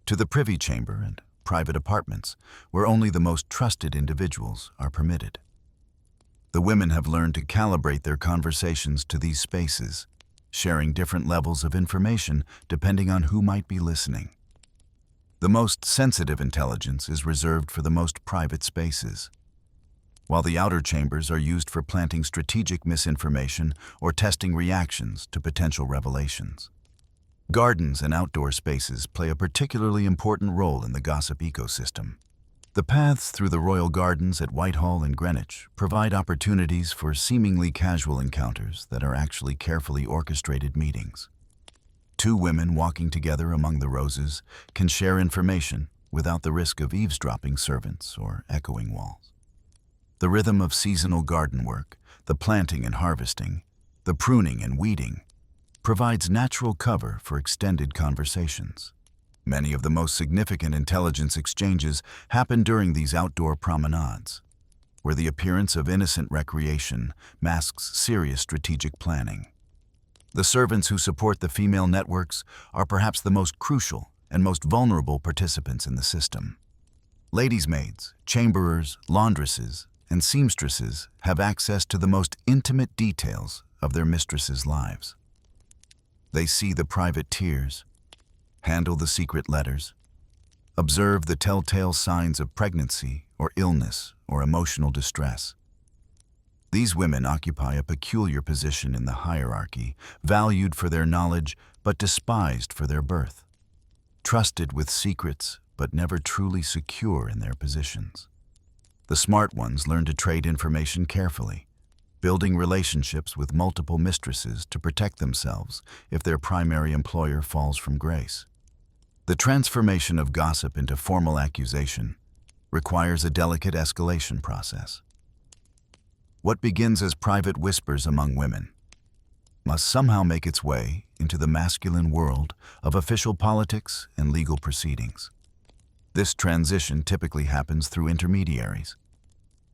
to the privy chamber and private apartments where only the most trusted individuals are permitted. The women have learned to calibrate their conversations to these spaces, sharing different levels of information depending on who might be listening. The most sensitive intelligence is reserved for the most private spaces, while the outer chambers are used for planting strategic misinformation or testing reactions to potential revelations. Gardens and outdoor spaces play a particularly important role in the gossip ecosystem. The paths through the royal gardens at Whitehall and Greenwich provide opportunities for seemingly casual encounters that are actually carefully orchestrated meetings. Two women walking together among the roses can share information without the risk of eavesdropping servants or echoing walls. The rhythm of seasonal garden work, the planting and harvesting, the pruning and weeding, provides natural cover for extended conversations. Many of the most significant intelligence exchanges happen during these outdoor promenades, where the appearance of innocent recreation masks serious strategic planning. The servants who support the female networks are perhaps the most crucial and most vulnerable participants in the system. Ladies' maids, chamberers, laundresses, and seamstresses have access to the most intimate details of their mistresses' lives. They see the private tears, handle the secret letters, observe the telltale signs of pregnancy or illness or emotional distress. These women occupy a peculiar position in the hierarchy, valued for their knowledge but despised for their birth, trusted with secrets but never truly secure in their positions. The smart ones learn to trade information carefully, building relationships with multiple mistresses to protect themselves if their primary employer falls from grace. The transformation of gossip into formal accusation requires a delicate escalation process. What begins as private whispers among women must somehow make its way into the masculine world of official politics and legal proceedings. This transition typically happens through intermediaries,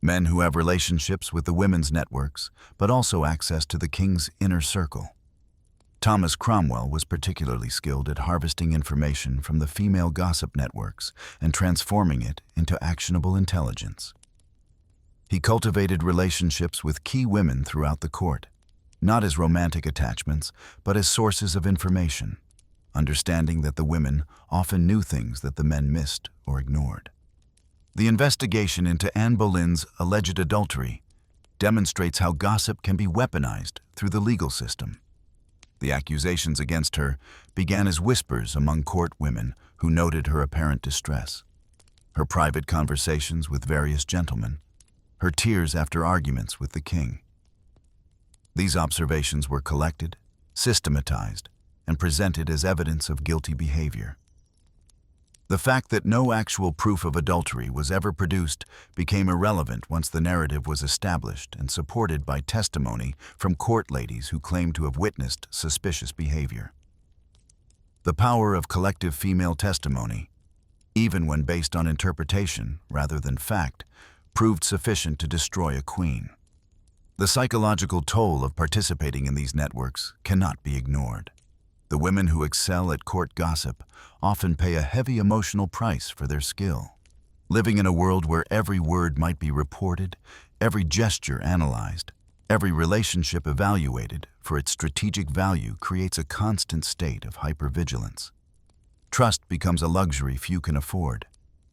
men who have relationships with the women's networks, but also access to the king's inner circle. Thomas Cromwell was particularly skilled at harvesting information from the female gossip networks and transforming it into actionable intelligence. He cultivated relationships with key women throughout the court, not as romantic attachments, but as sources of information, understanding that the women often knew things that the men missed or ignored. The investigation into Anne Boleyn's alleged adultery demonstrates how gossip can be weaponized through the legal system. The accusations against her began as whispers among court women who noted her apparent distress, her private conversations with various gentlemen, her tears after arguments with the king. These observations were collected, systematized, and presented as evidence of guilty behavior. The fact that no actual proof of adultery was ever produced became irrelevant once the narrative was established and supported by testimony from court ladies who claimed to have witnessed suspicious behavior. The power of collective female testimony, even when based on interpretation rather than fact, proved sufficient to destroy a queen. The psychological toll of participating in these networks cannot be ignored. The women who excel at court gossip often pay a heavy emotional price for their skill. Living in a world where every word might be reported, every gesture analyzed, every relationship evaluated for its strategic value creates a constant state of hypervigilance. Trust becomes a luxury few can afford,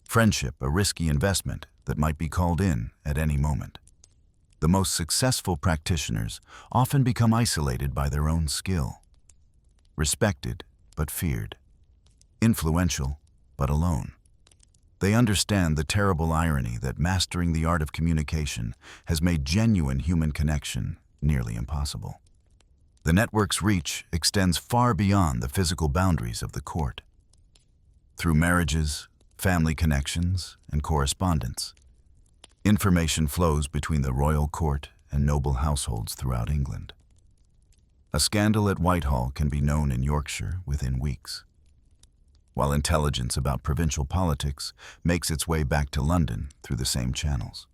friendship a risky investment that might be called in at any moment. The most successful practitioners often become isolated by their own skill, respected but feared, influential but alone. They understand the terrible irony that mastering the art of communication has made genuine human connection nearly impossible. The network's reach extends far beyond the physical boundaries of the court. Through marriages, family connections, and correspondence, information flows between the royal court and noble households throughout England. A scandal at Whitehall can be known in Yorkshire within weeks, while intelligence about provincial politics makes its way back to London through the same channels.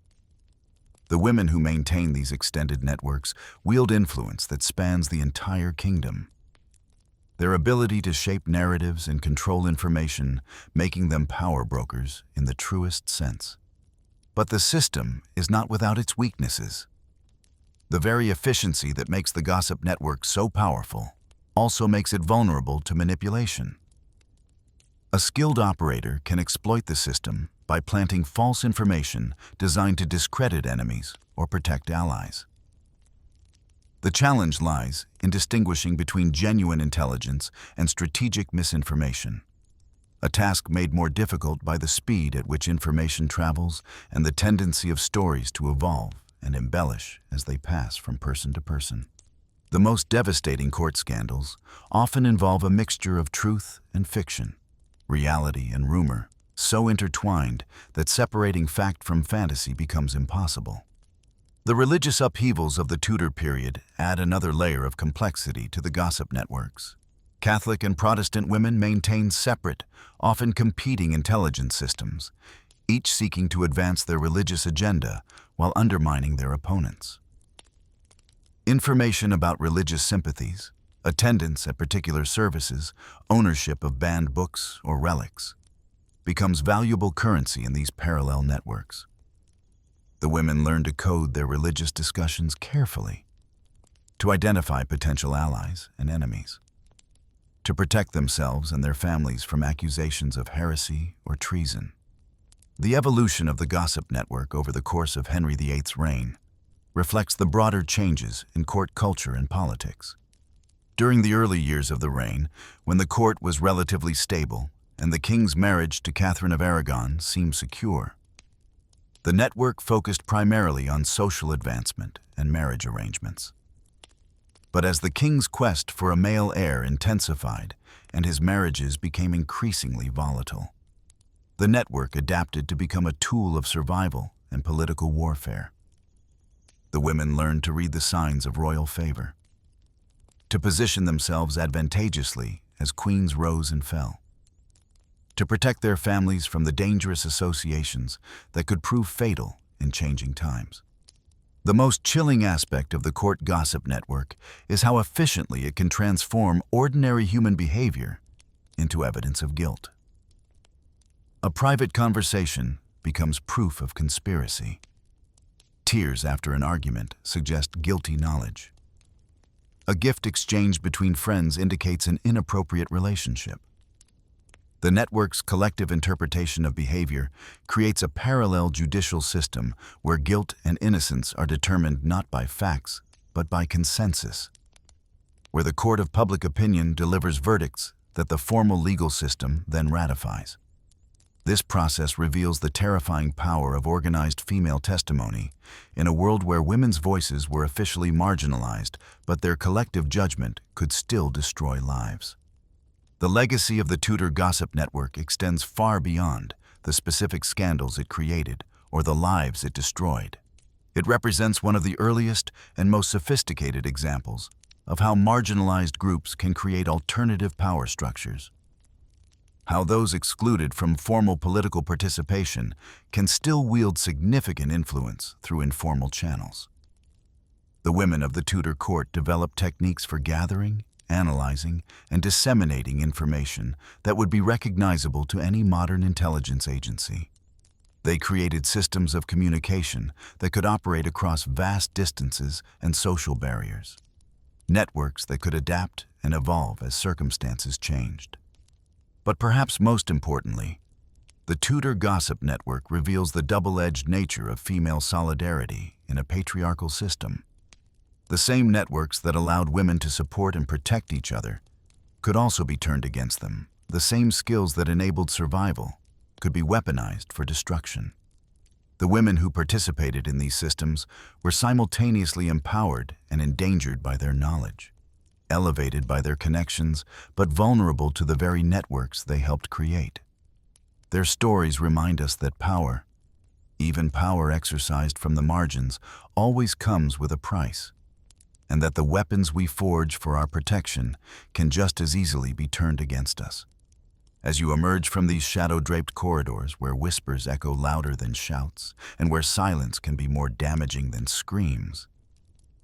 The women who maintain these extended networks wield influence that spans the entire kingdom. Their ability to shape narratives and control information, making them power brokers in the truest sense. But the system is not without its weaknesses. The very efficiency that makes the gossip network so powerful also makes it vulnerable to manipulation. A skilled operator can exploit the system by planting false information designed to discredit enemies or protect allies. The challenge lies in distinguishing between genuine intelligence and strategic misinformation, a task made more difficult by the speed at which information travels and the tendency of stories to evolve and embellish as they pass from person to person. The most devastating court scandals often involve a mixture of truth and fiction, reality and rumor, so intertwined that separating fact from fantasy becomes impossible. The religious upheavals of the Tudor period add another layer of complexity to the gossip networks. Catholic and Protestant women maintain separate, often competing intelligence systems, each seeking to advance their religious agenda while undermining their opponents. Information about religious sympathies, attendance at particular services, ownership of banned books or relics, becomes valuable currency in these parallel networks. The women learn to code their religious discussions carefully, to identify potential allies and enemies, to protect themselves and their families from accusations of heresy or treason. The evolution of the gossip network over the course of Henry VIII's reign reflects the broader changes in court culture and politics. During the early years of the reign, when the court was relatively stable and the king's marriage to Catherine of Aragon seemed secure, the network focused primarily on social advancement and marriage arrangements. But as the king's quest for a male heir intensified and his marriages became increasingly volatile, the network adapted to become a tool of survival and political warfare. The women learned to read the signs of royal favor, to position themselves advantageously as queens rose and fell, to protect their families from the dangerous associations that could prove fatal in changing times. The most chilling aspect of the court gossip network is how efficiently it can transform ordinary human behavior into evidence of guilt. A private conversation becomes proof of conspiracy. Tears after an argument suggest guilty knowledge. A gift exchange between friends indicates an inappropriate relationship. The network's collective interpretation of behavior creates a parallel judicial system where guilt and innocence are determined not by facts, but by consensus, where the court of public opinion delivers verdicts that the formal legal system then ratifies. This process reveals the terrifying power of organized female testimony in a world where women's voices were officially marginalized, but their collective judgment could still destroy lives. The legacy of the Tudor gossip network extends far beyond the specific scandals it created or the lives it destroyed. It represents one of the earliest and most sophisticated examples of how marginalized groups can create alternative power structures, how those excluded from formal political participation can still wield significant influence through informal channels. The women of the Tudor court developed techniques for gathering, analyzing, and disseminating information that would be recognizable to any modern intelligence agency. They created systems of communication that could operate across vast distances and social barriers, networks that could adapt and evolve as circumstances changed. But perhaps most importantly, The Tudor gossip network reveals the double-edged nature of female solidarity in a patriarchal system. The same networks that allowed women to support and protect each other could also be turned against them. The same skills that enabled survival could be weaponized for destruction. The women who participated in these systems were simultaneously empowered and endangered by their knowledge, elevated by their connections, but vulnerable to the very networks they helped create. Their stories remind us that power, even power exercised from the margins, always comes with a price, and that the weapons we forge for our protection can just as easily be turned against us. As you emerge from these shadow-draped corridors where whispers echo louder than shouts and where silence can be more damaging than screams,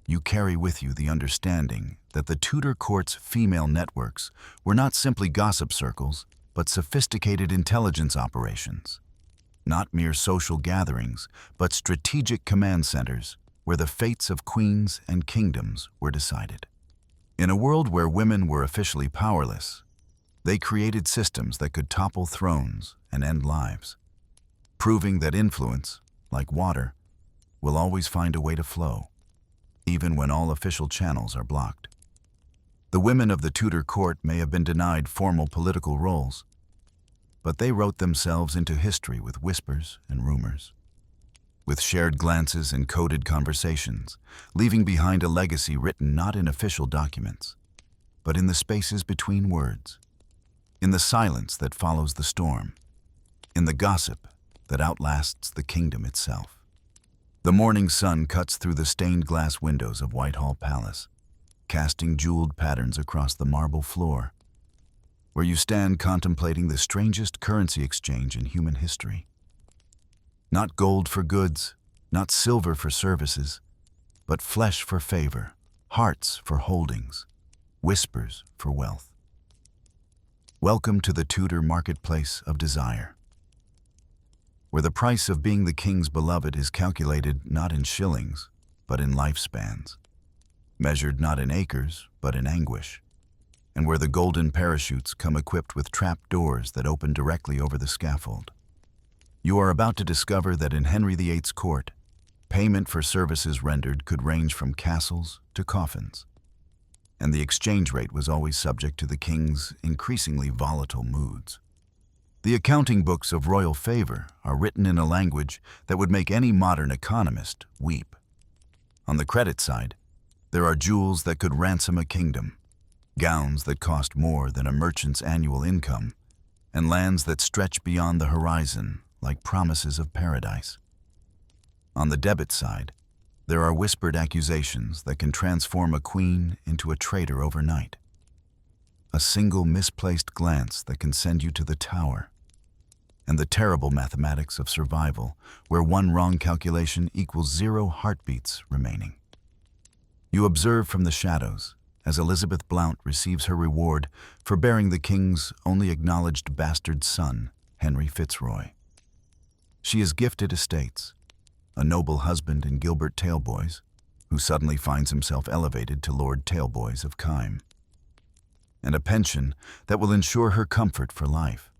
you carry with you the understanding that the Tudor court's female networks were not simply gossip circles, but sophisticated intelligence operations. Not mere social gatherings, but strategic command centers where the fates of queens and kingdoms were decided. In a world where women were officially powerless, they created systems that could topple thrones and end lives, proving that influence, like water, will always find a way to flow, even when all official channels are blocked. The women of the Tudor court may have been denied formal political roles, but they wrote themselves into history with whispers and rumors, with shared glances and coded conversations, leaving behind a legacy written not in official documents, but in the spaces between words, in the silence that follows the storm, in the gossip that outlasts the kingdom itself. The morning sun cuts through the stained glass windows of Whitehall Palace, casting jeweled patterns across the marble floor, where you stand contemplating the strangest currency exchange in human history. Not gold for goods, not silver for services, but flesh for favor, hearts for holdings, whispers for wealth. Welcome to the Tudor marketplace of desire, where the price of being the king's beloved is calculated not in shillings, but in lifespans, measured not in acres, but in anguish, and where the golden parachutes come equipped with trap doors that open directly over the scaffold. You are about to discover that in Henry VIII's court, payment for services rendered could range from castles to coffins, and the exchange rate was always subject to the king's increasingly volatile moods. The accounting books of royal favor are written in a language that would make any modern economist weep. On the credit side, there are jewels that could ransom a kingdom, gowns that cost more than a merchant's annual income, and lands that stretch beyond the horizon like promises of paradise. On the debit side, there are whispered accusations that can transform a queen into a traitor overnight. A single misplaced glance that can send you to the tower, and the terrible mathematics of survival where one wrong calculation equals 0 heartbeats remaining. You observe from the shadows as Elizabeth Blount receives her reward for bearing the king's only acknowledged bastard son, Henry Fitzroy. She is gifted estates, a noble husband in Gilbert Talboys, who suddenly finds himself elevated to Lord Talboys of Kyme, and a pension that will ensure her comfort for life,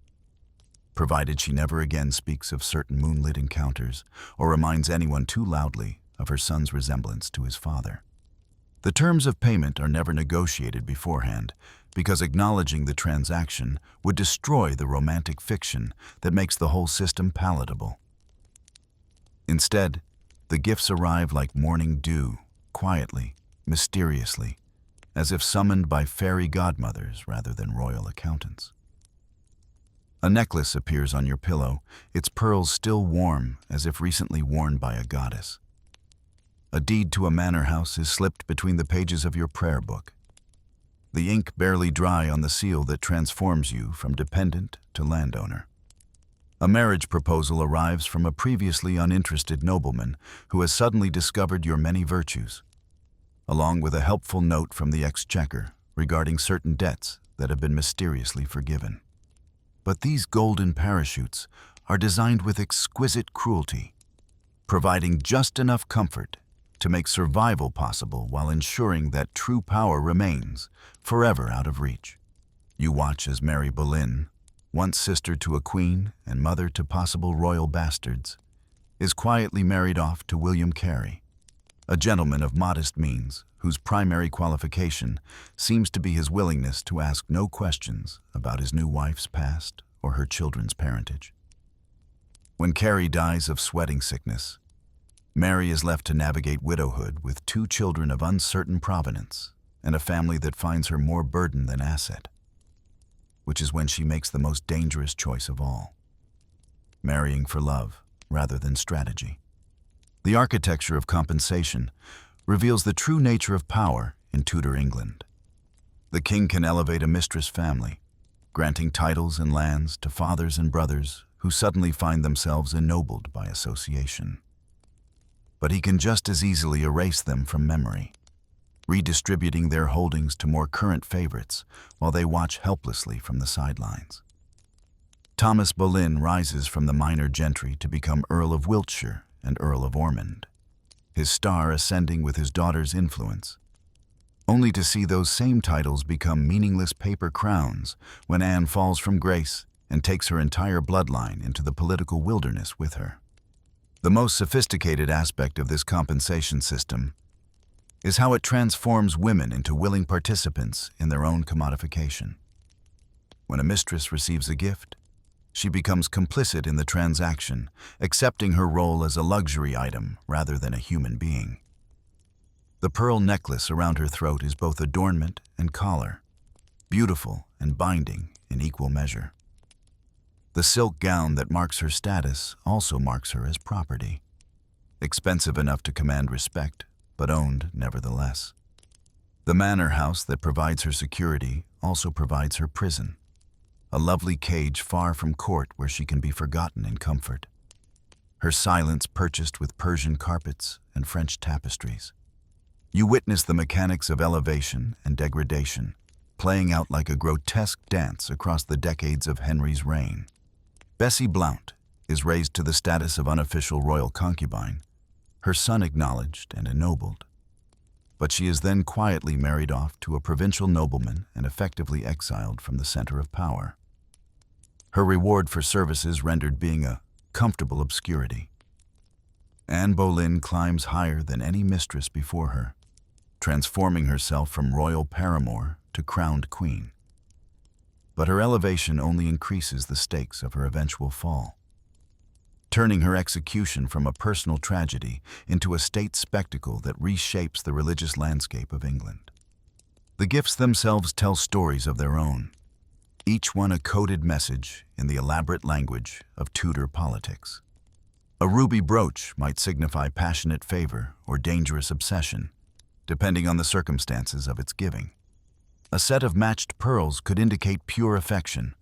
provided she never again speaks of certain moonlit encounters or reminds anyone too loudly of her son's resemblance to his father. The terms of payment are never negotiated beforehand, because acknowledging the transaction would destroy the romantic fiction that makes the whole system palatable. Instead, the gifts arrive like morning dew, quietly, mysteriously, as if summoned by fairy godmothers rather than royal accountants. A necklace appears on your pillow, its pearls still warm as if recently worn by a goddess. A deed to a manor house is slipped between the pages of your prayer book, the ink barely dry on the seal that transforms you from dependent to landowner. A marriage proposal arrives from a previously uninterested nobleman who has suddenly discovered your many virtues, along with a helpful note from the exchequer regarding certain debts that have been mysteriously forgiven. But these golden parachutes are designed with exquisite cruelty, providing just enough comfort to make survival possible while ensuring that true power remains forever out of reach. You watch as Mary Boleyn, once sister to a queen and mother to possible royal bastards, is quietly married off to William Carey, a gentleman of modest means whose primary qualification seems to be his willingness to ask no questions about his new wife's past or her children's parentage. When Carey dies of sweating sickness, Mary is left to navigate widowhood with 2 children of uncertain provenance and a family that finds her more burden than asset, which is when she makes the most dangerous choice of all, marrying for love rather than strategy. The architecture of compensation reveals the true nature of power in Tudor England. The king can elevate a mistress family, granting titles and lands to fathers and brothers who suddenly find themselves ennobled by association. But he can just as easily erase them from memory, redistributing their holdings to more current favorites while they watch helplessly from the sidelines. Thomas Boleyn rises from the minor gentry to become Earl of Wiltshire and Earl of Ormond, his star ascending with his daughter's influence, only to see those same titles become meaningless paper crowns when Anne falls from grace and takes her entire bloodline into the political wilderness with her. The most sophisticated aspect of this compensation system is how it transforms women into willing participants in their own commodification. When a mistress receives a gift, she becomes complicit in the transaction, accepting her role as a luxury item rather than a human being. The pearl necklace around her throat is both adornment and collar, beautiful and binding in equal measure. The silk gown that marks her status also marks her as property, expensive enough to command respect, but owned nevertheless. The manor house that provides her security also provides her prison, a lovely cage far from court where she can be forgotten in comfort. Her silence purchased with Persian carpets and French tapestries. You witness the mechanics of elevation and degradation, playing out like a grotesque dance across the decades of Henry's reign. Bessie Blount is raised to the status of unofficial royal concubine, her son acknowledged and ennobled. But she is then quietly married off to a provincial nobleman and effectively exiled from the center of power, her reward for services rendered being a comfortable obscurity. Anne Boleyn climbs higher than any mistress before her, transforming herself from royal paramour to crowned queen. But her elevation only increases the stakes of her eventual fall, turning her execution from a personal tragedy into a state spectacle that reshapes the religious landscape of England. The gifts themselves tell stories of their own, each one a coded message in the elaborate language of Tudor politics. A ruby brooch might signify passionate favor or dangerous obsession, depending on the circumstances of its giving. A set of matched pearls could indicate pure affection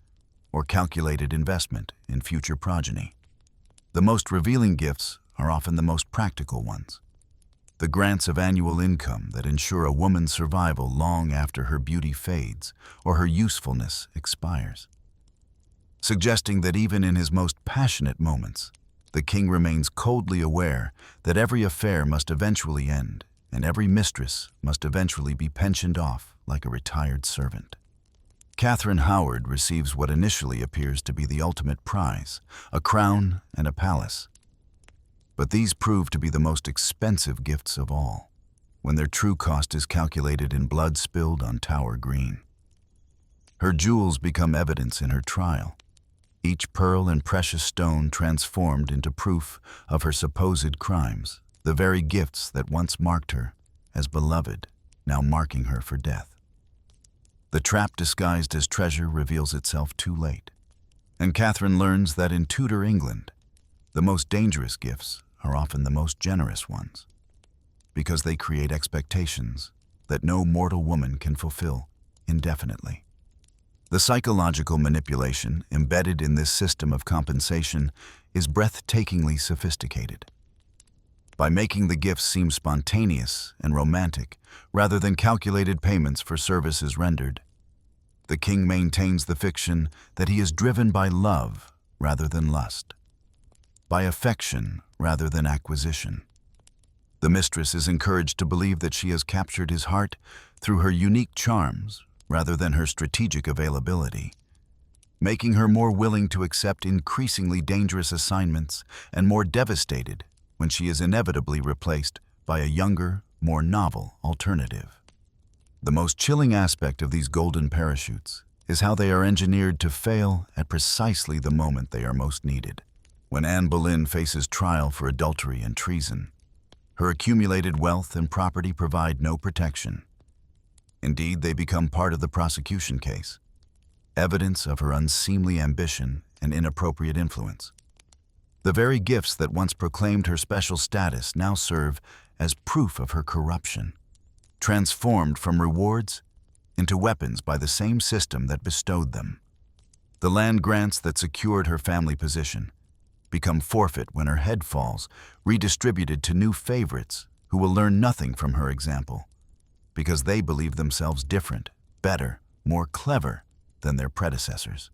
or calculated investment in future progeny. The most revealing gifts are often the most practical ones, the grants of annual income that ensure a woman's survival long after her beauty fades or her usefulness expires, suggesting that even in his most passionate moments, the king remains coldly aware that every affair must eventually end and every mistress must eventually be pensioned off like a retired servant. Catherine Howard receives what initially appears to be the ultimate prize, a crown and a palace. But these prove to be the most expensive gifts of all, when their true cost is calculated in blood spilled on Tower Green. Her jewels become evidence in her trial, each pearl and precious stone transformed into proof of her supposed crimes, the very gifts that once marked her as beloved, now marking her for death. The trap disguised as treasure reveals itself too late, and Catherine learns that in Tudor England, the most dangerous gifts are often the most generous ones, because they create expectations that no mortal woman can fulfill indefinitely. The psychological manipulation embedded in this system of compensation is breathtakingly sophisticated. By making the gifts seem spontaneous and romantic rather than calculated payments for services rendered, the king maintains the fiction that he is driven by love rather than lust, by affection rather than acquisition. The mistress is encouraged to believe that she has captured his heart through her unique charms rather than her strategic availability, making her more willing to accept increasingly dangerous assignments and more devastated when she is inevitably replaced by a younger, more novel alternative. The most chilling aspect of these golden parachutes is how they are engineered to fail at precisely the moment they are most needed. When Anne Boleyn faces trial for adultery and treason, her accumulated wealth and property provide no protection. Indeed, they become part of the prosecution case, evidence of her unseemly ambition and inappropriate influence. The very gifts that once proclaimed her special status now serve as proof of her corruption, transformed from rewards into weapons by the same system that bestowed them. The land grants that secured her family position become forfeit when her head falls, redistributed to new favorites who will learn nothing from her example, because they believe themselves different, better, more clever than their predecessors.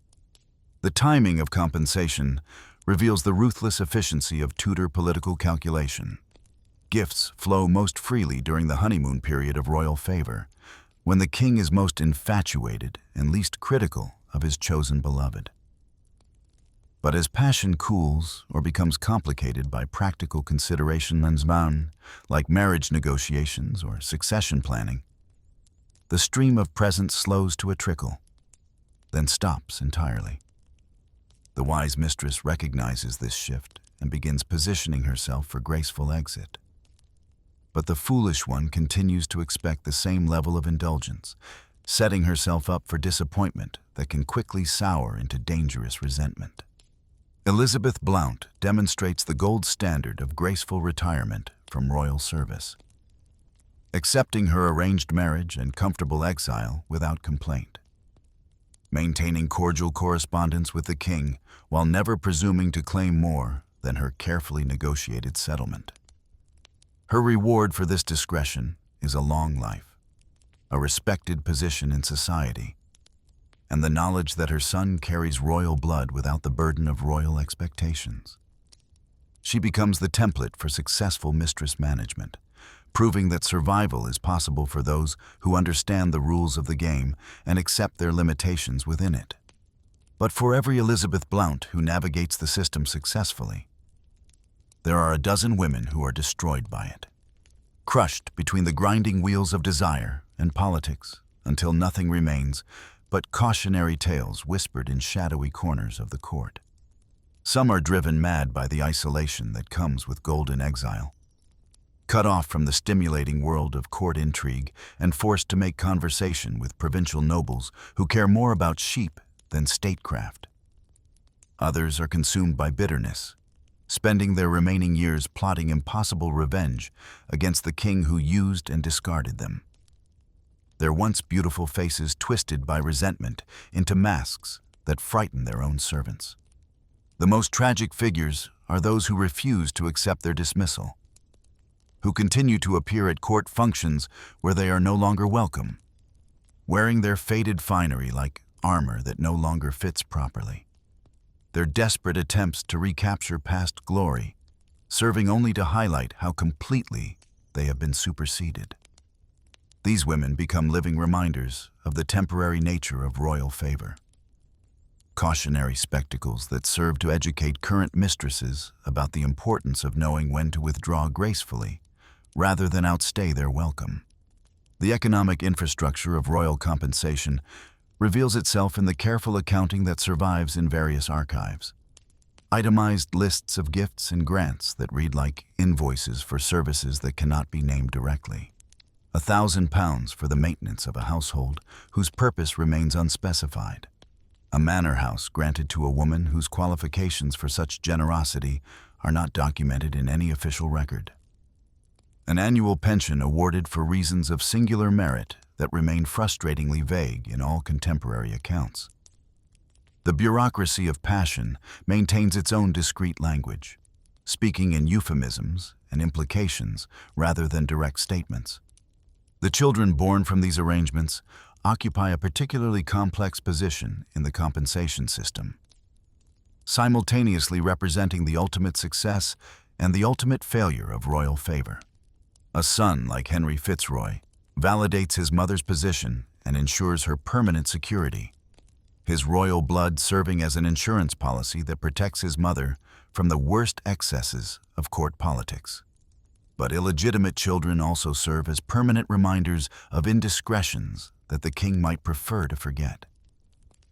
The timing of compensation reveals the ruthless efficiency of Tudor political calculation. Gifts flow most freely during the honeymoon period of royal favor, when the king is most infatuated and least critical of his chosen beloved. But as passion cools or becomes complicated by practical considerations like marriage negotiations or succession planning, the stream of presents slows to a trickle, then stops entirely. The wise mistress recognizes this shift and begins positioning herself for graceful exit. But the foolish one continues to expect the same level of indulgence, setting herself up for disappointment that can quickly sour into dangerous resentment. Elizabeth Blount demonstrates the gold standard of graceful retirement from royal service, accepting her arranged marriage and comfortable exile without complaint, maintaining cordial correspondence with the king while never presuming to claim more than her carefully negotiated settlement. Her reward for this discretion is a long life, a respected position in society, and the knowledge that her son carries royal blood without the burden of royal expectations. She becomes the template for successful mistress management, proving that survival is possible for those who understand the rules of the game and accept their limitations within it. But for every Elizabeth Blount who navigates the system successfully, there are a dozen women who are destroyed by it, crushed between the grinding wheels of desire and politics until nothing remains but cautionary tales whispered in shadowy corners of the court. Some are driven mad by the isolation that comes with golden exile, cut off from the stimulating world of court intrigue and forced to make conversation with provincial nobles who care more about sheep than statecraft. Others are consumed by bitterness, spending their remaining years plotting impossible revenge against the king who used and discarded them, their once beautiful faces twisted by resentment into masks that frighten their own servants. The most tragic figures are those who refuse to accept their dismissal, who continue to appear at court functions where they are no longer welcome, wearing their faded finery like armor that no longer fits properly. Their desperate attempts to recapture past glory, serving only to highlight how completely they have been superseded. These women become living reminders of the temporary nature of royal favor, cautionary spectacles that serve to educate current mistresses about the importance of knowing when to withdraw gracefully rather than outstay their welcome. The economic infrastructure of royal compensation reveals itself in the careful accounting that survives in various archives. Itemized lists of gifts and grants that read like invoices for services that cannot be named directly. £1,000 for the maintenance of a household whose purpose remains unspecified. A manor house granted to a woman whose qualifications for such generosity are not documented in any official record. An annual pension awarded for reasons of singular merit that remain frustratingly vague in all contemporary accounts. The bureaucracy of passion maintains its own discreet language, speaking in euphemisms and implications rather than direct statements. The children born from these arrangements occupy a particularly complex position in the compensation system, simultaneously representing the ultimate success and the ultimate failure of royal favor. A son like Henry Fitzroy validates his mother's position and ensures her permanent security. his royal blood serving as an insurance policy that protects his mother from the worst excesses of court politics. But illegitimate children also serve as permanent reminders of indiscretions that the king might prefer to forget.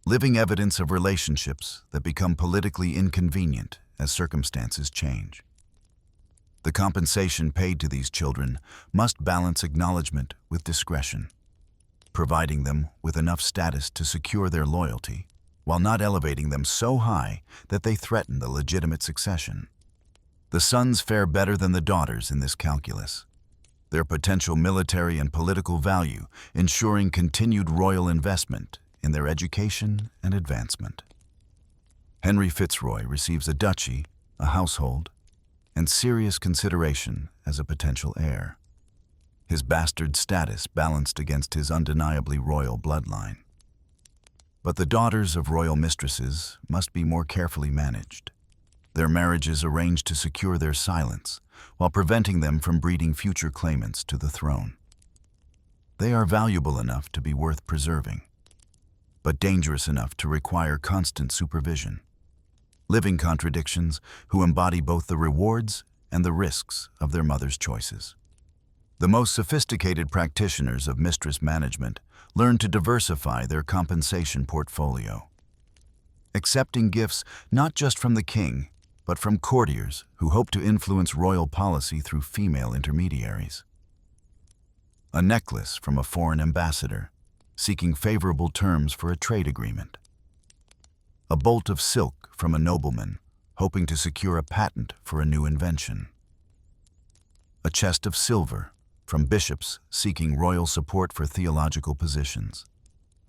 Living evidence of relationships that become politically inconvenient as circumstances change. The compensation paid to these children must balance acknowledgement with discretion, providing them with enough status to secure their loyalty, while not elevating them so high that they threaten the legitimate succession. The sons fare better than the daughters in this calculus, their potential military and political value ensuring continued royal investment in their education and advancement. Henry Fitzroy receives a duchy, a household, and serious consideration as a potential heir, his bastard status balanced against his undeniably royal bloodline. But the daughters of royal mistresses must be more carefully managed, their marriages arranged to secure their silence while preventing them from breeding future claimants to the throne. They are valuable enough to be worth preserving, but dangerous enough to require constant supervision. Living contradictions who embody both the rewards and the risks of their mother's choices. The most sophisticated practitioners of mistress management learn to diversify their compensation portfolio, accepting gifts not just from the king, but from courtiers who hope to influence royal policy through female intermediaries. A necklace from a foreign ambassador, seeking favorable terms for a trade agreement. A bolt of silk from a nobleman, hoping to secure a patent for a new invention. A chest of silver from bishops seeking royal support for theological positions.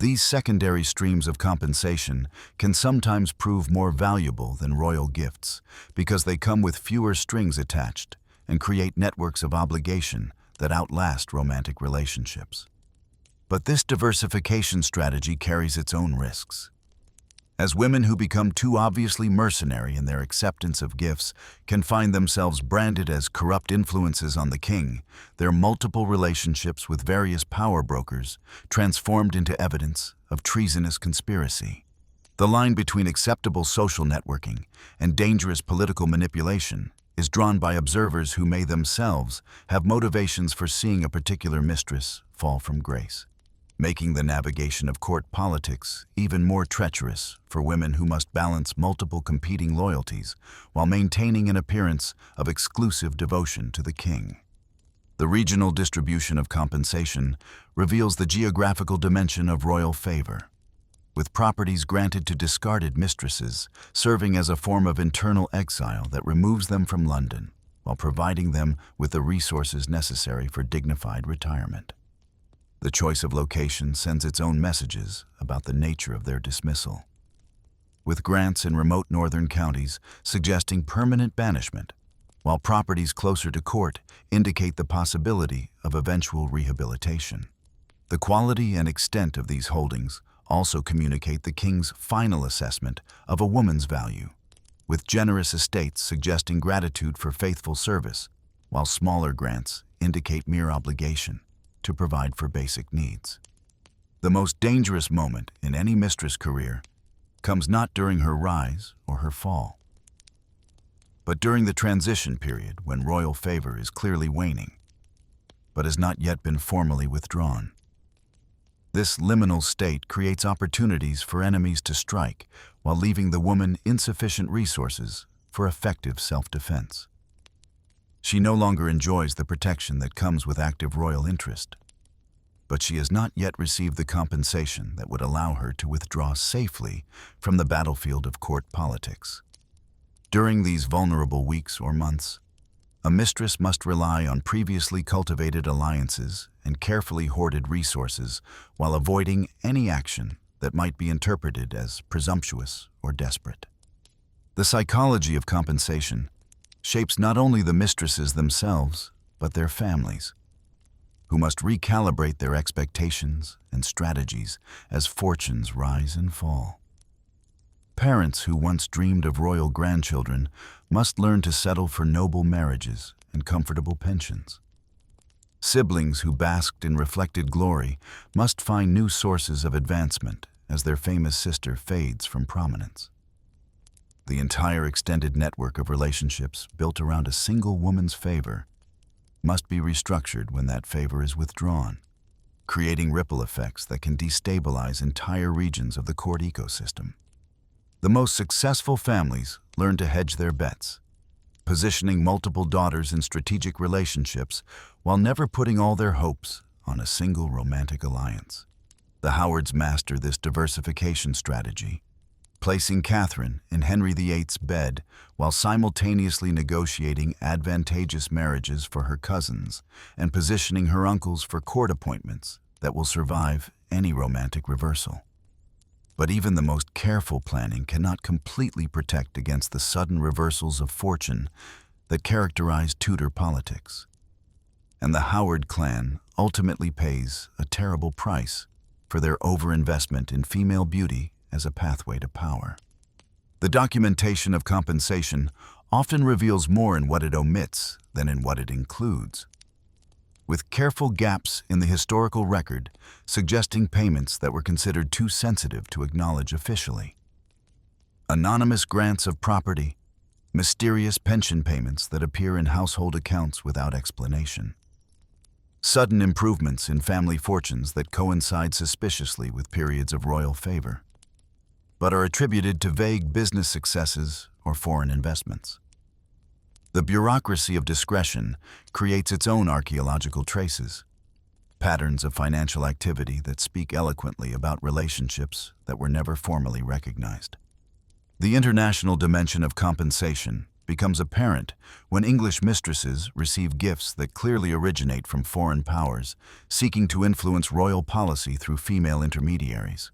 These secondary streams of compensation can sometimes prove more valuable than royal gifts because they come with fewer strings attached and create networks of obligation that outlast romantic relationships. But this diversification strategy carries its own risks. As women who become too obviously mercenary in their acceptance of gifts can find themselves branded as corrupt influences on the king, their multiple relationships with various power brokers transformed into evidence of treasonous conspiracy. The line between acceptable social networking and dangerous political manipulation is drawn by observers who may themselves have motivations for seeing a particular mistress fall from grace, making the navigation of court politics even more treacherous for women who must balance multiple competing loyalties while maintaining an appearance of exclusive devotion to the king. The regional distribution of compensation reveals the geographical dimension of royal favor, with properties granted to discarded mistresses serving as a form of internal exile that removes them from London while providing them with the resources necessary for dignified retirement. The choice of location sends its own messages about the nature of their dismissal, with grants in remote northern counties suggesting permanent banishment, while properties closer to court indicate the possibility of eventual rehabilitation. The quality and extent of these holdings also communicate the king's final assessment of a woman's value, with generous estates suggesting gratitude for faithful service, while smaller grants indicate mere obligation to provide for basic needs. The most dangerous moment in any mistress career comes not during her rise or her fall, but during the transition period when royal favor is clearly waning, but has not yet been formally withdrawn. This liminal state creates opportunities for enemies to strike while leaving the woman insufficient resources for effective self-defense. She no longer enjoys the protection that comes with active royal interest, but she has not yet received the compensation that would allow her to withdraw safely from the battlefield of court politics. During these vulnerable weeks or months, a mistress must rely on previously cultivated alliances and carefully hoarded resources while avoiding any action that might be interpreted as presumptuous or desperate. The psychology of compensation shapes not only the mistresses themselves, but their families, who must recalibrate their expectations and strategies as fortunes rise and fall. Parents who once dreamed of royal grandchildren must learn to settle for noble marriages and comfortable pensions. Siblings who basked in reflected glory must find new sources of advancement as their famous sister fades from prominence. The entire extended network of relationships built around a single woman's favor must be restructured when that favor is withdrawn, creating ripple effects that can destabilize entire regions of the court ecosystem. The most successful families learn to hedge their bets, positioning multiple daughters in strategic relationships while never putting all their hopes on a single romantic alliance. The Howards master this diversification strategy, placing Catherine in Henry VIII's bed while simultaneously negotiating advantageous marriages for her cousins and positioning her uncles for court appointments that will survive any romantic reversal. But even the most careful planning cannot completely protect against the sudden reversals of fortune that characterize Tudor politics. And the Howard clan ultimately pays a terrible price for their overinvestment in female beauty as a pathway to power. The documentation of compensation often reveals more in what it omits than in what it includes, with careful gaps in the historical record suggesting payments that were considered too sensitive to acknowledge officially. Anonymous grants of property, mysterious pension payments that appear in household accounts without explanation. Sudden improvements in family fortunes that coincide suspiciously with periods of royal favor, but are attributed to vague business successes or foreign investments. The bureaucracy of discretion creates its own archaeological traces, patterns of financial activity that speak eloquently about relationships that were never formally recognized. The international dimension of compensation becomes apparent when English mistresses receive gifts that clearly originate from foreign powers seeking to influence royal policy through female intermediaries.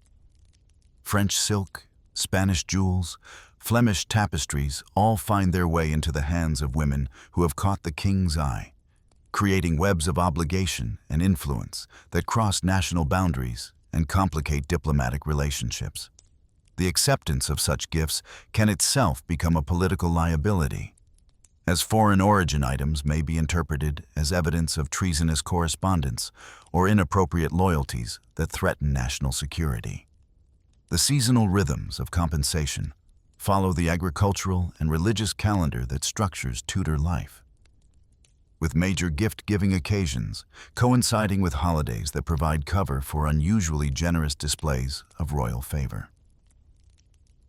French silk, Spanish jewels, Flemish tapestries all find their way into the hands of women who have caught the king's eye, creating webs of obligation and influence that cross national boundaries and complicate diplomatic relationships. The acceptance of such gifts can itself become a political liability, as foreign origin items may be interpreted as evidence of treasonous correspondence or inappropriate loyalties that threaten national security. The seasonal rhythms of compensation follow the agricultural and religious calendar that structures Tudor life, with major gift-giving occasions coinciding with holidays that provide cover for unusually generous displays of royal favor.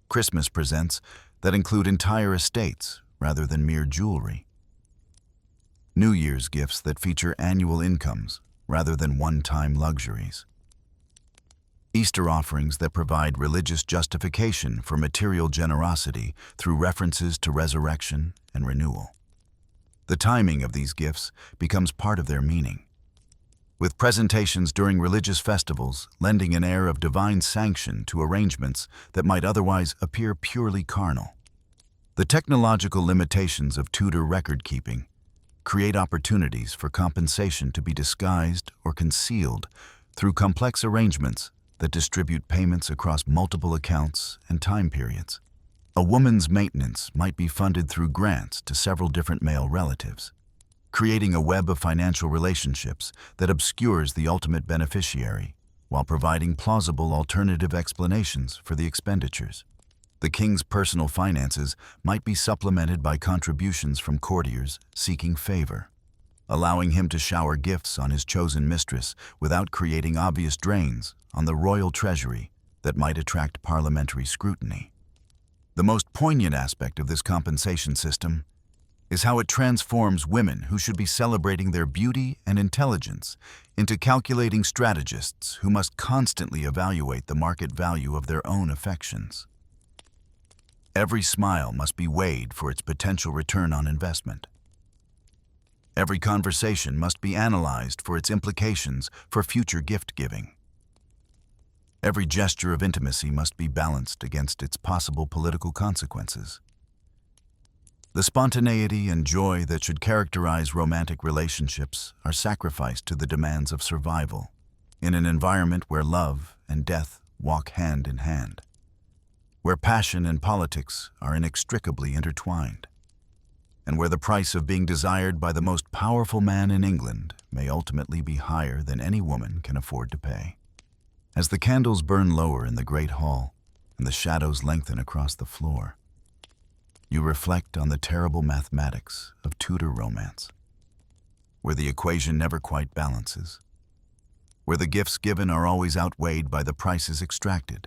Christmas presents that include entire estates rather than mere jewelry. New Year's gifts that feature annual incomes rather than one-time luxuries. Easter offerings that provide religious justification for material generosity through references to resurrection and renewal. The timing of these gifts becomes part of their meaning, with presentations during religious festivals lending an air of divine sanction to arrangements that might otherwise appear purely carnal. The technological limitations of Tudor record-keeping create opportunities for compensation to be disguised or concealed through complex arrangements that distribute payments across multiple accounts and time periods. A woman's maintenance might be funded through grants to several different male relatives, creating a web of financial relationships that obscures the ultimate beneficiary while providing plausible alternative explanations for the expenditures. The king's personal finances might be supplemented by contributions from courtiers seeking favor, allowing him to shower gifts on his chosen mistress without creating obvious drains on the royal treasury that might attract parliamentary scrutiny. The most poignant aspect of this compensation system is how it transforms women who should be celebrating their beauty and intelligence into calculating strategists who must constantly evaluate the market value of their own affections. Every smile must be weighed for its potential return on investment. Every conversation must be analyzed for its implications for future gift-giving. Every gesture of intimacy must be balanced against its possible political consequences. The spontaneity and joy that should characterize romantic relationships are sacrificed to the demands of survival in an environment where love and death walk hand in hand, where passion and politics are inextricably intertwined, and where the price of being desired by the most powerful man in England may ultimately be higher than any woman can afford to pay. As the candles burn lower in the great hall and the shadows lengthen across the floor, you reflect on the terrible mathematics of Tudor romance, where the equation never quite balances, where the gifts given are always outweighed by the prices extracted,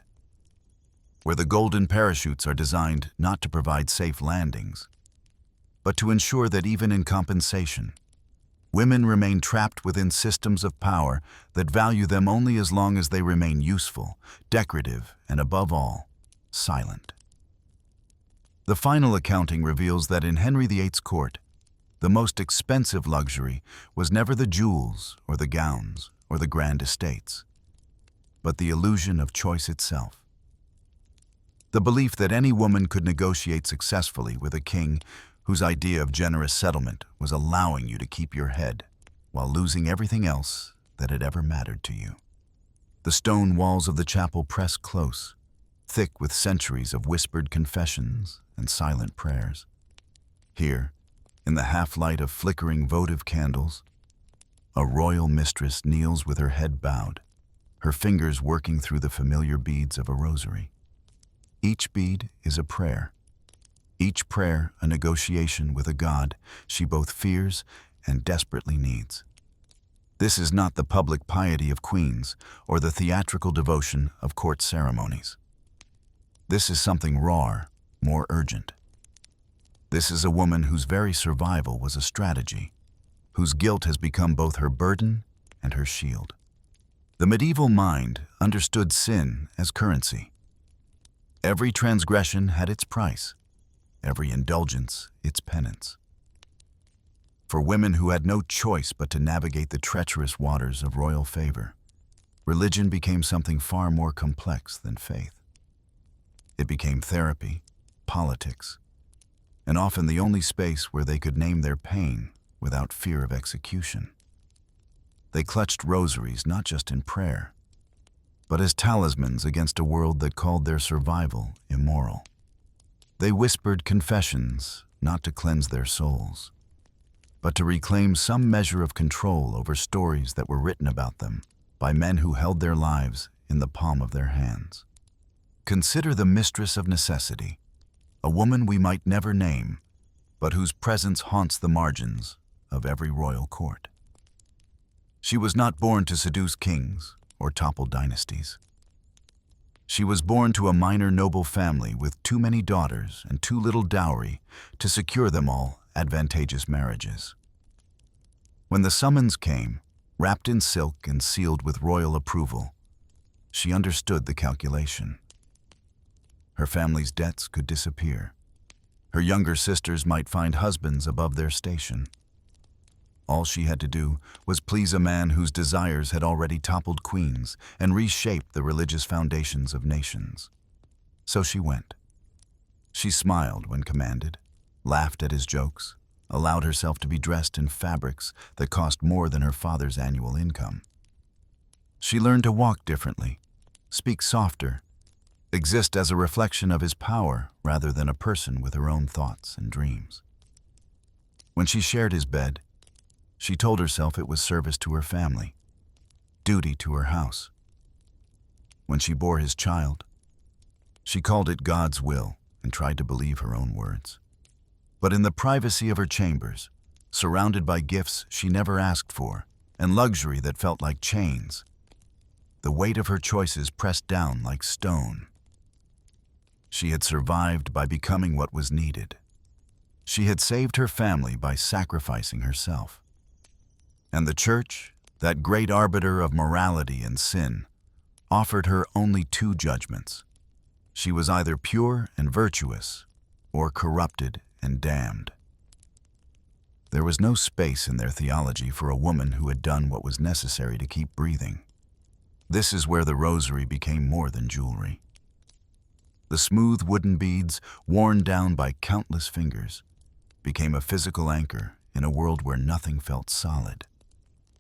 where the golden parachutes are designed not to provide safe landings, but to ensure that even in compensation, women remain trapped within systems of power that value them only as long as they remain useful, decorative, and above all, silent. The final accounting reveals that in Henry VIII's court, the most expensive luxury was never the jewels or the gowns or the grand estates, but the illusion of choice itself. The belief that any woman could negotiate successfully with a king whose idea of generous settlement was allowing you to keep your head while losing everything else that had ever mattered to you. The stone walls of the chapel press close, thick with centuries of whispered confessions and silent prayers. Here, in the half-light of flickering votive candles, a royal mistress kneels with her head bowed, her fingers working through the familiar beads of a rosary. Each bead is a prayer, each prayer a negotiation with a God she both fears and desperately needs. This is not the public piety of queens or the theatrical devotion of court ceremonies. This is something rawer, more urgent. This is a woman whose very survival was a strategy, whose guilt has become both her burden and her shield. The medieval mind understood sin as currency. Every transgression had its price, every indulgence its penance. For women who had no choice but to navigate the treacherous waters of royal favor, religion became something far more complex than faith. It became therapy, politics, and often the only space where they could name their pain without fear of execution. They clutched rosaries not just in prayer, but as talismans against a world that called their survival immoral. They whispered confessions not to cleanse their souls, but to reclaim some measure of control over stories that were written about them by men who held their lives in the palm of their hands. Consider the mistress of necessity, a woman we might never name, but whose presence haunts the margins of every royal court. She was not born to seduce kings or topple dynasties. She was born to a minor noble family with too many daughters and too little dowry to secure them all advantageous marriages. When the summons came, wrapped in silk and sealed with royal approval, she understood the calculation. Her family's debts could disappear. Her younger sisters might find husbands above their station. All she had to do was please a man whose desires had already toppled queens and reshaped the religious foundations of nations. So she went. She smiled when commanded, laughed at his jokes, allowed herself to be dressed in fabrics that cost more than her father's annual income. She learned to walk differently, speak softer, exist as a reflection of his power rather than a person with her own thoughts and dreams. When she shared his bed, she told herself it was service to her family, duty to her house. When she bore his child, she called it God's will and tried to believe her own words. But in the privacy of her chambers, surrounded by gifts she never asked for and luxury that felt like chains, the weight of her choices pressed down like stone. She had survived by becoming what was needed. She had saved her family by sacrificing herself. And the church, that great arbiter of morality and sin, offered her only two judgments. She was either pure and virtuous, or corrupted and damned. There was no space in their theology for a woman who had done what was necessary to keep breathing. This is where the rosary became more than jewelry. The smooth wooden beads, worn down by countless fingers, became a physical anchor in a world where nothing felt solid.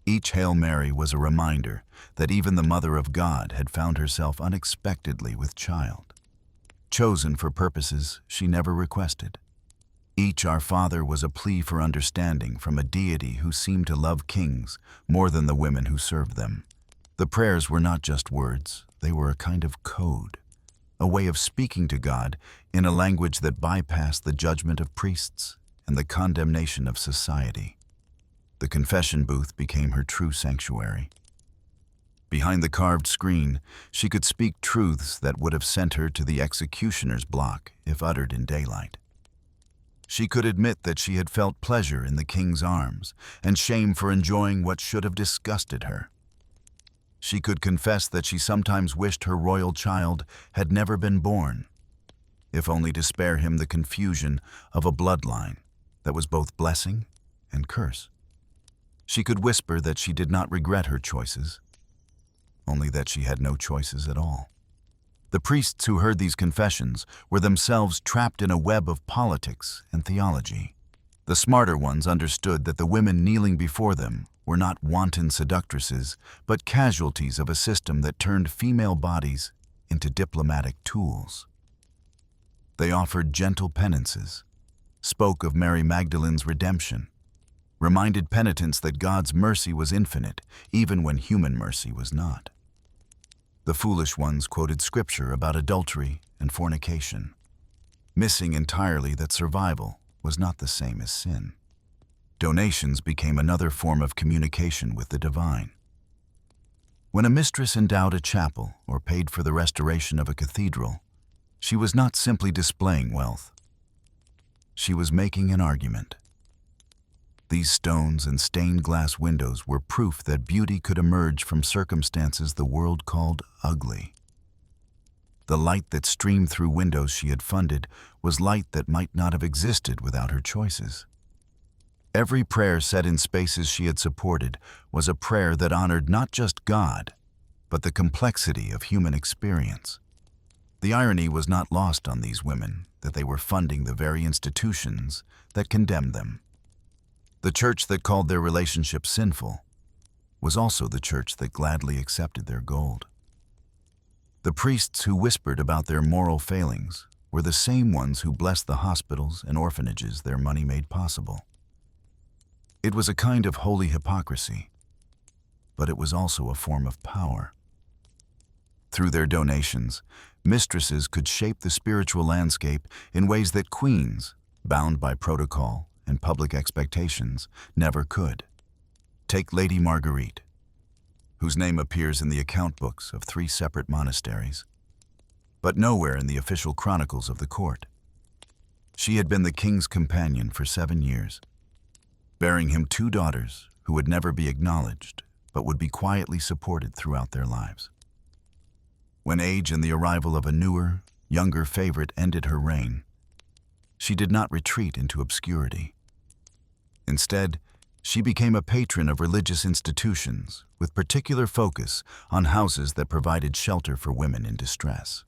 Each Hail Mary was a reminder that even the Mother of God had found herself unexpectedly with child, chosen for purposes she never requested. Each Our Father was a plea for understanding from a deity who seemed to love kings more than the women who served them, The prayers were not just words, they were a kind of code, a way of speaking to God in a language that bypassed the judgment of priests and the condemnation of society. The confession booth became her true sanctuary. Behind the carved screen, she could speak truths that would have sent her to the executioner's block if uttered in daylight. She could admit that she had felt pleasure in the king's arms and shame for enjoying what should have disgusted her. She could confess that she sometimes wished her royal child had never been born, if only to spare him the confusion of a bloodline that was both blessing and curse. She could whisper that she did not regret her choices, only that she had no choices at all. The priests who heard these confessions were themselves trapped in a web of politics and theology. The smarter ones understood that the women kneeling before them were not wanton seductresses, but casualties of a system that turned female bodies into diplomatic tools. They offered gentle penances, spoke of Mary Magdalene's redemption, reminded penitents that God's mercy was infinite, even when human mercy was not. The foolish ones quoted scripture about adultery and fornication, missing entirely that survival was not the same as sin. Donations became another form of communication with the divine. When a mistress endowed a chapel or paid for the restoration of a cathedral, she was not simply displaying wealth. She was making an argument. These stones and stained glass windows were proof that beauty could emerge from circumstances the world called ugly. The light that streamed through windows she had funded was light that might not have existed without her choices. Every prayer said in spaces she had supported was a prayer that honored not just God, but the complexity of human experience. The irony was not lost on these women that they were funding the very institutions that condemned them. The church that called their relationship sinful was also the church that gladly accepted their gold. The priests who whispered about their moral failings were the same ones who blessed the hospitals and orphanages their money made possible. It was a kind of holy hypocrisy, but it was also a form of power. Through their donations, mistresses could shape the spiritual landscape in ways that queens, bound by protocol and public expectations, never could. Take Lady Marguerite, whose name appears in the account books of 3 separate monasteries, but nowhere in the official chronicles of the court. She had been the king's companion for 7 years, bearing him 2 daughters who would never be acknowledged, but would be quietly supported throughout their lives. When age and the arrival of a newer, younger favorite ended her reign, she did not retreat into obscurity. Instead, she became a patron of religious institutions with particular focus on houses that provided shelter for women in distress.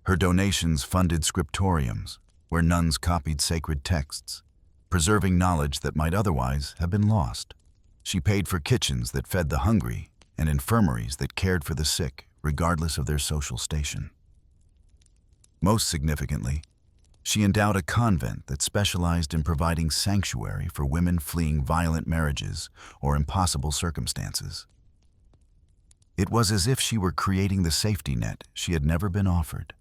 Her donations funded scriptoriums, where nuns copied sacred texts, preserving knowledge that might otherwise have been lost. She paid for kitchens that fed the hungry and infirmaries that cared for the sick, regardless of their social station. Most significantly, she endowed a convent that specialized in providing sanctuary for women fleeing violent marriages or impossible circumstances. It was as if she were creating the safety net she had never been offered,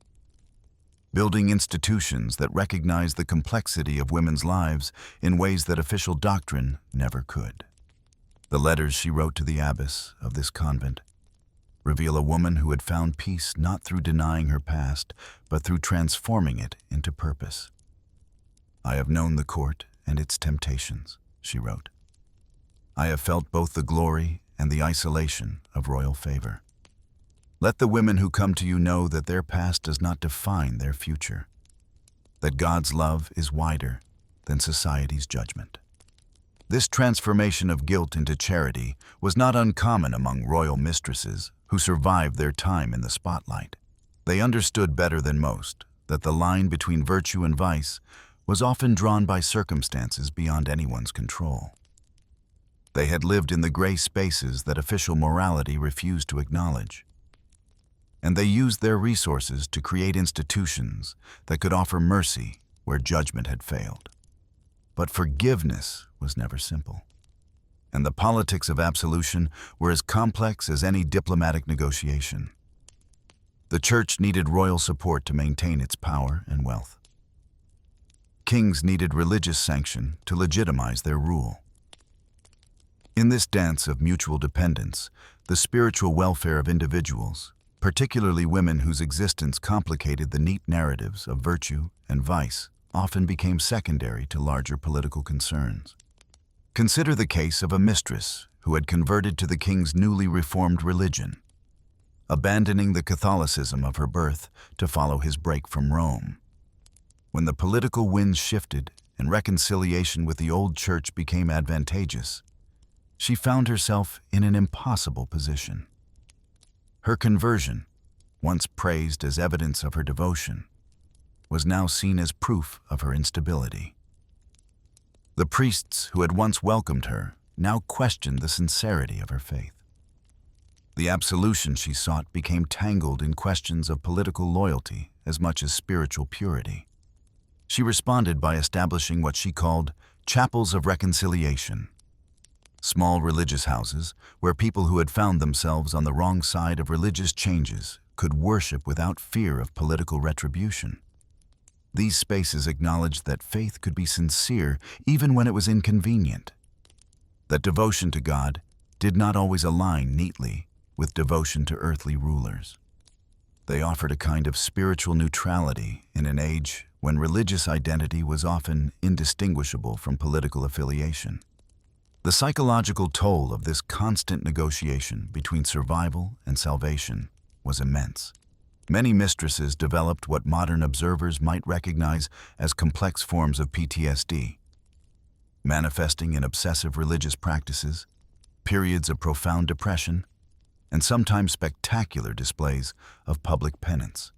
building institutions that recognized the complexity of women's lives in ways that official doctrine never could. The letters she wrote to the abbess of this convent reveal a woman who had found peace not through denying her past, but through transforming it into purpose. "I have known the court and its temptations," she wrote. "I have felt both the glory and the isolation of royal favor. Let the women who come to you know that their past does not define their future, that God's love is wider than society's judgment." This transformation of guilt into charity was not uncommon among royal mistresses who survived their time in the spotlight. They understood better than most that the line between virtue and vice was often drawn by circumstances beyond anyone's control. They had lived in the gray spaces that official morality refused to acknowledge, and they used their resources to create institutions that could offer mercy where judgment had failed. But forgiveness was never simple, and the politics of absolution were as complex as any diplomatic negotiation. The church needed royal support to maintain its power and wealth. Kings needed religious sanction to legitimize their rule. In this dance of mutual dependence, the spiritual welfare of individuals, particularly women whose existence complicated the neat narratives of virtue and vice, often became secondary to larger political concerns. Consider the case of a mistress who had converted to the king's newly reformed religion, abandoning the Catholicism of her birth to follow his break from Rome. When the political winds shifted and reconciliation with the old church became advantageous, she found herself in an impossible position. Her conversion, once praised as evidence of her devotion, was now seen as proof of her instability. The priests who had once welcomed her now questioned the sincerity of her faith. The absolution she sought became tangled in questions of political loyalty as much as spiritual purity. She responded by establishing what she called chapels of reconciliation, small religious houses where people who had found themselves on the wrong side of religious changes could worship without fear of political retribution. These spaces acknowledged that faith could be sincere even when it was inconvenient, that devotion to God did not always align neatly with devotion to earthly rulers. They offered a kind of spiritual neutrality in an age when religious identity was often indistinguishable from political affiliation. The psychological toll of this constant negotiation between survival and salvation was immense. Many mistresses developed what modern observers might recognize as complex forms of PTSD, manifesting in obsessive religious practices, periods of profound depression, and sometimes spectacular displays of public penance.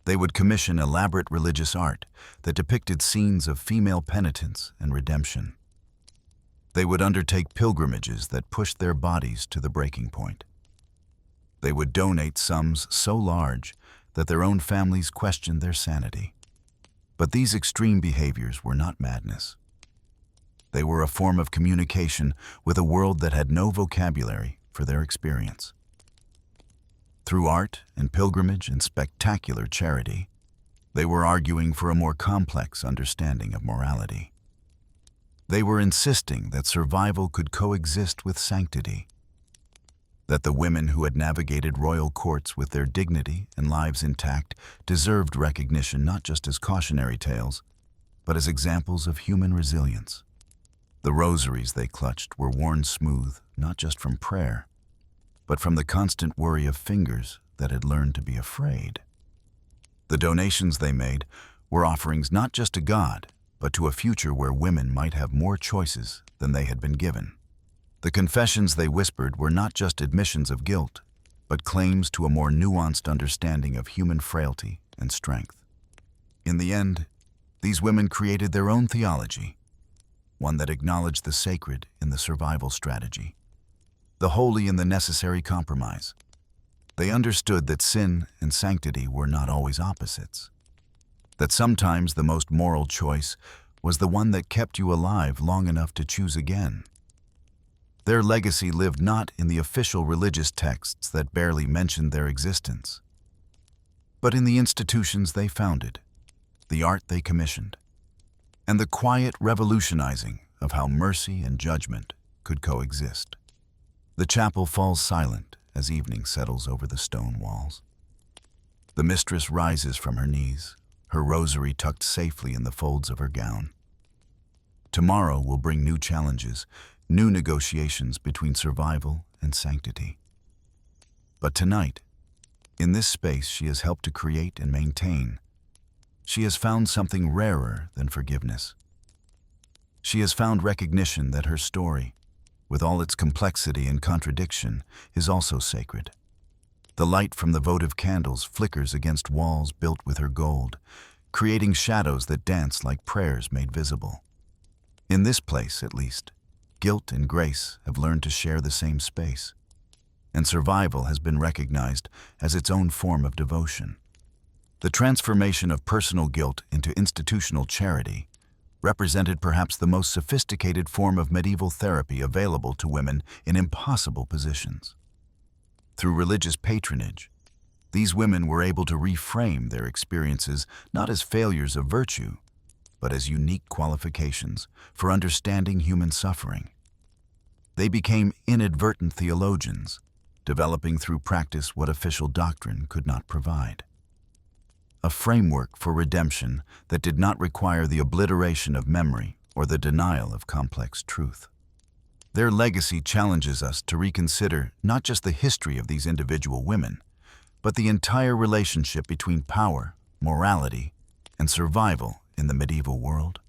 They would commission elaborate religious art that depicted scenes of female penitence and redemption. They would undertake pilgrimages that pushed their bodies to the breaking point. They would donate sums so large that their own families questioned their sanity. But these extreme behaviors were not madness. They were a form of communication with a world that had no vocabulary for their experience. Through art and pilgrimage and spectacular charity, they were arguing for a more complex understanding of morality. They were insisting that survival could coexist with sanctity, that the women who had navigated royal courts with their dignity and lives intact deserved recognition not just as cautionary tales, but as examples of human resilience. The rosaries they clutched were worn smooth not just from prayer, but from the constant worry of fingers that had learned to be afraid. The donations they made were offerings not just to God, but to a future where women might have more choices than they had been given. The confessions they whispered were not just admissions of guilt, but claims to a more nuanced understanding of human frailty and strength. In the end, these women created their own theology, one that acknowledged the sacred in the survival strategy, the holy in the necessary compromise. They understood that sin and sanctity were not always opposites, that sometimes the most moral choice was the one that kept you alive long enough to choose again. Their legacy lived not in the official religious texts that barely mentioned their existence, but in the institutions they founded, the art they commissioned, and the quiet revolutionizing of how mercy and judgment could coexist. The chapel falls silent as evening settles over the stone walls. The mistress rises from her knees, her rosary tucked safely in the folds of her gown. Tomorrow will bring new challenges, new negotiations between survival and sanctity. But tonight, in this space she has helped to create and maintain, she has found something rarer than forgiveness. She has found recognition that her story, with all its complexity and contradiction, is also sacred. The light from the votive candles flickers against walls built with her gold, creating shadows that dance like prayers made visible. In this place, at least, guilt and grace have learned to share the same space, and survival has been recognized as its own form of devotion. The transformation of personal guilt into institutional charity represented perhaps the most sophisticated form of medieval therapy available to women in impossible positions. Through religious patronage, these women were able to reframe their experiences not as failures of virtue, but as unique qualifications for understanding human suffering. They became inadvertent theologians, developing through practice what official doctrine could not provide. A framework for redemption that did not require the obliteration of memory or the denial of complex truth. Their legacy challenges us to reconsider not just the history of these individual women, but the entire relationship between power, morality, and survival in the medieval world.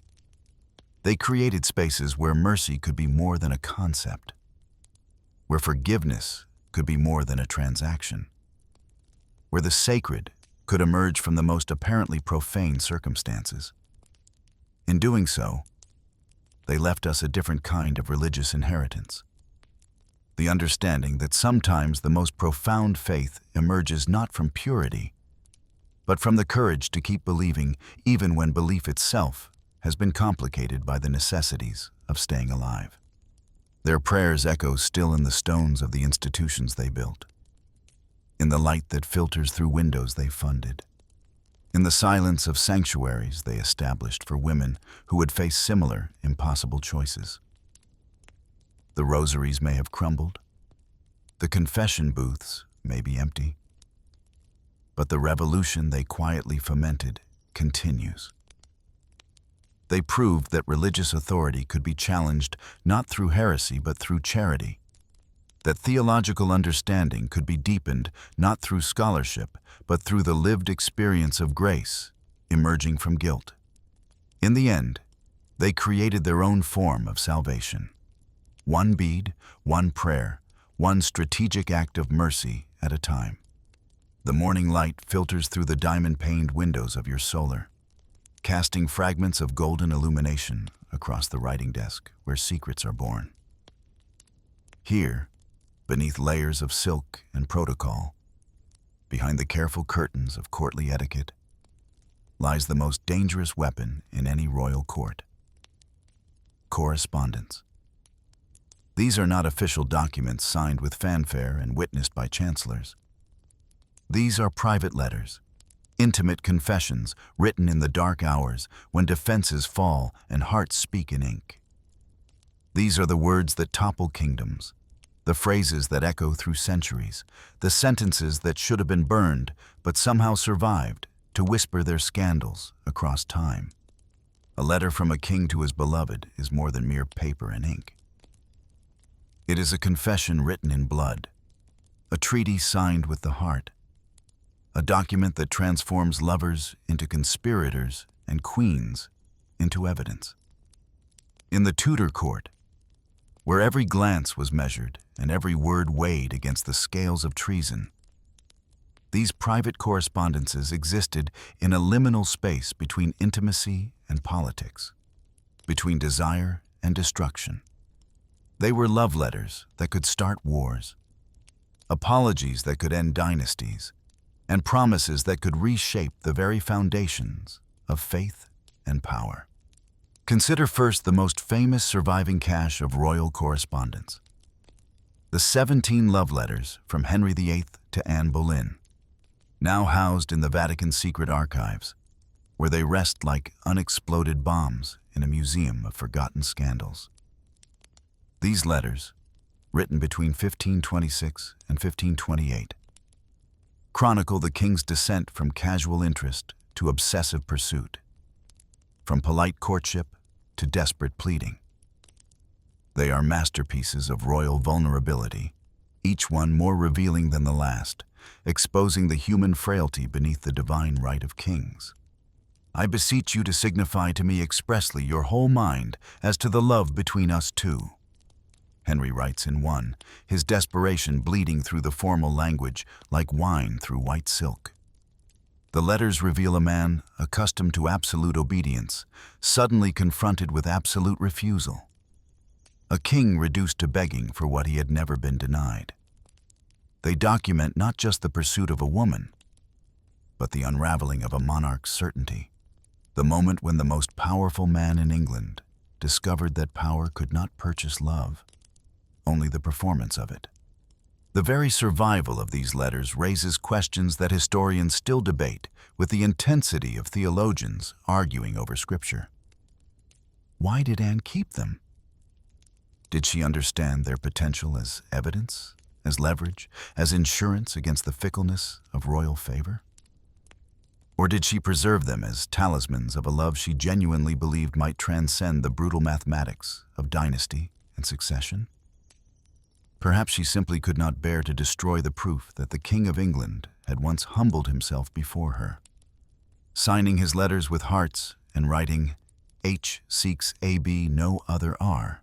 They created spaces where mercy could be more than a concept, where forgiveness could be more than a transaction, where the sacred could emerge from the most apparently profane circumstances. In doing so, they left us a different kind of religious inheritance. The understanding that sometimes the most profound faith emerges not from purity, but from the courage to keep believing even when belief itself has been complicated by the necessities of staying alive. Their prayers echo still in the stones of the institutions they built, in the light that filters through windows they funded, in the silence of sanctuaries they established for women who would face similar, impossible choices. The rosaries may have crumbled, the confession booths may be empty, but the revolution they quietly fomented continues. They proved that religious authority could be challenged not through heresy but through charity, that theological understanding could be deepened not through scholarship but through the lived experience of grace emerging from guilt. In the end, they created their own form of salvation. One bead, one prayer, one strategic act of mercy at a time. The morning light filters through the diamond-paned windows of your solar, casting fragments of golden illumination across the writing desk where secrets are born. Here, beneath layers of silk and protocol, behind the careful curtains of courtly etiquette, lies the most dangerous weapon in any royal court: correspondence. These are not official documents signed with fanfare and witnessed by chancellors. These are private letters, intimate confessions written in the dark hours when defenses fall and hearts speak in ink. These are the words that topple kingdoms, the phrases that echo through centuries, the sentences that should have been burned but somehow survived to whisper their scandals across time. A letter from a king to his beloved is more than mere paper and ink. It is a confession written in blood, a treaty signed with the heart, a document that transforms lovers into conspirators and queens into evidence. In the Tudor court, where every glance was measured and every word weighed against the scales of treason, these private correspondences existed in a liminal space between intimacy and politics, between desire and destruction. They were love letters that could start wars, apologies that could end dynasties, and promises that could reshape the very foundations of faith and power. Consider first the most famous surviving cache of royal correspondence: the 17 love letters from Henry VIII to Anne Boleyn, now housed in the Vatican's secret archives, where they rest like unexploded bombs in a museum of forgotten scandals. These letters, written between 1526 and 1528, chronicle the king's descent from casual interest to obsessive pursuit, from polite courtship to desperate pleading. They are masterpieces of royal vulnerability, each one more revealing than the last, exposing the human frailty beneath the divine right of kings. I beseech you to signify to me expressly your whole mind as to the love between us two, Henry writes in one, his desperation bleeding through the formal language like wine through white silk. The letters reveal a man accustomed to absolute obedience, suddenly confronted with absolute refusal. A king reduced to begging for what he had never been denied. They document not just the pursuit of a woman, but the unraveling of a monarch's certainty, The moment when the most powerful man in England discovered that power could not purchase love, only the performance of it. The very survival of these letters raises questions that historians still debate with the intensity of theologians arguing over Scripture. Why did Anne keep them? Did she understand their potential as evidence, as leverage, as insurance against the fickleness of royal favor? Or did she preserve them as talismans of a love she genuinely believed might transcend the brutal mathematics of dynasty and succession? Perhaps she simply could not bear to destroy the proof that the King of England had once humbled himself before her. Signing his letters with hearts and writing, "H seeks AB, no other R,"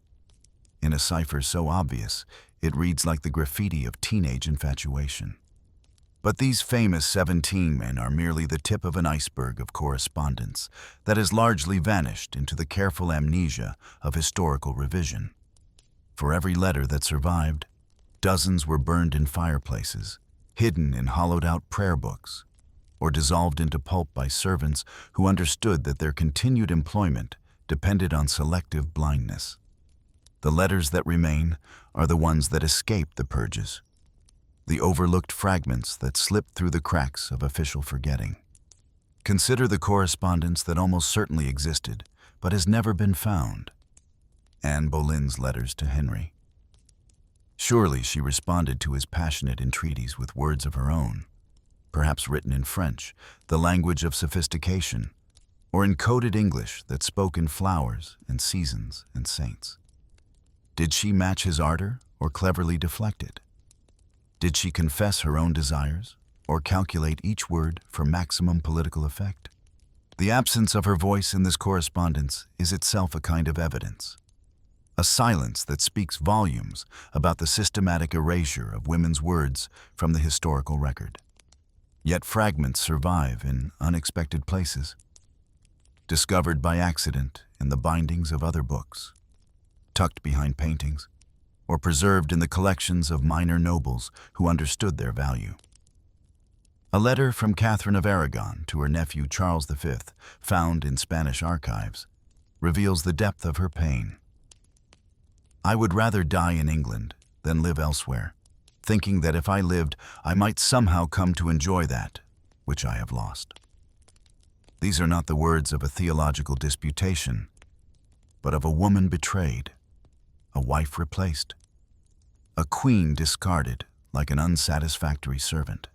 in a cipher so obvious it reads like the graffiti of teenage infatuation. But these famous 17 men are merely the tip of an iceberg of correspondence that has largely vanished into the careful amnesia of historical revision. For every letter that survived, dozens were burned in fireplaces, hidden in hollowed-out prayer books, or dissolved into pulp by servants who understood that their continued employment depended on selective blindness. The letters that remain are the ones that escaped the purges, the overlooked fragments that slipped through the cracks of official forgetting. Consider the correspondence that almost certainly existed, but has never been found. Anne Boleyn's letters to Henry. Surely she responded to his passionate entreaties with words of her own, perhaps written in French, the language of sophistication, or in coded English that spoke in flowers and seasons and saints. Did she match his ardor or cleverly deflect it? Did she confess her own desires or calculate each word for maximum political effect? The absence of her voice in this correspondence is itself a kind of evidence. A silence that speaks volumes about the systematic erasure of women's words from the historical record. Yet fragments survive in unexpected places, discovered by accident in the bindings of other books, tucked behind paintings, or preserved in the collections of minor nobles who understood their value. A letter from Catherine of Aragon to her nephew Charles V, found in Spanish archives, reveals the depth of her pain. "I would rather die in England than live elsewhere, thinking that if I lived, I might somehow come to enjoy that which I have lost." These are not the words of a theological disputation, but of a woman betrayed, a wife replaced, a queen discarded like an unsatisfactory servant.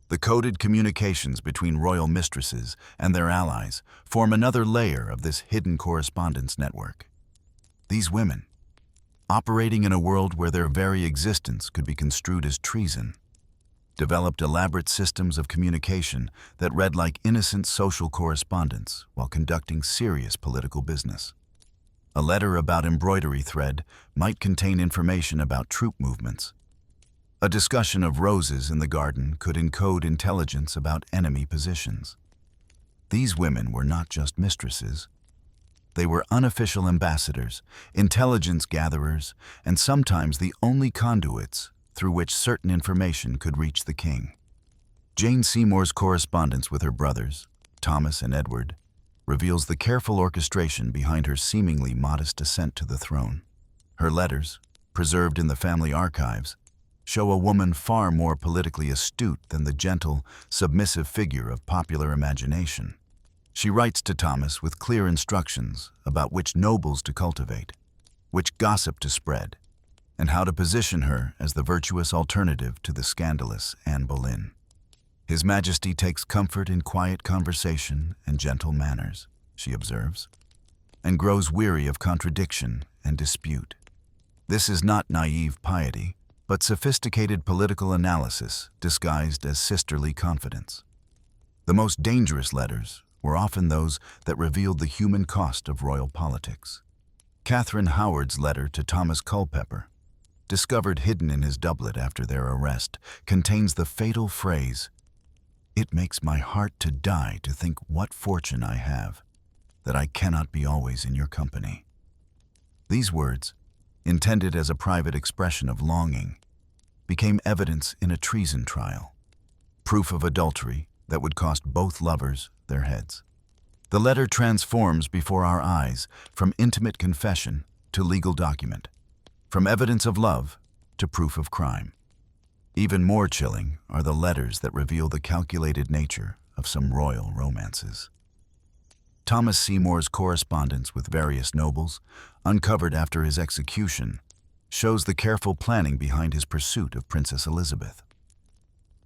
The coded communications between royal mistresses and their allies form another layer of this hidden correspondence network. These women, operating in a world where their very existence could be construed as treason, developed elaborate systems of communication that read like innocent social correspondence while conducting serious political business. A letter about embroidery thread might contain information about troop movements. A discussion of roses in the garden could encode intelligence about enemy positions. These women were not just mistresses. They were unofficial ambassadors, intelligence gatherers, and sometimes the only conduits through which certain information could reach the king. Jane Seymour's correspondence with her brothers, Thomas and Edward, reveals the careful orchestration behind her seemingly modest ascent to the throne. Her letters, preserved in the family archives, show a woman far more politically astute than the gentle, submissive figure of popular imagination. She writes to Thomas with clear instructions about which nobles to cultivate, which gossip to spread, and how to position her as the virtuous alternative to the scandalous Anne Boleyn. His Majesty takes comfort in quiet conversation and gentle manners, she observes, and grows weary of contradiction and dispute. This is not naive piety, but sophisticated political analysis disguised as sisterly confidence. The most dangerous letters were often those that revealed the human cost of royal politics. Catherine Howard's letter to Thomas Culpeper, discovered hidden in his doublet after their arrest, contains the fatal phrase, "It makes my heart to die to think what fortune I have, that I cannot be always in your company." These words, intended as a private expression of longing, became evidence in a treason trial, proof of adultery that would cost both lovers their heads. The letter transforms before our eyes from intimate confession to legal document, from evidence of love to proof of crime. Even more chilling are the letters that reveal the calculated nature of some royal romances. Thomas Seymour's correspondence with various nobles, uncovered after his execution, shows the careful planning behind his pursuit of Princess Elizabeth.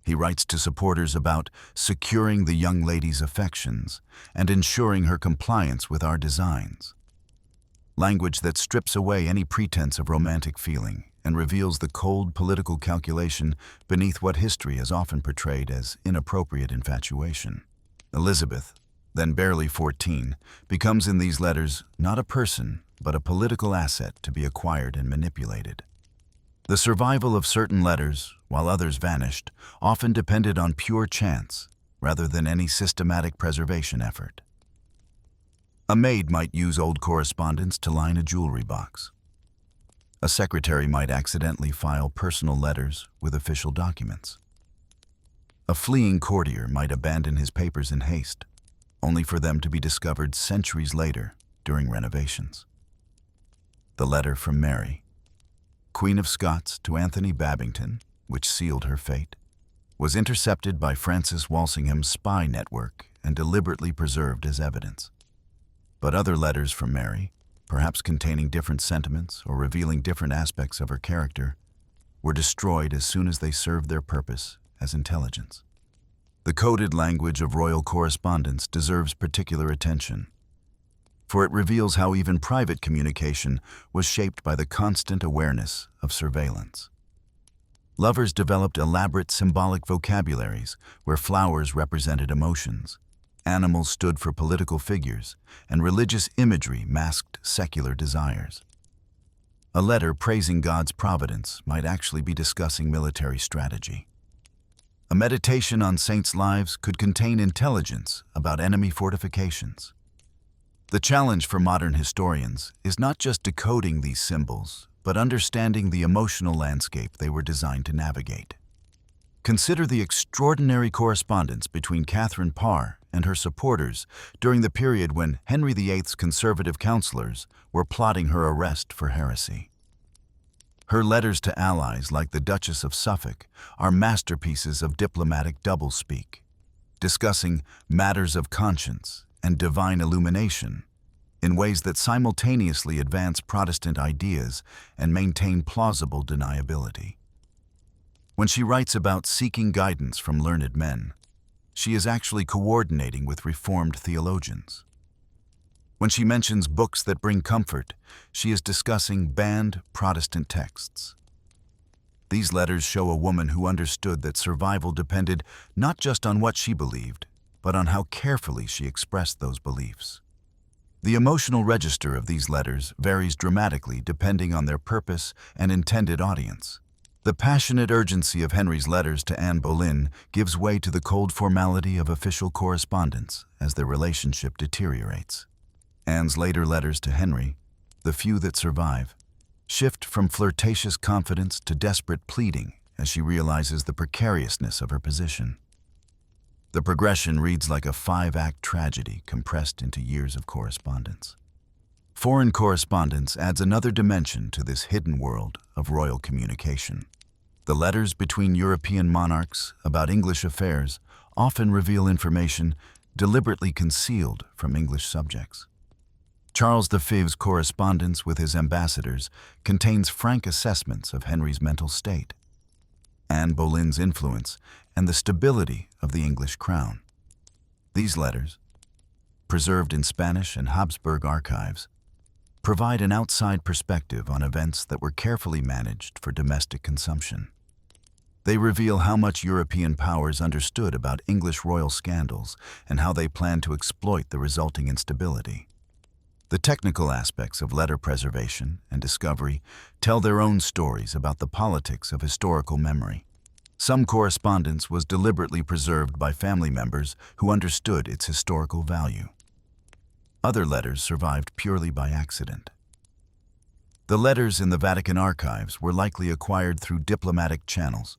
He writes to supporters about securing the young lady's affections and ensuring her compliance with our designs. Language that strips away any pretense of romantic feeling and reveals the cold political calculation beneath what history has often portrayed as inappropriate infatuation. Elizabeth, then barely 14, becomes in these letters not a person, but a political asset to be acquired and manipulated. The survival of certain letters, while others vanished, often depended on pure chance rather than any systematic preservation effort. A maid might use old correspondence to line a jewelry box. A secretary might accidentally file personal letters with official documents. A fleeing courtier might abandon his papers in haste, only for them to be discovered centuries later during renovations. The letter from Mary, Queen of Scots, to Anthony Babington, which sealed her fate, was intercepted by Francis Walsingham's spy network and deliberately preserved as evidence. But other letters from Mary, perhaps containing different sentiments or revealing different aspects of her character, were destroyed as soon as they served their purpose as intelligence. The coded language of royal correspondence deserves particular attention, for it reveals how even private communication was shaped by the constant awareness of surveillance. Lovers developed elaborate symbolic vocabularies where flowers represented emotions, animals stood for political figures, and religious imagery masked secular desires. A letter praising God's providence might actually be discussing military strategy. A meditation on saints' lives could contain intelligence about enemy fortifications. The challenge for modern historians is not just decoding these symbols, but understanding the emotional landscape they were designed to navigate. Consider the extraordinary correspondence between Catherine Parr and her supporters during the period when Henry VIII's conservative counselors were plotting her arrest for heresy. Her letters to allies like the Duchess of Suffolk are masterpieces of diplomatic doublespeak, discussing matters of conscience and divine illumination in ways that simultaneously advance Protestant ideas and maintain plausible deniability. When she writes about seeking guidance from learned men, she is actually coordinating with Reformed theologians. When she mentions books that bring comfort, she is discussing banned Protestant texts. These letters show a woman who understood that survival depended not just on what she believed, but on how carefully she expressed those beliefs. The emotional register of these letters varies dramatically depending on their purpose and intended audience. The passionate urgency of Henry's letters to Anne Boleyn gives way to the cold formality of official correspondence as their relationship deteriorates. Anne's later letters to Henry, the few that survive, shift from flirtatious confidence to desperate pleading as she realizes the precariousness of her position. The progression reads like a 5-act tragedy compressed into years of correspondence. Foreign correspondence adds another dimension to this hidden world of royal communication. The letters between European monarchs about English affairs often reveal information deliberately concealed from English subjects. Charles V's correspondence with his ambassadors contains frank assessments of Henry's mental state, Anne Boleyn's influence, and the stability of the English crown. These letters, preserved in Spanish and Habsburg archives, provide an outside perspective on events that were carefully managed for domestic consumption. They reveal how much European powers understood about English royal scandals and how they planned to exploit the resulting instability. The technical aspects of letter preservation and discovery tell their own stories about the politics of historical memory. Some correspondence was deliberately preserved by family members who understood its historical value. Other letters survived purely by accident. The letters in the Vatican archives were likely acquired through diplomatic channels,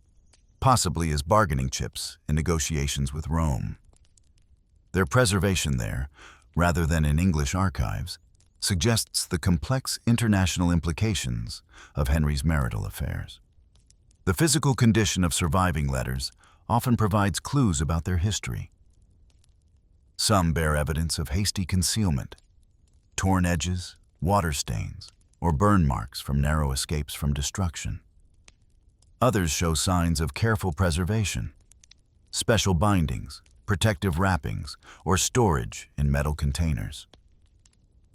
possibly as bargaining chips in negotiations with Rome. Their preservation there, rather than in English archives, suggests the complex international implications of Henry's marital affairs. The physical condition of surviving letters often provides clues about their history. Some bear evidence of hasty concealment, torn edges, water stains, or burn marks from narrow escapes from destruction. Others show signs of careful preservation, special bindings, protective wrappings, or storage in metal containers.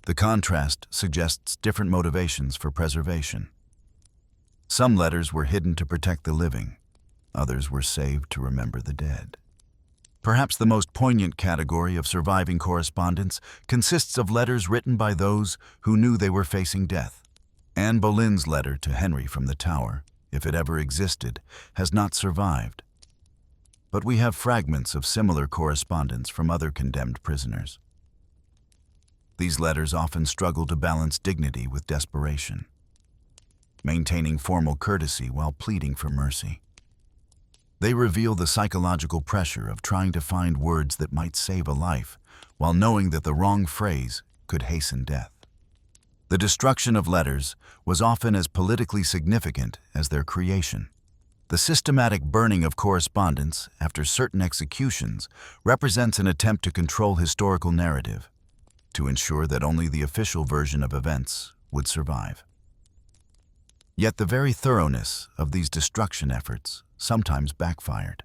The contrast suggests different motivations for preservation. Some letters were hidden to protect the living, others were saved to remember the dead. Perhaps the most poignant category of surviving correspondence consists of letters written by those who knew they were facing death. Anne Boleyn's letter to Henry from the Tower, if it ever existed, has not survived. But we have fragments of similar correspondence from other condemned prisoners. These letters often struggle to balance dignity with desperation, maintaining formal courtesy while pleading for mercy. They reveal the psychological pressure of trying to find words that might save a life, while knowing that the wrong phrase could hasten death. The destruction of letters was often as politically significant as their creation. The systematic burning of correspondence after certain executions represents an attempt to control historical narrative, to ensure that only the official version of events would survive. Yet the very thoroughness of these destruction efforts sometimes backfired,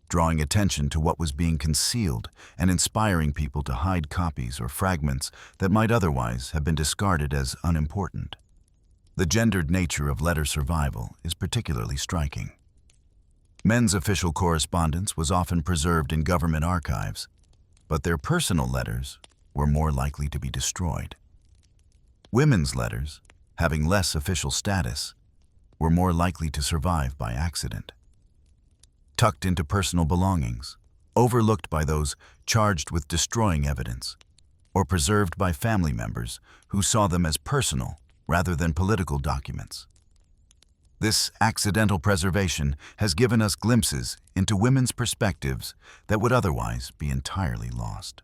drawing attention to what was being concealed and inspiring people to hide copies or fragments that might otherwise have been discarded as unimportant. The gendered nature of letter survival is particularly striking. Men's official correspondence was often preserved in government archives, but their personal letters were more likely to be destroyed. Women's letters, having less official status, were more likely to survive by accident. Tucked into personal belongings, overlooked by those charged with destroying evidence, or preserved by family members who saw them as personal rather than political documents. This accidental preservation has given us glimpses into women's perspectives that would otherwise be entirely lost.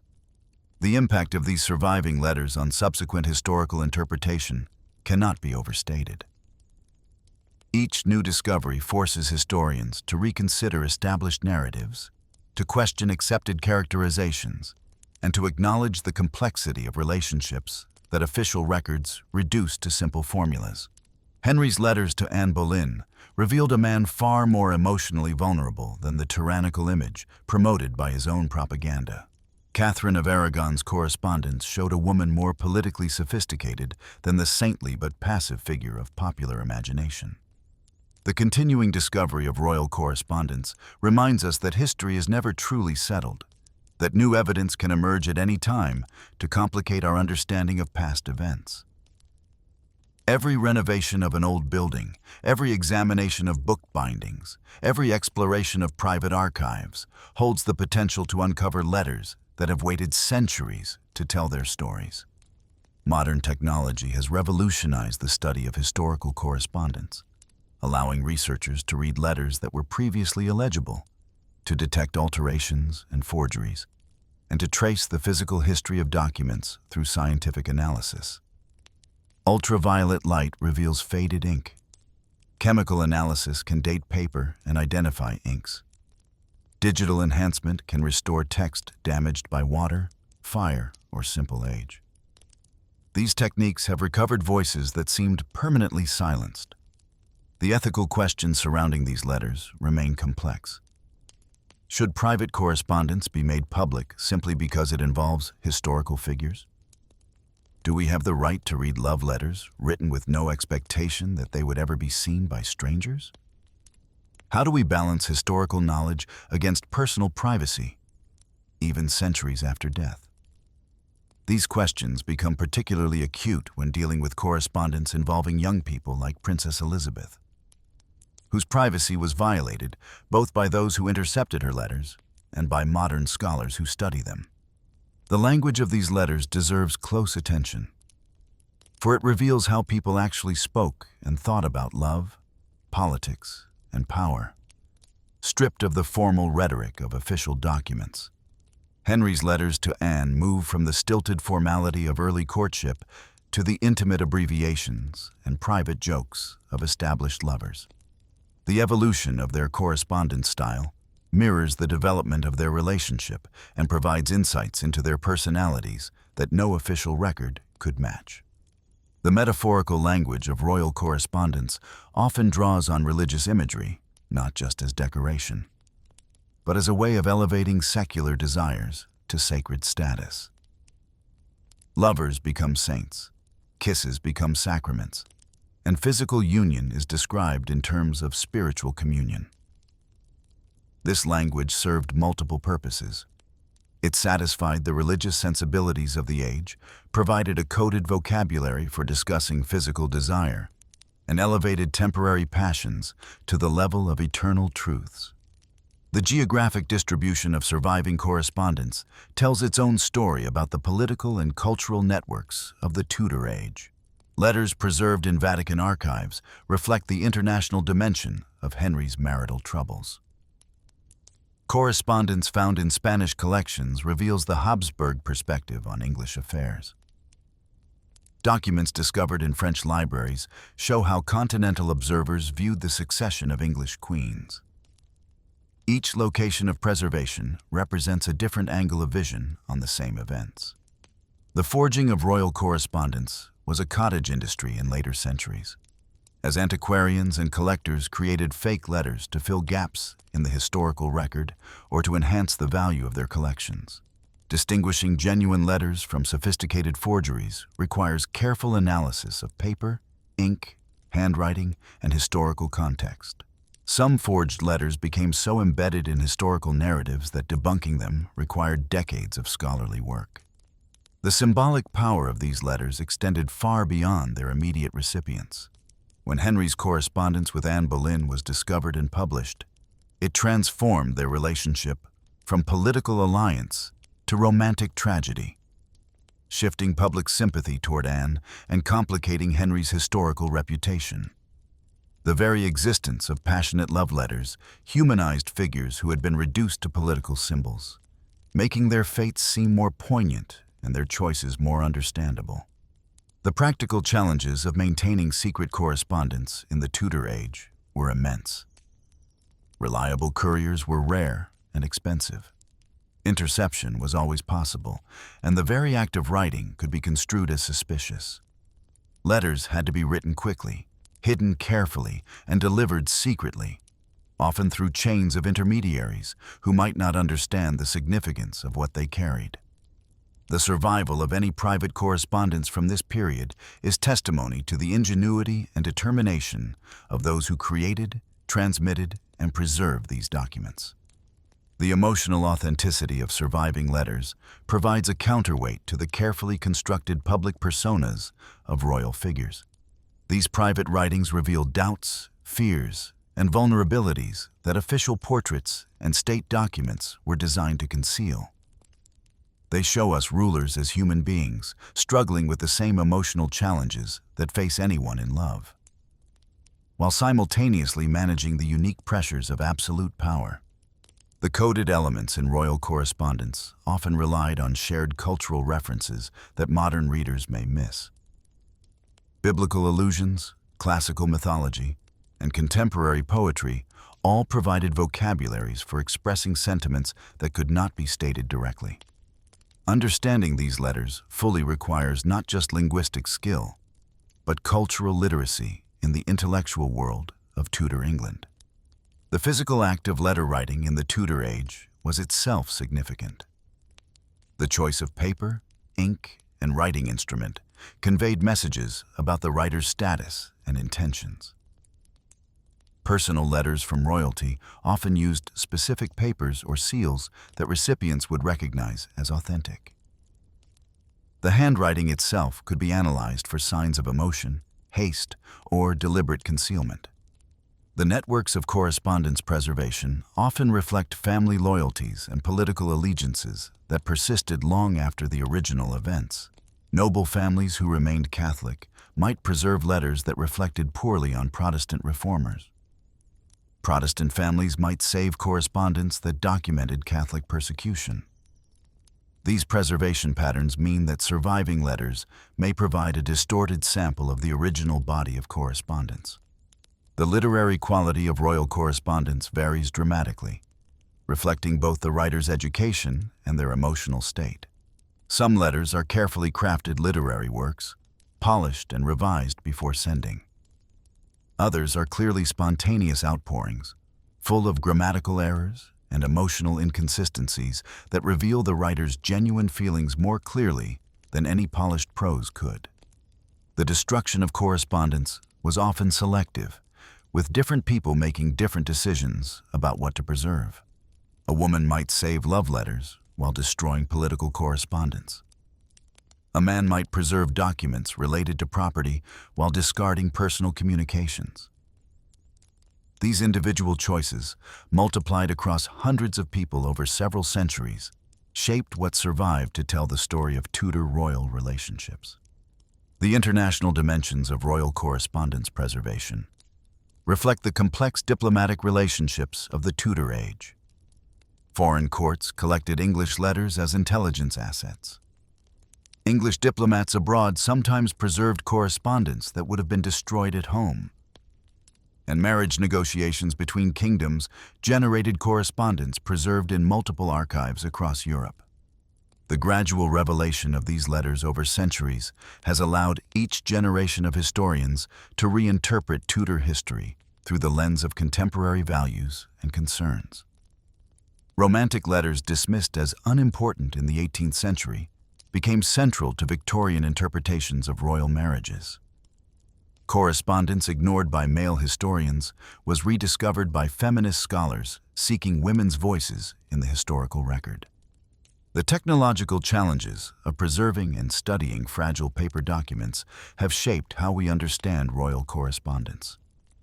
The impact of these surviving letters on subsequent historical interpretation cannot be overstated. Each new discovery forces historians to reconsider established narratives, to question accepted characterizations, and to acknowledge the complexity of relationships that official records reduce to simple formulas. Henry's letters to Anne Boleyn revealed a man far more emotionally vulnerable than the tyrannical image promoted by his own propaganda. Catherine of Aragon's correspondence showed a woman more politically sophisticated than the saintly but passive figure of popular imagination. The continuing discovery of royal correspondence reminds us that history is never truly settled, that new evidence can emerge at any time to complicate our understanding of past events. Every renovation of an old building, every examination of book bindings, every exploration of private archives holds the potential to uncover letters that have waited centuries to tell their stories. Modern technology has revolutionized the study of historical correspondence, allowing researchers to read letters that were previously illegible, to detect alterations and forgeries, and to trace the physical history of documents through scientific analysis. Ultraviolet light reveals faded ink. Chemical analysis can date paper and identify inks. Digital enhancement can restore text damaged by water, fire, or simple age. These techniques have recovered voices that seemed permanently silenced. The ethical questions surrounding these letters remain complex. Should private correspondence be made public simply because it involves historical figures? Do we have the right to read love letters written with no expectation that they would ever be seen by strangers? How do we balance historical knowledge against personal privacy, even centuries after death? These questions become particularly acute when dealing with correspondence involving young people like Princess Elizabeth, whose privacy was violated both by those who intercepted her letters and by modern scholars who study them. The language of these letters deserves close attention, for it reveals how people actually spoke and thought about love, politics, and power, stripped of the formal rhetoric of official documents. Henry's letters to Anne move from the stilted formality of early courtship to the intimate abbreviations and private jokes of established lovers. The evolution of their correspondence style mirrors the development of their relationship and provides insights into their personalities that no official record could match. The metaphorical language of royal correspondence often draws on religious imagery, not just as decoration, but as a way of elevating secular desires to sacred status. Lovers become saints, kisses become sacraments, and physical union is described in terms of spiritual communion. This language served multiple purposes. It satisfied the religious sensibilities of the age, provided a coded vocabulary for discussing physical desire, and elevated temporary passions to the level of eternal truths. The geographic distribution of surviving correspondence tells its own story about the political and cultural networks of the Tudor age. Letters preserved in Vatican archives reflect the international dimension of Henry's marital troubles. Correspondence found in Spanish collections reveals the Habsburg perspective on English affairs. Documents discovered in French libraries show how continental observers viewed the succession of English queens. Each location of preservation represents a different angle of vision on the same events. The forging of royal correspondence was a cottage industry in later centuries, as antiquarians and collectors created fake letters to fill gaps in the historical record or to enhance the value of their collections. Distinguishing genuine letters from sophisticated forgeries requires careful analysis of paper, ink, handwriting, and historical context. Some forged letters became so embedded in historical narratives that debunking them required decades of scholarly work. The symbolic power of these letters extended far beyond their immediate recipients. When Henry's correspondence with Anne Boleyn was discovered and published, it transformed their relationship from political alliance to romantic tragedy, shifting public sympathy toward Anne and complicating Henry's historical reputation. The very existence of passionate love letters humanized figures who had been reduced to political symbols, making their fates seem more poignant and their choices more understandable. The practical challenges of maintaining secret correspondence in the Tudor age were immense. Reliable couriers were rare and expensive. Interception was always possible, and the very act of writing could be construed as suspicious. Letters had to be written quickly, hidden carefully, and delivered secretly, often through chains of intermediaries who might not understand the significance of what they carried. The survival of any private correspondence from this period is testimony to the ingenuity and determination of those who created, transmitted, and preserved these documents. The emotional authenticity of surviving letters provides a counterweight to the carefully constructed public personas of royal figures. These private writings reveal doubts, fears, and vulnerabilities that official portraits and state documents were designed to conceal. They show us rulers as human beings, struggling with the same emotional challenges that face anyone in love, while simultaneously managing the unique pressures of absolute power. The coded elements in royal correspondence often relied on shared cultural references that modern readers may miss. Biblical allusions, classical mythology, and contemporary poetry all provided vocabularies for expressing sentiments that could not be stated directly. Understanding these letters fully requires not just linguistic skill, but cultural literacy in the intellectual world of Tudor England. The physical act of letter writing in the Tudor age was itself significant. The choice of paper, ink, and writing instrument conveyed messages about the writer's status and intentions. Personal letters from royalty often used specific papers or seals that recipients would recognize as authentic. The handwriting itself could be analyzed for signs of emotion, haste, or deliberate concealment. The networks of correspondence preservation often reflect family loyalties and political allegiances that persisted long after the original events. Noble families who remained Catholic might preserve letters that reflected poorly on Protestant reformers. Protestant families might save correspondence that documented Catholic persecution. These preservation patterns mean that surviving letters may provide a distorted sample of the original body of correspondence. The literary quality of royal correspondence varies dramatically, reflecting both the writer's education and their emotional state. Some letters are carefully crafted literary works, polished and revised before sending. Others are clearly spontaneous outpourings, full of grammatical errors and emotional inconsistencies that reveal the writer's genuine feelings more clearly than any polished prose could. The destruction of correspondence was often selective, with different people making different decisions about what to preserve. A woman might save love letters while destroying political correspondence. A man might preserve documents related to property while discarding personal communications. These individual choices, multiplied across hundreds of people over several centuries, shaped what survived to tell the story of Tudor royal relationships. The international dimensions of royal correspondence preservation reflect the complex diplomatic relationships of the Tudor age. Foreign courts collected English letters as intelligence assets. English diplomats abroad sometimes preserved correspondence that would have been destroyed at home. And marriage negotiations between kingdoms generated correspondence preserved in multiple archives across Europe. The gradual revelation of these letters over centuries has allowed each generation of historians to reinterpret Tudor history through the lens of contemporary values and concerns. Romantic letters dismissed as unimportant in the 18th century became central to Victorian interpretations of royal marriages. Correspondence ignored by male historians was rediscovered by feminist scholars seeking women's voices in the historical record. The technological challenges of preserving and studying fragile paper documents have shaped how we understand royal correspondence.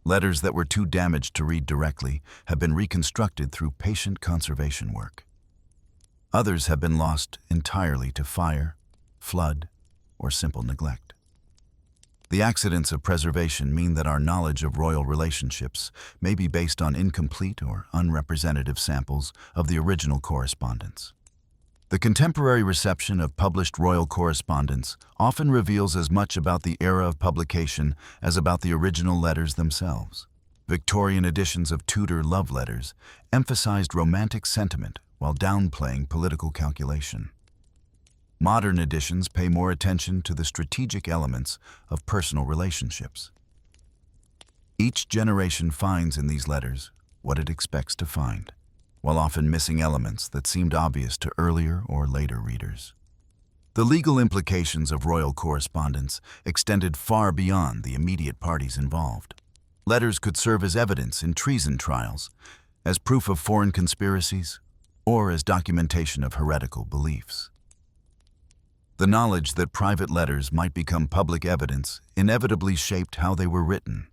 Letters that were too damaged to read directly have been reconstructed through patient conservation work. Others have been lost entirely to fire, flood, or simple neglect. The accidents of preservation mean that our knowledge of royal relationships may be based on incomplete or unrepresentative samples of the original correspondence. The contemporary reception of published royal correspondence often reveals as much about the era of publication as about the original letters themselves. Victorian editions of Tudor love letters emphasized romantic sentiment while downplaying political calculation. Modern editions pay more attention to the strategic elements of personal relationships. Each generation finds in these letters what it expects to find, while often missing elements that seemed obvious to earlier or later readers. The legal implications of royal correspondence extended far beyond the immediate parties involved. Letters could serve as evidence in treason trials, as proof of foreign conspiracies, or as documentation of heretical beliefs. The knowledge that private letters might become public evidence inevitably shaped how they were written,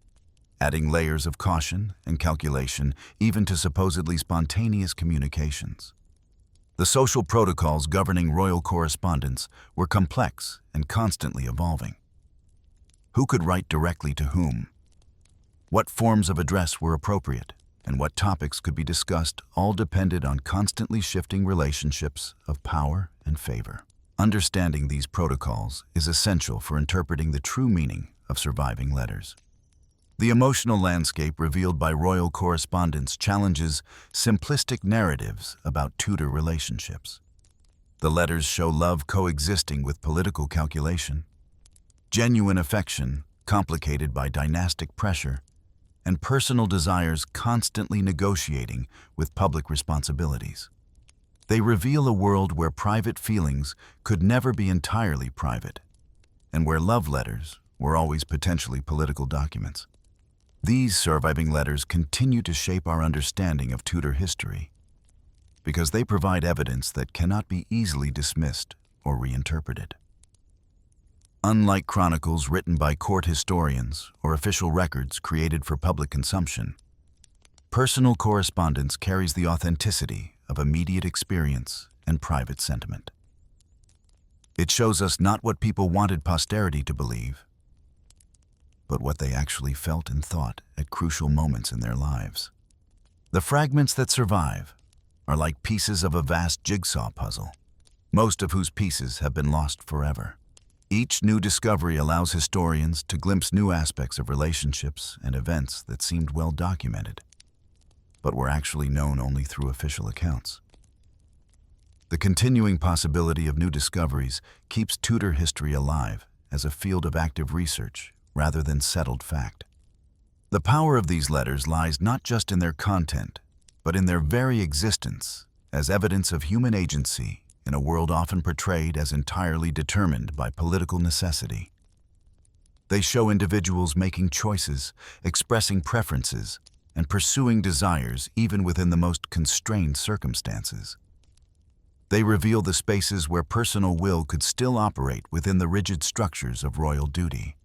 adding layers of caution and calculation even to supposedly spontaneous communications. The social protocols governing royal correspondence were complex and constantly evolving. Who could write directly to whom? What forms of address were appropriate, and what topics could be discussed all depended on constantly shifting relationships of power and favor. Understanding these protocols is essential for interpreting the true meaning of surviving letters. The emotional landscape revealed by royal correspondence challenges simplistic narratives about Tudor relationships. The letters show love coexisting with political calculation, genuine affection complicated by dynastic pressure, and personal desires constantly negotiating with public responsibilities. They reveal a world where private feelings could never be entirely private, and where love letters were always potentially political documents. These surviving letters continue to shape our understanding of Tudor history because they provide evidence that cannot be easily dismissed or reinterpreted. Unlike chronicles written by court historians or official records created for public consumption, personal correspondence carries the authenticity of immediate experience and private sentiment. It shows us not what people wanted posterity to believe, but what they actually felt and thought at crucial moments in their lives. The fragments that survive are like pieces of a vast jigsaw puzzle, most of whose pieces have been lost forever. Each new discovery allows historians to glimpse new aspects of relationships and events that seemed well documented, but were actually known only through official accounts. The continuing possibility of new discoveries keeps Tudor history alive as a field of active research rather than settled fact. The power of these letters lies not just in their content, but in their very existence as evidence of human agency in a world often portrayed as entirely determined by political necessity. They show individuals making choices, expressing preferences, and pursuing desires even within the most constrained circumstances. They reveal the spaces where personal will could still operate within the rigid structures of royal duty.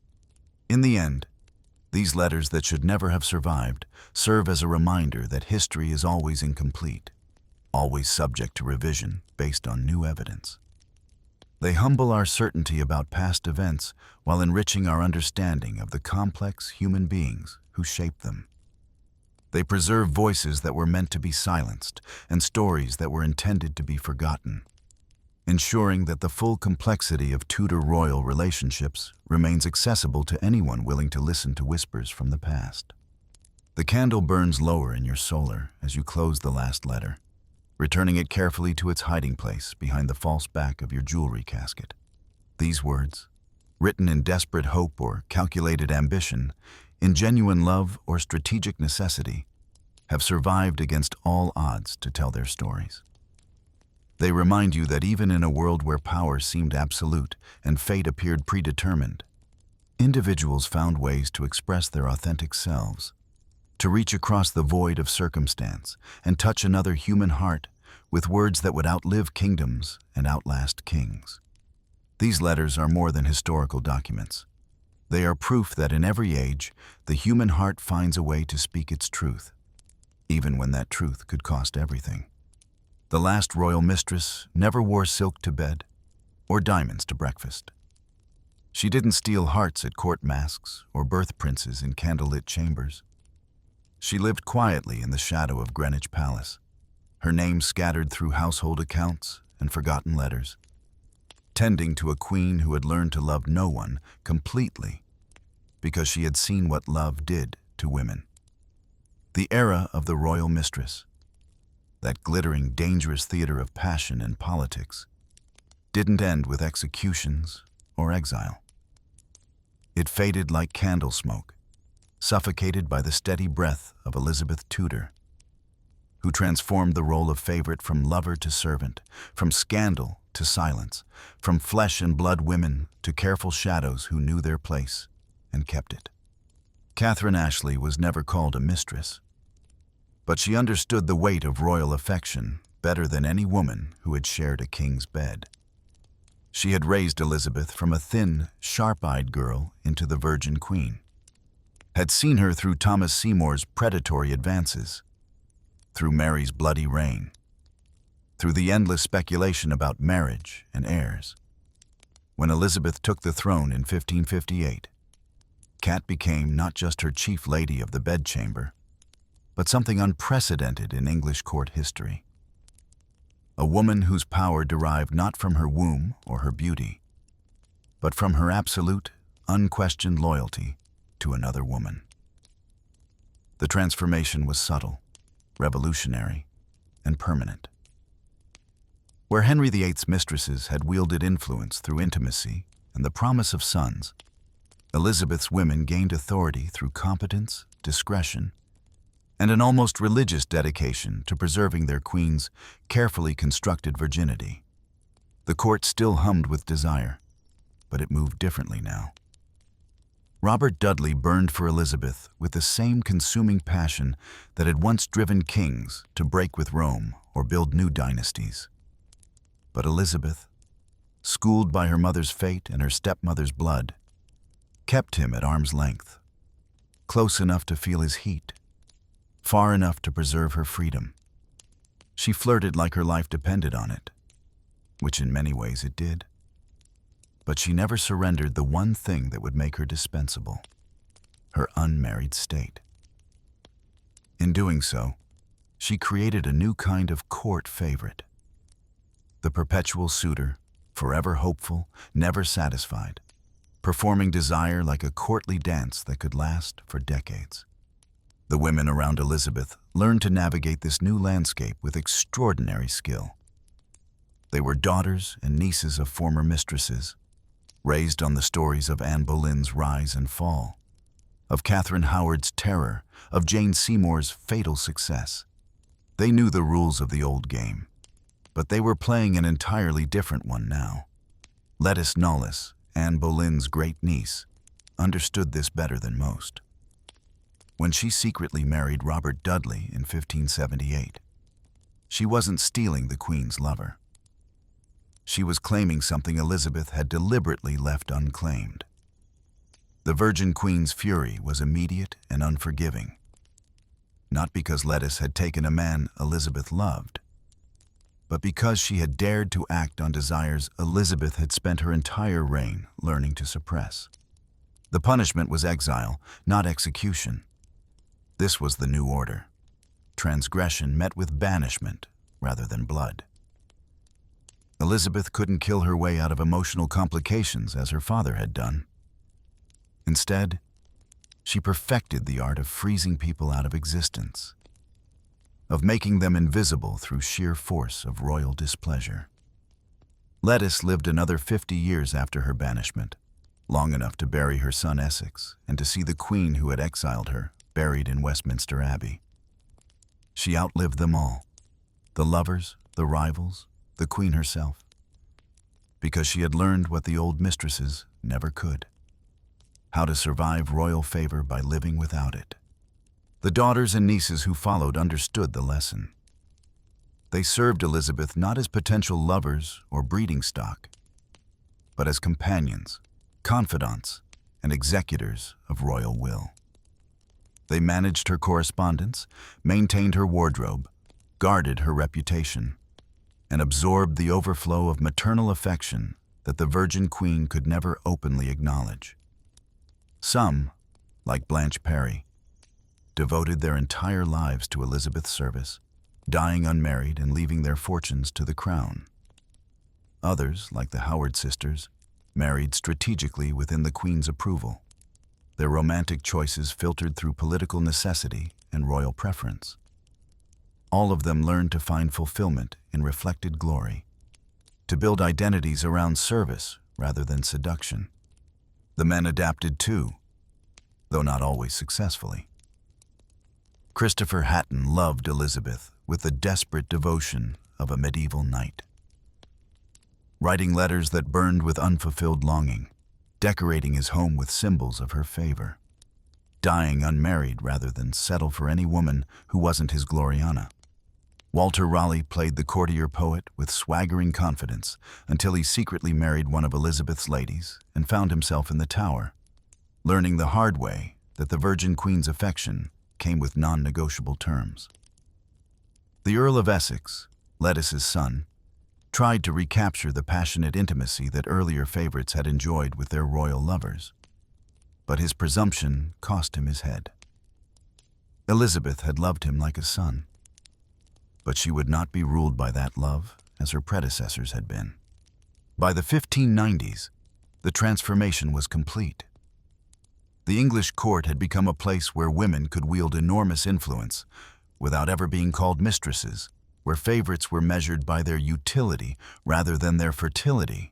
In the end, these letters that should never have survived serve as a reminder that history is always incomplete, always subject to revision based on new evidence. They humble our certainty about past events while enriching our understanding of the complex human beings who shaped them. They preserve voices that were meant to be silenced and stories that were intended to be forgotten, ensuring that the full complexity of Tudor royal relationships remains accessible to anyone willing to listen to whispers from the past. The candle burns lower in your solar as you close the last letter, returning it carefully to its hiding place behind the false back of your jewelry casket. These words, written in desperate hope or calculated ambition, in genuine love or strategic necessity, have survived against all odds to tell their stories. They remind you that even in a world where power seemed absolute and fate appeared predetermined, individuals found ways to express their authentic selves, to reach across the void of circumstance and touch another human heart with words that would outlive kingdoms and outlast kings. These letters are more than historical documents. They are proof that in every age, the human heart finds a way to speak its truth, even when that truth could cost everything. The last royal mistress never wore silk to bed or diamonds to breakfast. She didn't steal hearts at court masques or birth princes in candlelit chambers. She lived quietly in the shadow of Greenwich Palace, her name scattered through household accounts and forgotten letters, tending to a queen who had learned to love no one completely because she had seen what love did to women. The era of the royal mistress, that glittering, dangerous theater of passion and politics, didn't end with executions or exile. It faded like candle smoke, suffocated by the steady breath of Elizabeth Tudor, who transformed the role of favorite from lover to servant, from scandal to silence, from flesh and blood women to careful shadows who knew their place and kept it. Catherine Ashley was never called a mistress, but she understood the weight of royal affection better than any woman who had shared a king's bed. She had raised Elizabeth from a thin, sharp-eyed girl into the Virgin Queen, had seen her through Thomas Seymour's predatory advances, through Mary's bloody reign, through the endless speculation about marriage and heirs. When Elizabeth took the throne in 1558, Cat became not just her chief lady of the bedchamber, but something unprecedented in English court history. A woman whose power derived not from her womb or her beauty, but from her absolute, unquestioned loyalty to another woman. The transformation was subtle, revolutionary, and permanent. Where Henry VIII's mistresses had wielded influence through intimacy and the promise of sons, Elizabeth's women gained authority through competence, discretion, and an almost religious dedication to preserving their queen's carefully constructed virginity. The court still hummed with desire, but it moved differently now. Robert Dudley burned for Elizabeth with the same consuming passion that had once driven kings to break with Rome or build new dynasties. But Elizabeth, schooled by her mother's fate and her stepmother's blood, kept him at arm's length, close enough to feel his heat, far enough to preserve her freedom. She flirted like her life depended on it, which in many ways it did. But she never surrendered the one thing that would make her dispensable, her unmarried state. In doing so, she created a new kind of court favorite, the perpetual suitor, forever hopeful, never satisfied, performing desire like a courtly dance that could last for decades. The women around Elizabeth learned to navigate this new landscape with extraordinary skill. They were daughters and nieces of former mistresses, raised on the stories of Anne Boleyn's rise and fall, of Catherine Howard's terror, of Jane Seymour's fatal success. They knew the rules of the old game, but they were playing an entirely different one now. Lettice Knollys, Anne Boleyn's great niece, understood this better than most. When she secretly married Robert Dudley in 1578, she wasn't stealing the Queen's lover. She was claiming something Elizabeth had deliberately left unclaimed. The Virgin Queen's fury was immediate and unforgiving, not because Lettice had taken a man Elizabeth loved, but because she had dared to act on desires Elizabeth had spent her entire reign learning to suppress. The punishment was exile, not execution. This was the new order. Transgression met with banishment rather than blood. Elizabeth couldn't kill her way out of emotional complications as her father had done. Instead, she perfected the art of freezing people out of existence, of making them invisible through sheer force of royal displeasure. Lettice lived another 50 years after her banishment, long enough to bury her son Essex and to see the Queen who had exiled her buried in Westminster Abbey. She outlived them all, the lovers, the rivals, the Queen herself, because she had learned what the old mistresses never could: how to survive royal favor by living without it. The daughters and nieces who followed understood the lesson. They served Elizabeth not as potential lovers or breeding stock, but as companions, confidants, and executors of royal will. They managed her correspondence, maintained her wardrobe, guarded her reputation, and absorbed the overflow of maternal affection that the Virgin Queen could never openly acknowledge. Some, like Blanche Parry, devoted their entire lives to Elizabeth's service, dying unmarried and leaving their fortunes to the crown. Others, like the Howard sisters, married strategically within the Queen's approval, their romantic choices filtered through political necessity and royal preference. All of them learned to find fulfillment in reflected glory, to build identities around service rather than seduction. The men adapted too, though not always successfully. Christopher Hatton loved Elizabeth with the desperate devotion of a medieval knight, writing letters that burned with unfulfilled longing, decorating his home with symbols of her favor, dying unmarried rather than settle for any woman who wasn't his Gloriana. Walter Raleigh played the courtier poet with swaggering confidence until he secretly married one of Elizabeth's ladies and found himself in the Tower, learning the hard way that the Virgin Queen's affection came with non-negotiable terms. The Earl of Essex, Lettice's son, tried to recapture the passionate intimacy that earlier favorites had enjoyed with their royal lovers, but his presumption cost him his head. Elizabeth had loved him like a son, but she would not be ruled by that love as her predecessors had been. By the 1590s, the transformation was complete. The English court had become a place where women could wield enormous influence without ever being called mistresses, where favorites were measured by their utility rather than their fertility,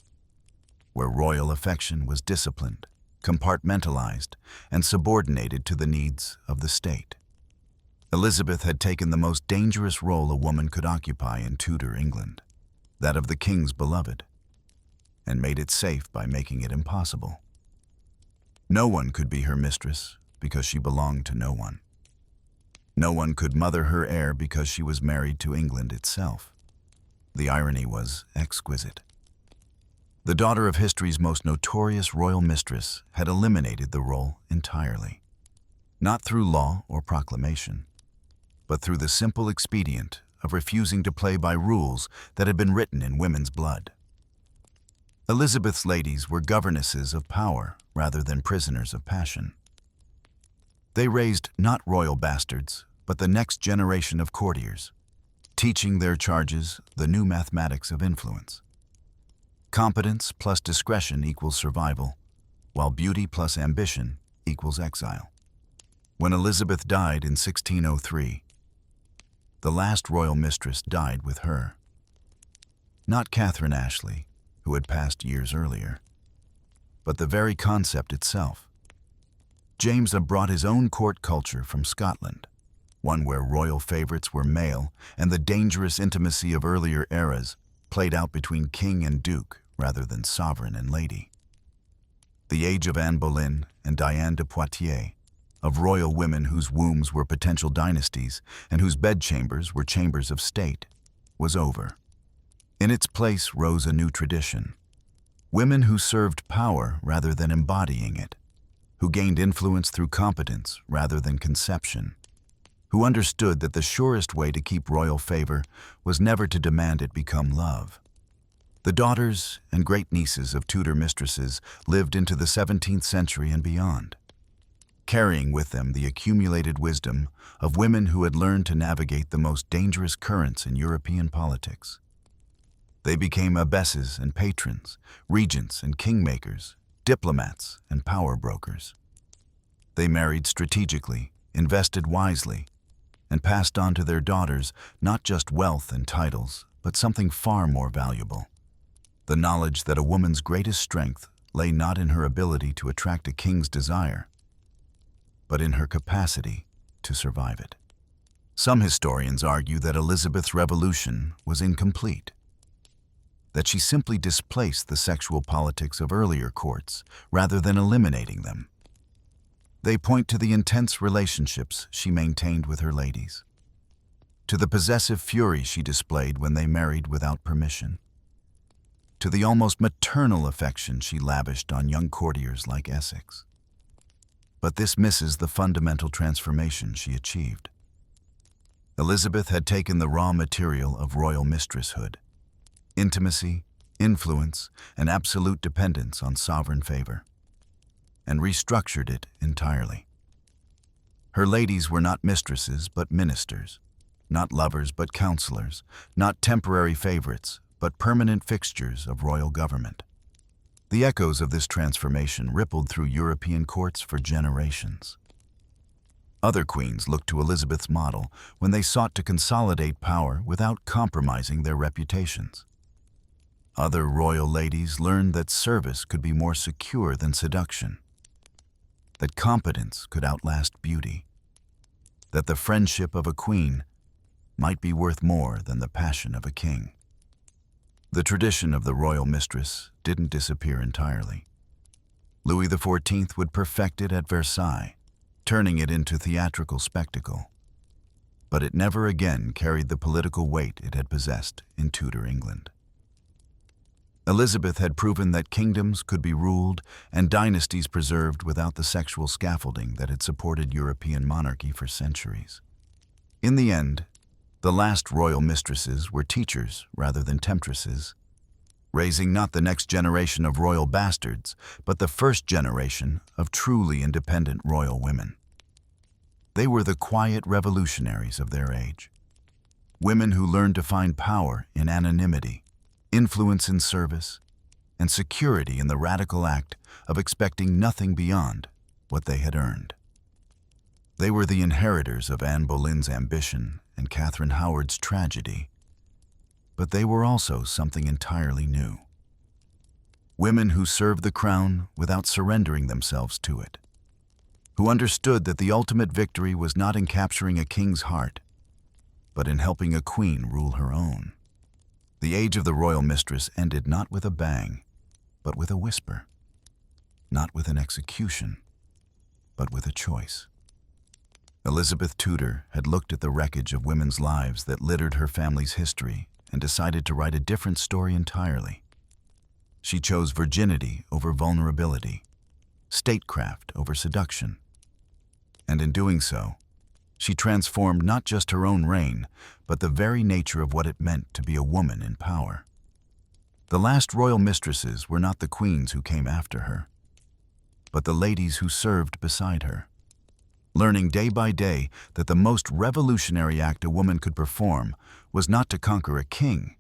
where royal affection was disciplined, compartmentalized, and subordinated to the needs of the state. Elizabeth had taken the most dangerous role a woman could occupy in Tudor England, that of the king's beloved, and made it safe by making it impossible. No one could be her mistress because she belonged to no one. No one could mother her heir because she was married to England itself. The irony was exquisite. The daughter of history's most notorious royal mistress had eliminated the role entirely, not through law or proclamation, but through the simple expedient of refusing to play by rules that had been written in women's blood. Elizabeth's ladies were governesses of power rather than prisoners of passion. They raised not royal bastards, but the next generation of courtiers, teaching their charges the new mathematics of influence. Competence plus discretion equals survival, while beauty plus ambition equals exile. When Elizabeth died in 1603, the last royal mistress died with her. Not Catherine Ashley, who had passed years earlier, but the very concept itself. James brought his own court culture from Scotland, one where royal favorites were male and the dangerous intimacy of earlier eras played out between king and duke rather than sovereign and lady. The age of Anne Boleyn and Diane de Poitiers, of royal women whose wombs were potential dynasties and whose bedchambers were chambers of state, was over. In its place rose a new tradition. Women who served power rather than embodying it, who gained influence through competence rather than conception, who understood that the surest way to keep royal favor was never to demand it become love. The daughters and great-nieces of Tudor mistresses lived into the 17th century and beyond, carrying with them the accumulated wisdom of women who had learned to navigate the most dangerous currents in European politics. They became abbesses and patrons, regents and kingmakers, diplomats and power brokers. They married strategically, invested wisely, and passed on to their daughters not just wealth and titles, but something far more valuable: the knowledge that a woman's greatest strength lay not in her ability to attract a king's desire, but in her capacity to survive it. Some historians argue that Elizabeth's revolution was incomplete, that she simply displaced the sexual politics of earlier courts rather than eliminating them. They point to the intense relationships she maintained with her ladies, to the possessive fury she displayed when they married without permission, to the almost maternal affection she lavished on young courtiers like Essex. But this misses the fundamental transformation she achieved. Elizabeth had taken the raw material of royal mistresshood, intimacy, influence, and absolute dependence on sovereign favor, and restructured it entirely. Her ladies were not mistresses but ministers, not lovers but counselors, not temporary favorites but permanent fixtures of royal government. The echoes of this transformation rippled through European courts for generations. Other queens looked to Elizabeth's model when they sought to consolidate power without compromising their reputations. Other royal ladies learned that service could be more secure than seduction, that competence could outlast beauty, that the friendship of a queen might be worth more than the passion of a king. The tradition of the royal mistress didn't disappear entirely. Louis XIV would perfect it at Versailles, turning it into theatrical spectacle. But it never again carried the political weight it had possessed in Tudor England. Elizabeth had proven that kingdoms could be ruled and dynasties preserved without the sexual scaffolding that had supported European monarchy for centuries. In the end, the last royal mistresses were teachers rather than temptresses, raising not the next generation of royal bastards, but the first generation of truly independent royal women. They were the quiet revolutionaries of their age, women who learned to find power in anonymity, influence in service, and security in the radical act of expecting nothing beyond what they had earned. They were the inheritors of Anne Boleyn's ambition and Catherine Howard's tragedy, but they were also something entirely new. Women who served the crown without surrendering themselves to it, who understood that the ultimate victory was not in capturing a king's heart, but in helping a queen rule her own. The age of the royal mistress ended not with a bang, but with a whisper, not with an execution, but with a choice. Elizabeth Tudor had looked at the wreckage of women's lives that littered her family's history and decided to write a different story entirely. She chose virginity over vulnerability, statecraft over seduction, and in doing so, she transformed not just her own reign, but the very nature of what it meant to be a woman in power. The last royal mistresses were not the queens who came after her, but the ladies who served beside her. learning day by day that the most revolutionary act a woman could perform was not to conquer a king,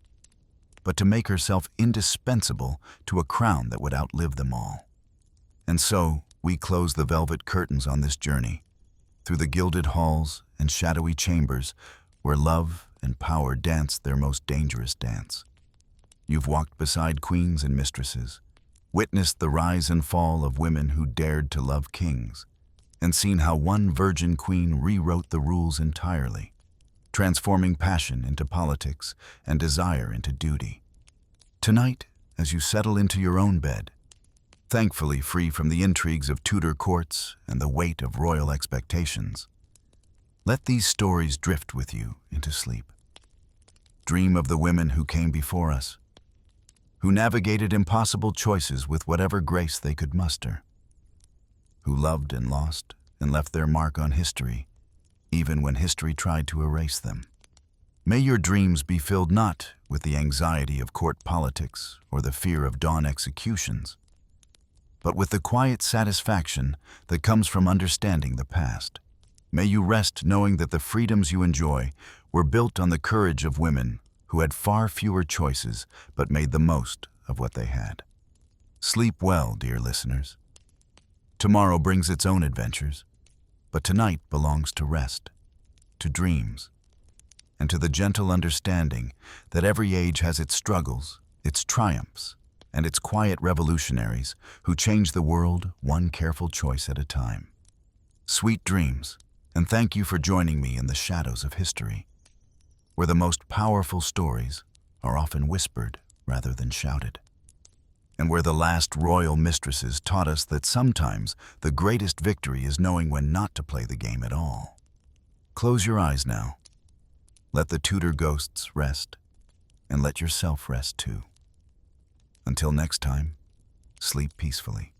but to make herself indispensable to a crown that would outlive them all. And so, we close the velvet curtains on this journey, through the gilded halls and shadowy chambers where love and power dance their most dangerous dance. You've walked beside queens and mistresses, witnessed the rise and fall of women who dared to love kings, and seen how one virgin queen rewrote the rules entirely, transforming passion into politics and desire into duty. Tonight, as you settle into your own bed, thankfully free from the intrigues of Tudor courts and the weight of royal expectations, let these stories drift with you into sleep. Dream of the women who came before us, who navigated impossible choices with whatever grace they could muster, who loved and lost and left their mark on history, even when history tried to erase them. May your dreams be filled not with the anxiety of court politics or the fear of dawn executions, but with the quiet satisfaction that comes from understanding the past. May you rest knowing that the freedoms you enjoy were built on the courage of women who had far fewer choices but made the most of what they had. Sleep well, dear listeners. Tomorrow brings its own adventures, but tonight belongs to rest, to dreams, and to the gentle understanding that every age has its struggles, its triumphs, and its quiet revolutionaries who change the world one careful choice at a time. Sweet dreams, and thank you for joining me in the shadows of history, where the most powerful stories are often whispered rather than shouted, and where the last royal mistresses taught us that sometimes the greatest victory is knowing when not to play the game at all. Close your eyes now. Let the Tudor ghosts rest, and let yourself rest too. Until next time, sleep peacefully.